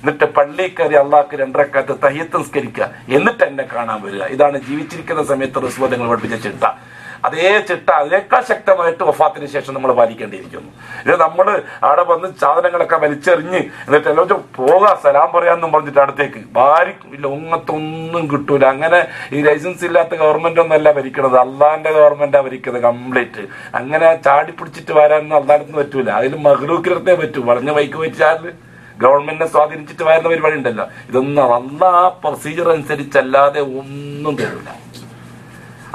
എന്നിട്ട് പള്ളി കയറി അള്ളാഹ്ക്ക് 2 റക്അത്ത് തഹിയ്യത്ത് നിസ്കരിക്കുക, എന്നിട്ട് എന്നെ കാണാൻ വരിക. ഇതാണ് ജീവിച്ചിരിക്കുന്ന സമയത്ത് റസൂലുള്ളാഹി തങ്ങൾ പഠിപ്പിച്ച ചിട്ട. അതേ ചിട്ട അതിനേക്കാൾ ശക്തമായിട്ട് വഫാത്തിന് ശേഷം നമ്മൾ പാലിക്കേണ്ടിയിരിക്കുന്നു. ഇത് നമ്മൾ അവിടെ വന്ന് സാധനങ്ങളൊക്കെ വലിച്ചെറിഞ്ഞ് എന്നിട്ട് എല്ലാം പോകാം സലാം പറയാന്നും പറഞ്ഞിട്ട് അടുത്തേക്ക് ഭാരിക്കില്ല, ഒങ്ങത്തൊന്നും കിട്ടൂല. അങ്ങനെ ഈ ലൈസൻസ് ഇല്ലാത്ത ഗവൺമെന്റ് ഒന്നല്ല ഭരിക്കണത്, അള്ളാന്റെ ഗവൺമെന്റാ ഭരിക്കുന്നത് കംപ്ലീറ്റ്. അങ്ങനെ ചാടി പിടിച്ചിട്ട് വരാനൊന്നും അള്ളാനൊന്നും പറ്റൂല. അതിൽ മഹ്ലൂക്കിലത്തെ പറ്റൂ. വളഞ്ഞ ബൈക്ക് വെച്ചാൽ ഗവൺമെന്റിനെ സ്വാധീനിച്ചിട്ട് വരുന്ന പരിപാടി ഉണ്ടല്ലോ. ഇതൊന്നും അള്ളാ ആ പ്രൊസീജിയർ അനുസരിച്ചല്ലാതെ ഒന്നും തരൂല.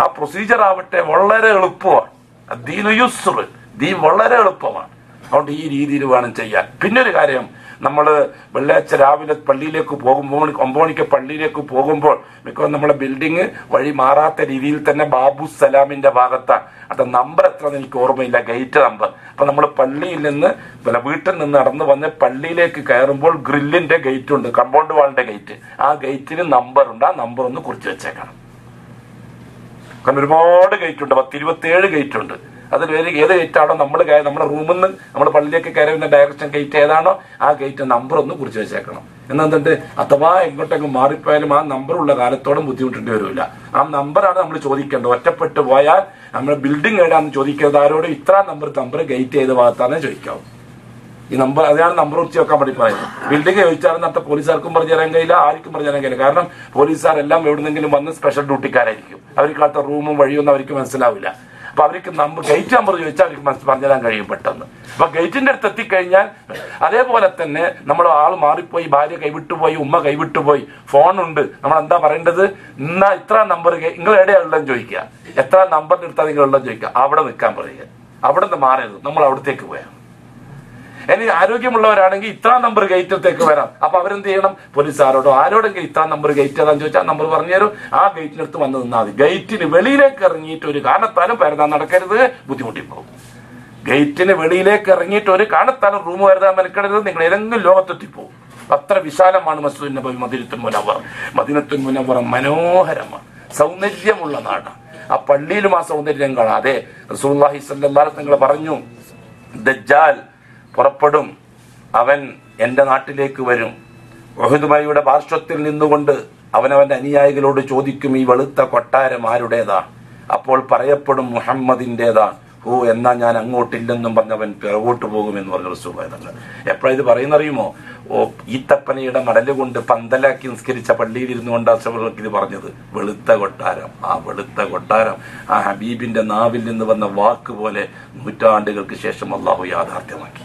ആ പ്രൊസീജിയർ ആവട്ടെ വളരെ എളുപ്പമാണ്. ദീനു യുസ്ർ, ദീൻ വളരെ എളുപ്പമാണ്. അതുകൊണ്ട് ഈ രീതിയിൽ വേണം ചെയ്യാൻ. പിന്നെ ഒരു കാര്യം, നമ്മൾ വെള്ളിയാഴ്ച രാവിലെ പള്ളിയിലേക്ക് പോകുമ്പോൾ 9 മണിക്ക് പള്ളിയിലേക്ക് പോകുമ്പോൾ മിക്കവാറും നമ്മളെ ബിൽഡിങ് വഴി മാറാത്ത രീതിയിൽ തന്നെ ബാബു സലാമിന്റെ ഭാഗത്താണ്. അത് നമ്പർ എത്രയെന്ന് എനിക്ക് ഓർമ്മയില്ല, ഗേറ്റ് നമ്പർ. അപ്പൊ നമ്മൾ പള്ളിയിൽ നിന്ന് വീട്ടിൽ നിന്ന് നടന്നു വന്ന് പള്ളിയിലേക്ക് കയറുമ്പോൾ ഗ്രില്ലിന്റെ ഗേറ്റ് ഉണ്ട്, കമ്പൗണ്ട് വാളിന്റെ ഗേറ്റ്. ആ ഗേറ്റിന് നമ്പർ ഉണ്ട്. ആ നമ്പർ ഒന്ന് കുറിച്ച് വെച്ചേക്കണം. കാരണം ഒരുപാട് ഗേറ്റ് ഉണ്ട്, 27 ഗേറ്റ് ഉണ്ട്. അതിൽ ഏത് ഗേറ്റ് ആണോ നമ്മുടെ റൂമിൽ നിന്ന് നമ്മുടെ പള്ളിയിലേക്ക് കയറി വരുന്ന ഡയറക്ഷൻ ഗേറ്റ് ഏതാണോ ആ ഗേറ്റ് നമ്പർ ഒന്ന് കുറിച്ച് വെച്ചേക്കണം. എന്നെന്തുണ്ട്, അഥവാ എങ്ങോട്ടെങ്കിലും മാറിപ്പോയാലും ആ നമ്പറുള്ള കാലത്തോളം ബുദ്ധിമുട്ടേണ്ടി വരില്ല. ആ നമ്പറാണ് നമ്മൾ ചോദിക്കേണ്ടത്. ഒറ്റപ്പെട്ടു പോയാൽ നമ്മൾ ബിൽഡിംഗ് ഏതാണെന്ന് ചോദിക്കരുത്. ആരോടും ഇത്ര നമ്പർ ഗേറ്റ് ഏത് ഭാഗത്താണെന്ന് ചോദിക്കാവും. ഈ നമ്പർ അതാണ് നമ്പർ കുറിച്ച് വെക്കാൻ വേണ്ടി പറയുന്നത്. ബിൽഡിംഗ് ചോദിച്ചാലും നടത്ത പോലീസുകാർക്കും പറഞ്ഞു തരാൻ കഴിയില്ല, ആർക്കും പറഞ്ഞു തരാൻ കഴിയില്ല. കാരണം പോലീസുകാരെല്ലാം എവിടുന്നെങ്കിലും വന്ന് സ്പെഷ്യൽ ഡ്യൂട്ടിക്കാരായിരിക്കും. അവർക്ക് റൂമും വഴിയൊന്നും അവർക്ക് മനസ്സിലാവില്ല. അപ്പൊ അവർക്ക് ഗേറ്റ് നമ്പർ ചോദിച്ചാൽ അവർക്ക് പറഞ്ഞു തരാൻ കഴിയും പെട്ടെന്ന്. അപ്പൊ ഗേറ്റിന്റെ അടുത്ത് എത്തിക്കഴിഞ്ഞാൽ അതേപോലെ തന്നെ നമ്മൾ ആൾ മാറിപ്പോയി, ഭാര്യ കൈവിട്ടുപോയി, ഉമ്മ കൈവിട്ടുപോയി, ഫോണുണ്ട്, നമ്മൾ എന്താ പറയേണ്ടത്, എന്നാ ഇത്ര നമ്പർ നിങ്ങൾ എവിടെയാ ഉള്ളതെന്ന് ചോദിക്കുക. എത്ര നമ്പറിന് എടുത്താൽ നിങ്ങൾ ഉള്ളതെന്ന് ചോദിക്കുക. അവിടെ നിൽക്കാൻ പറയുക. അവിടെ നിന്ന് മാറരുത്, നമ്മൾ അവിടത്തേക്ക് പോയാൽ. ഇനി ആരോഗ്യമുള്ളവരാണെങ്കിൽ ഇത്ര നമ്പർ ഗേറ്റത്തേക്ക് വരാം. അപ്പൊ അവരെന്ത് ചെയ്യണം, പോലീസുകാരോടോ ആരോടെങ്കിലും ഇത്ര നമ്പർ ഗേറ്റ് ഏതാന്ന് ചോദിച്ചാൽ നമ്പർ പറഞ്ഞു തരും. ആ ഗേറ്റിനടുത്ത് വന്ന് നിന്നാൽ മതി. ഗേറ്റിന് വെളിയിലേക്ക് ഇറങ്ങിയിട്ട് ഒരു കാരണത്താലും പരതാൻ നടക്കരുത്, ബുദ്ധിമുട്ടിപ്പോകും. ഗേറ്റിന് വെളിയിലേക്ക് ഇറങ്ങിയിട്ട് ഒരു കാരണത്താലും റൂം വരുതാൻ മെനക്കെടരുത്, നിങ്ങൾ ഏതെങ്കിലും ലോകത്തെത്തിപ്പോകും. അത്ര വിശാലമാണ് മസ്ജിദുൻ നബവി മദീനത്തുൽ മുനവ്വറ. മദീനത്തുൽ മുനവ്വറ മനോഹരമാണ്, സൗന്ദര്യമുള്ള നാടാണ്. ആ പള്ളിയിലും ആ സൗന്ദര്യം കാണാം. അതെ, റസൂലുള്ളാഹി സ്വല്ലല്ലാഹു അലൈഹി വസല്ലം പറഞ്ഞു, ദജ്ജാൽ പുറപ്പെടും, അവൻ എന്റെ നാട്ടിലേക്ക് വരും. ഉഹദ് മലയുടെ പാർശ്വത്തിൽ നിന്നുകൊണ്ട് അവനവന്റെ അനുയായികളോട് ചോദിക്കും, ഈ വെളുത്ത കൊട്ടാരം ആരുടേതാ? അപ്പോൾ പറയപ്പെടും മുഹമ്മദിന്റേതാ. ഓ, എന്നാ ഞാൻ അങ്ങോട്ടില്ലെന്നും പറഞ്ഞവൻ പിറകോട്ട് പോകുമെന്ന് പറഞ്ഞു റസൂലുള്ളാഹി തങ്ങൾ. എപ്പോഴാ ഇത് പറയുന്നറിയുമോ? ഈത്തപ്പനയുടെ മടല് കൊണ്ട് പന്തലാക്കി നിസ്കരിച്ച പള്ളിയിൽ ഇരുന്നു കൊണ്ട് അഷ്റഫുൽ ഇത് പറഞ്ഞത്. വെളുത്ത കൊട്ടാരം, ആ വെളുത്ത കൊട്ടാരം ആ ഹബീബിന്റെ നാവിൽ നിന്ന് വന്ന വാക്ക് പോലെ നൂറ്റാണ്ടുകൾക്ക് ശേഷം അള്ളാഹു യാഥാർത്ഥ്യമാക്കി.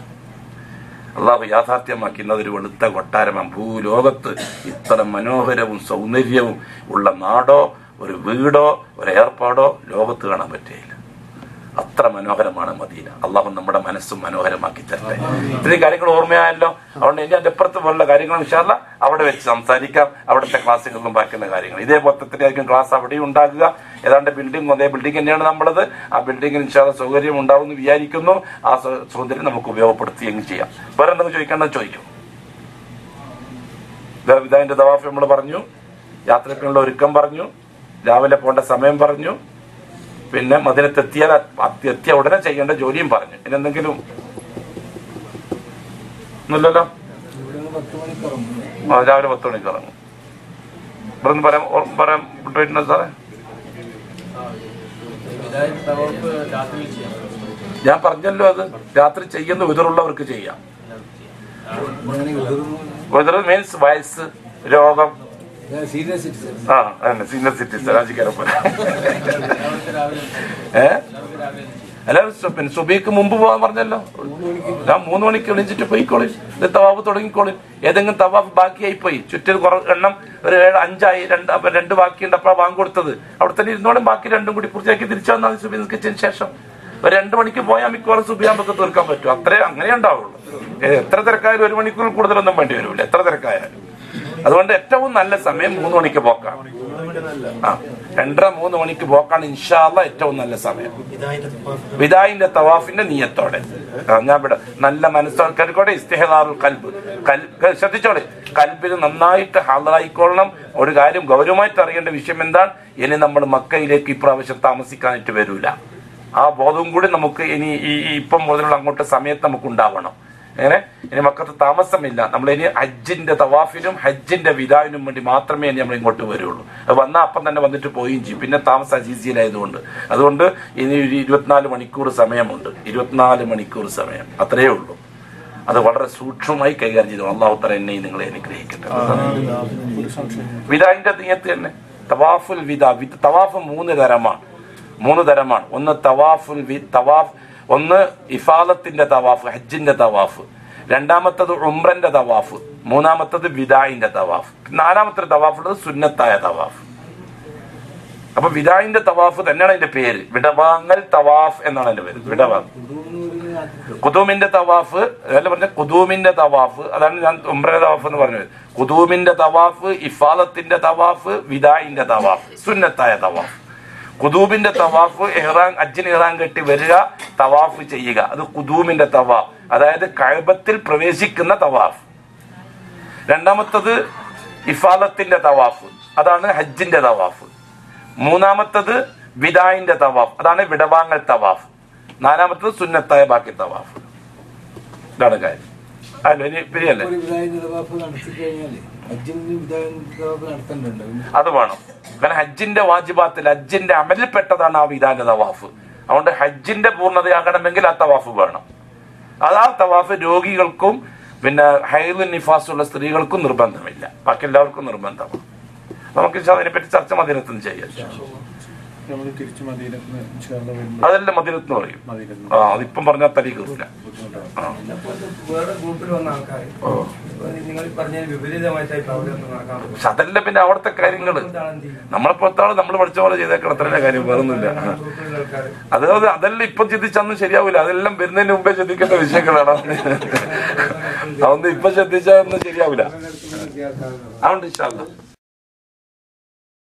ഇന്നതൊരു വെളുത്ത കൊട്ടാരമാണ്. ഭൂലോകത്ത് ഇത്ര മനോഹരവും സൗന്ദര്യവും ഉള്ള നാടോ ഒരു വീടോ ഒരു ഏർപ്പാടോ ലോകത്ത് കാണാൻ പറ്റുകയില്ല. അത്ര മനോഹരമാണ് മദീന. അള്ളാഹു നമ്മുടെ മനസ്സും മനോഹരമാക്കി തരട്ടെ. ഇത്രയും കാര്യങ്ങൾ ഓർമ്മയായല്ലോ. അതുകൊണ്ട് ഇനി അതിന്റെ അപ്പുറത്ത് പോലുള്ള കാര്യങ്ങൾ ഇൻഷാ അല്ലാഹ് അവിടെ വെച്ച് സംസാരിക്കാം. അവിടുത്തെ ക്ലാസ്സുകളിലും ബാക്കിയുള്ള കാര്യങ്ങൾ ഇതേപോലത്തെ ആയിരിക്കും ക്ലാസ് അവിടെയും ഉണ്ടാകുക. ഏതാണ്ട് ബിൽഡിംഗ് അതേ ബിൽഡിംഗ് തന്നെയാണ് നമ്മളത്. ആ ബിൽഡിങ്ങിന് ഇൻഷാ അല്ലാഹ് സൗകര്യം ഉണ്ടാവും എന്ന് വിചാരിക്കുന്നു. ആ സൗകര്യം നമുക്ക് ഉപയോഗപ്പെടുത്തുകയും ചെയ്യാം. വേറെ എന്തെങ്കിലും ചോദിക്കേണ്ടത് ചോദിക്കും. വിദായിന്റെ തവാഫ് നമ്മൾ പറഞ്ഞു, യാത്രയ്ക്കുള്ള ഒരുക്കം പറഞ്ഞു, രാവിലെ പോകേണ്ട സമയം പറഞ്ഞു, പിന്നെ എത്തിയ ഉടനെ ചെയ്യേണ്ട ജോലിയും പറഞ്ഞു. ഇനി എന്തെങ്കിലും ഒന്നുമില്ലല്ലോ. രാവിലെ 10 മണിക്ക് ഇറങ്ങും. ഇവിടെ നിന്ന് പറയാൻ വിട്ടുപോയിട്ടുണ്ടോ സാറേ? ഞാൻ പറഞ്ഞല്ലോ, അത് രാത്രി ചെയ്യുന്ന ഉതിറുള്ളവർക്ക് ചെയ്യാം. ഉതിർ മീൻസ് വയസ്സ്, രോഗം. സീനിയർ സിറ്റിസൺ രാജിക്കാരെ പോലെ. എല്ലാവരും സുബഹിക്ക് മുമ്പ് പോകാൻ പറഞ്ഞല്ലോ. ഞാൻ 3 മണിക്ക് എണീച്ചിട്ട് പോയിക്കോളി, തവാഫ് തുടങ്ങിക്കോളി. ഏതെങ്കിലും തവാഫ് ബാക്കിയായി പോയി, ചുറ്റും എണ്ണം ഒരു 7 5 ആയി, 2 ബാക്കിയുണ്ട്, അപ്പോഴാണ് ബാങ്ക് കൊടുത്തത്. അവിടെ തന്നെ ഇരുന്നോളും. ബാക്കി 2 കൂടി പൂർത്തിയാക്കി തിരിച്ചു വന്നാൽ സുബഹി നിസ്കരിച്ചതിന് ശേഷം ഒരു 2 മണിക്ക് പോയാൽ മിക്കവാറും സുബഹിയാകുമ്പോൾ തീർക്കാൻ പറ്റും. അങ്ങനെ ഉണ്ടാവുള്ളൂ. എത്ര തിരക്കായാലും 1 മണിക്കൂർ കൂടുതലൊന്നും വേണ്ടി വരില്ല, എത്ര തിരക്കായാലും. അതുകൊണ്ട് ഏറ്റവും നല്ല സമയം 3 മണിക്ക് പോക്കാണ്. 2:30 3 മണിക്ക് പോക്കാണ് ഇൻഷാ അല്ലാഹ് ഏറ്റവും നല്ല സമയം. വിദായിന്റെ തവാഫിന്റെ നിയത്തോടെ ഞാൻ ഇവിടെ നല്ല മനസ്സോടെ ഇസ്തിഹ്ലാറുൽ ഖൽബ്, ശ്രദ്ധിച്ചോളെ, കൽബിന് നന്നായിട്ട് ഹാളായിക്കൊള്ളണം. ഒരു കാര്യം ഗൗരവമായിട്ട് അറിയേണ്ട വിഷയം എന്താണ്, ഇനി നമ്മൾ മക്കയിലേക്ക് ഇപ്രാവശ്യം താമസിക്കാനായിട്ട് വരൂല. ആ ബോധവും കൂടി നമുക്ക് ഇനി ഇപ്പം മുതലുള്ള അങ്ങോട്ട് സമയത്ത് നമുക്ക് ഉണ്ടാവണം. ഇനി മക്കത്ത് താമസമില്ല. നമ്മൾ ഇനി ഹജ്ജിന്റെ തവാഫിനും ഹജ്ജിന്റെ വിദായിനും വേണ്ടി മാത്രമേ ഇനി നമ്മൾ ഇങ്ങോട്ട് വരുള്ളൂ. അത് വന്നാൽ അപ്പം തന്നെ വന്നിട്ട് പോവുകയും ചെയ്യും. പിന്നെ താമസം അജീസിയിലായതുകൊണ്ട് അതുകൊണ്ട് ഇനി ഒരു 24 മണിക്കൂർ സമയമുണ്ട്. 24 മണിക്കൂർ സമയം അത്രയേ ഉള്ളൂ. അത് വളരെ സൂക്ഷ്മമായി കൈകാര്യം ചെയ്തു. അല്ലാഹു തആല എന്നെയും നിങ്ങളെ അനുഗ്രഹിക്കട്ടെ. വിദായിന്റെ നിയത്ത് തന്നെ തവാഫുൽ വിദാ. തവാഫ് 3 തരമാണ്. ഒന്ന് ഇഫാദത്തിന്റെ തവാഫ്, ഹജ്ജിന്റെ തവാഫ്. രണ്ടാമത്തത് ഉംറന്റെ തവാഫ്. മൂന്നാമത്തത് വിദായിന്റെ തവാഫ്. നാലാമത്തെ തവാഫ് ഉള്ളത് സുന്നത്തായ തവാഫ്. അപ്പൊ വിദായിന്റെ തവാഫ് തന്നെയാണ് അതിന്റെ പേര്. വിടവാങ്ങൽ തവാഫ് എന്നാണ് അതിന്റെ പേര്. വിടവാങ്ങൽ. കുദൂമിന്റെ തവാഫ് അതല്ല പറഞ്ഞ കുദൂമിന്റെ തവാഫ്. അതാണ് ഞാൻ ഉംറയുടെ തവാഫ് എന്ന് പറഞ്ഞത്. കുദൂമിന്റെ തവാഫ്, ഇഫാദത്തിന്റെ തവാഫ്, വിദായിന്റെ തവാഫ്, സുന്നത്തായ തവാഫ്. കുദൂമിന്റെ തവാഫ് ഹജ്ജിന് ഇഹ്റാം കെട്ടി വരിക, തവാഫ് ചെയ്യുക. അത് കുദൂമിന്റെ തവാഫ്, അതായത് കഅബത്തിൽ പ്രവേശിക്കുന്ന തവാഫ്. രണ്ടാമത്തത് ഇഫാദത്തിന്റെ തവാഫ്, അതാണ് ഹജ്ജിന്റെ തവാഫ്. മൂന്നാമത്തത് വിദായിന്റെ തവാഫ്, അതാണ് വിടവാങ്ങൽ തവാഫ്. നാലാമത്തത് സുന്നത്തായ ബാക്കി തവാഫ്. ഇതാണ് കാര്യം. അത് വേണം. കാരണം ഹജ്ജിന്റെ വാജിബാത്തിൽ, ഹജ്ജിന്റെ അമലിൽപ്പെട്ടതാണ് ആ വിദാന്റെ തവാഫ്. അതുകൊണ്ട് ഹജ്ജിന്റെ പൂർണ്ണതയാകണമെങ്കിൽ ആ തവാഫ് വേണം. അത് ആ തവാഫ് രോഗികൾക്കും പിന്നെ ഹൈദുൻ നിഫാസുള്ള സ്ത്രീകൾക്കും നിർബന്ധമില്ല, ബാക്കി എല്ലാവർക്കും നിർബന്ധമാണ്. നമുക്ക് അതിനെപ്പറ്റി ചർച്ച മദീനത്ത് ചെയ്യാം. അതെല്ലാം മദീനത്ത് പറയും. അതിപ്പം പറഞ്ഞാൽ തലി കയറില്ല. പക്ഷെ അതല്ല പിന്നെ അവിടുത്തെ കാര്യങ്ങള് നമ്മളെപ്പോഴത്താണ് നമ്മൾ പഠിച്ച പോലെ ചെയ്തേക്കണം. അത്ര കാര്യം വേറൊന്നുമില്ല. അതെല്ലാം ഇപ്പം ചിന്തിച്ചൊന്നും ശരിയാവില്ല. അതെല്ലാം വരുന്നതിന് മുമ്പേ ശ്രദ്ധിക്കേണ്ട വിഷയങ്ങളാണ്. അതൊന്നും ഇപ്പൊ ശ്രദ്ധിച്ചാൽ ഒന്നും ശരിയാവില്ല. അതുകൊണ്ട് ഇൻഷാ അല്ലാഹ്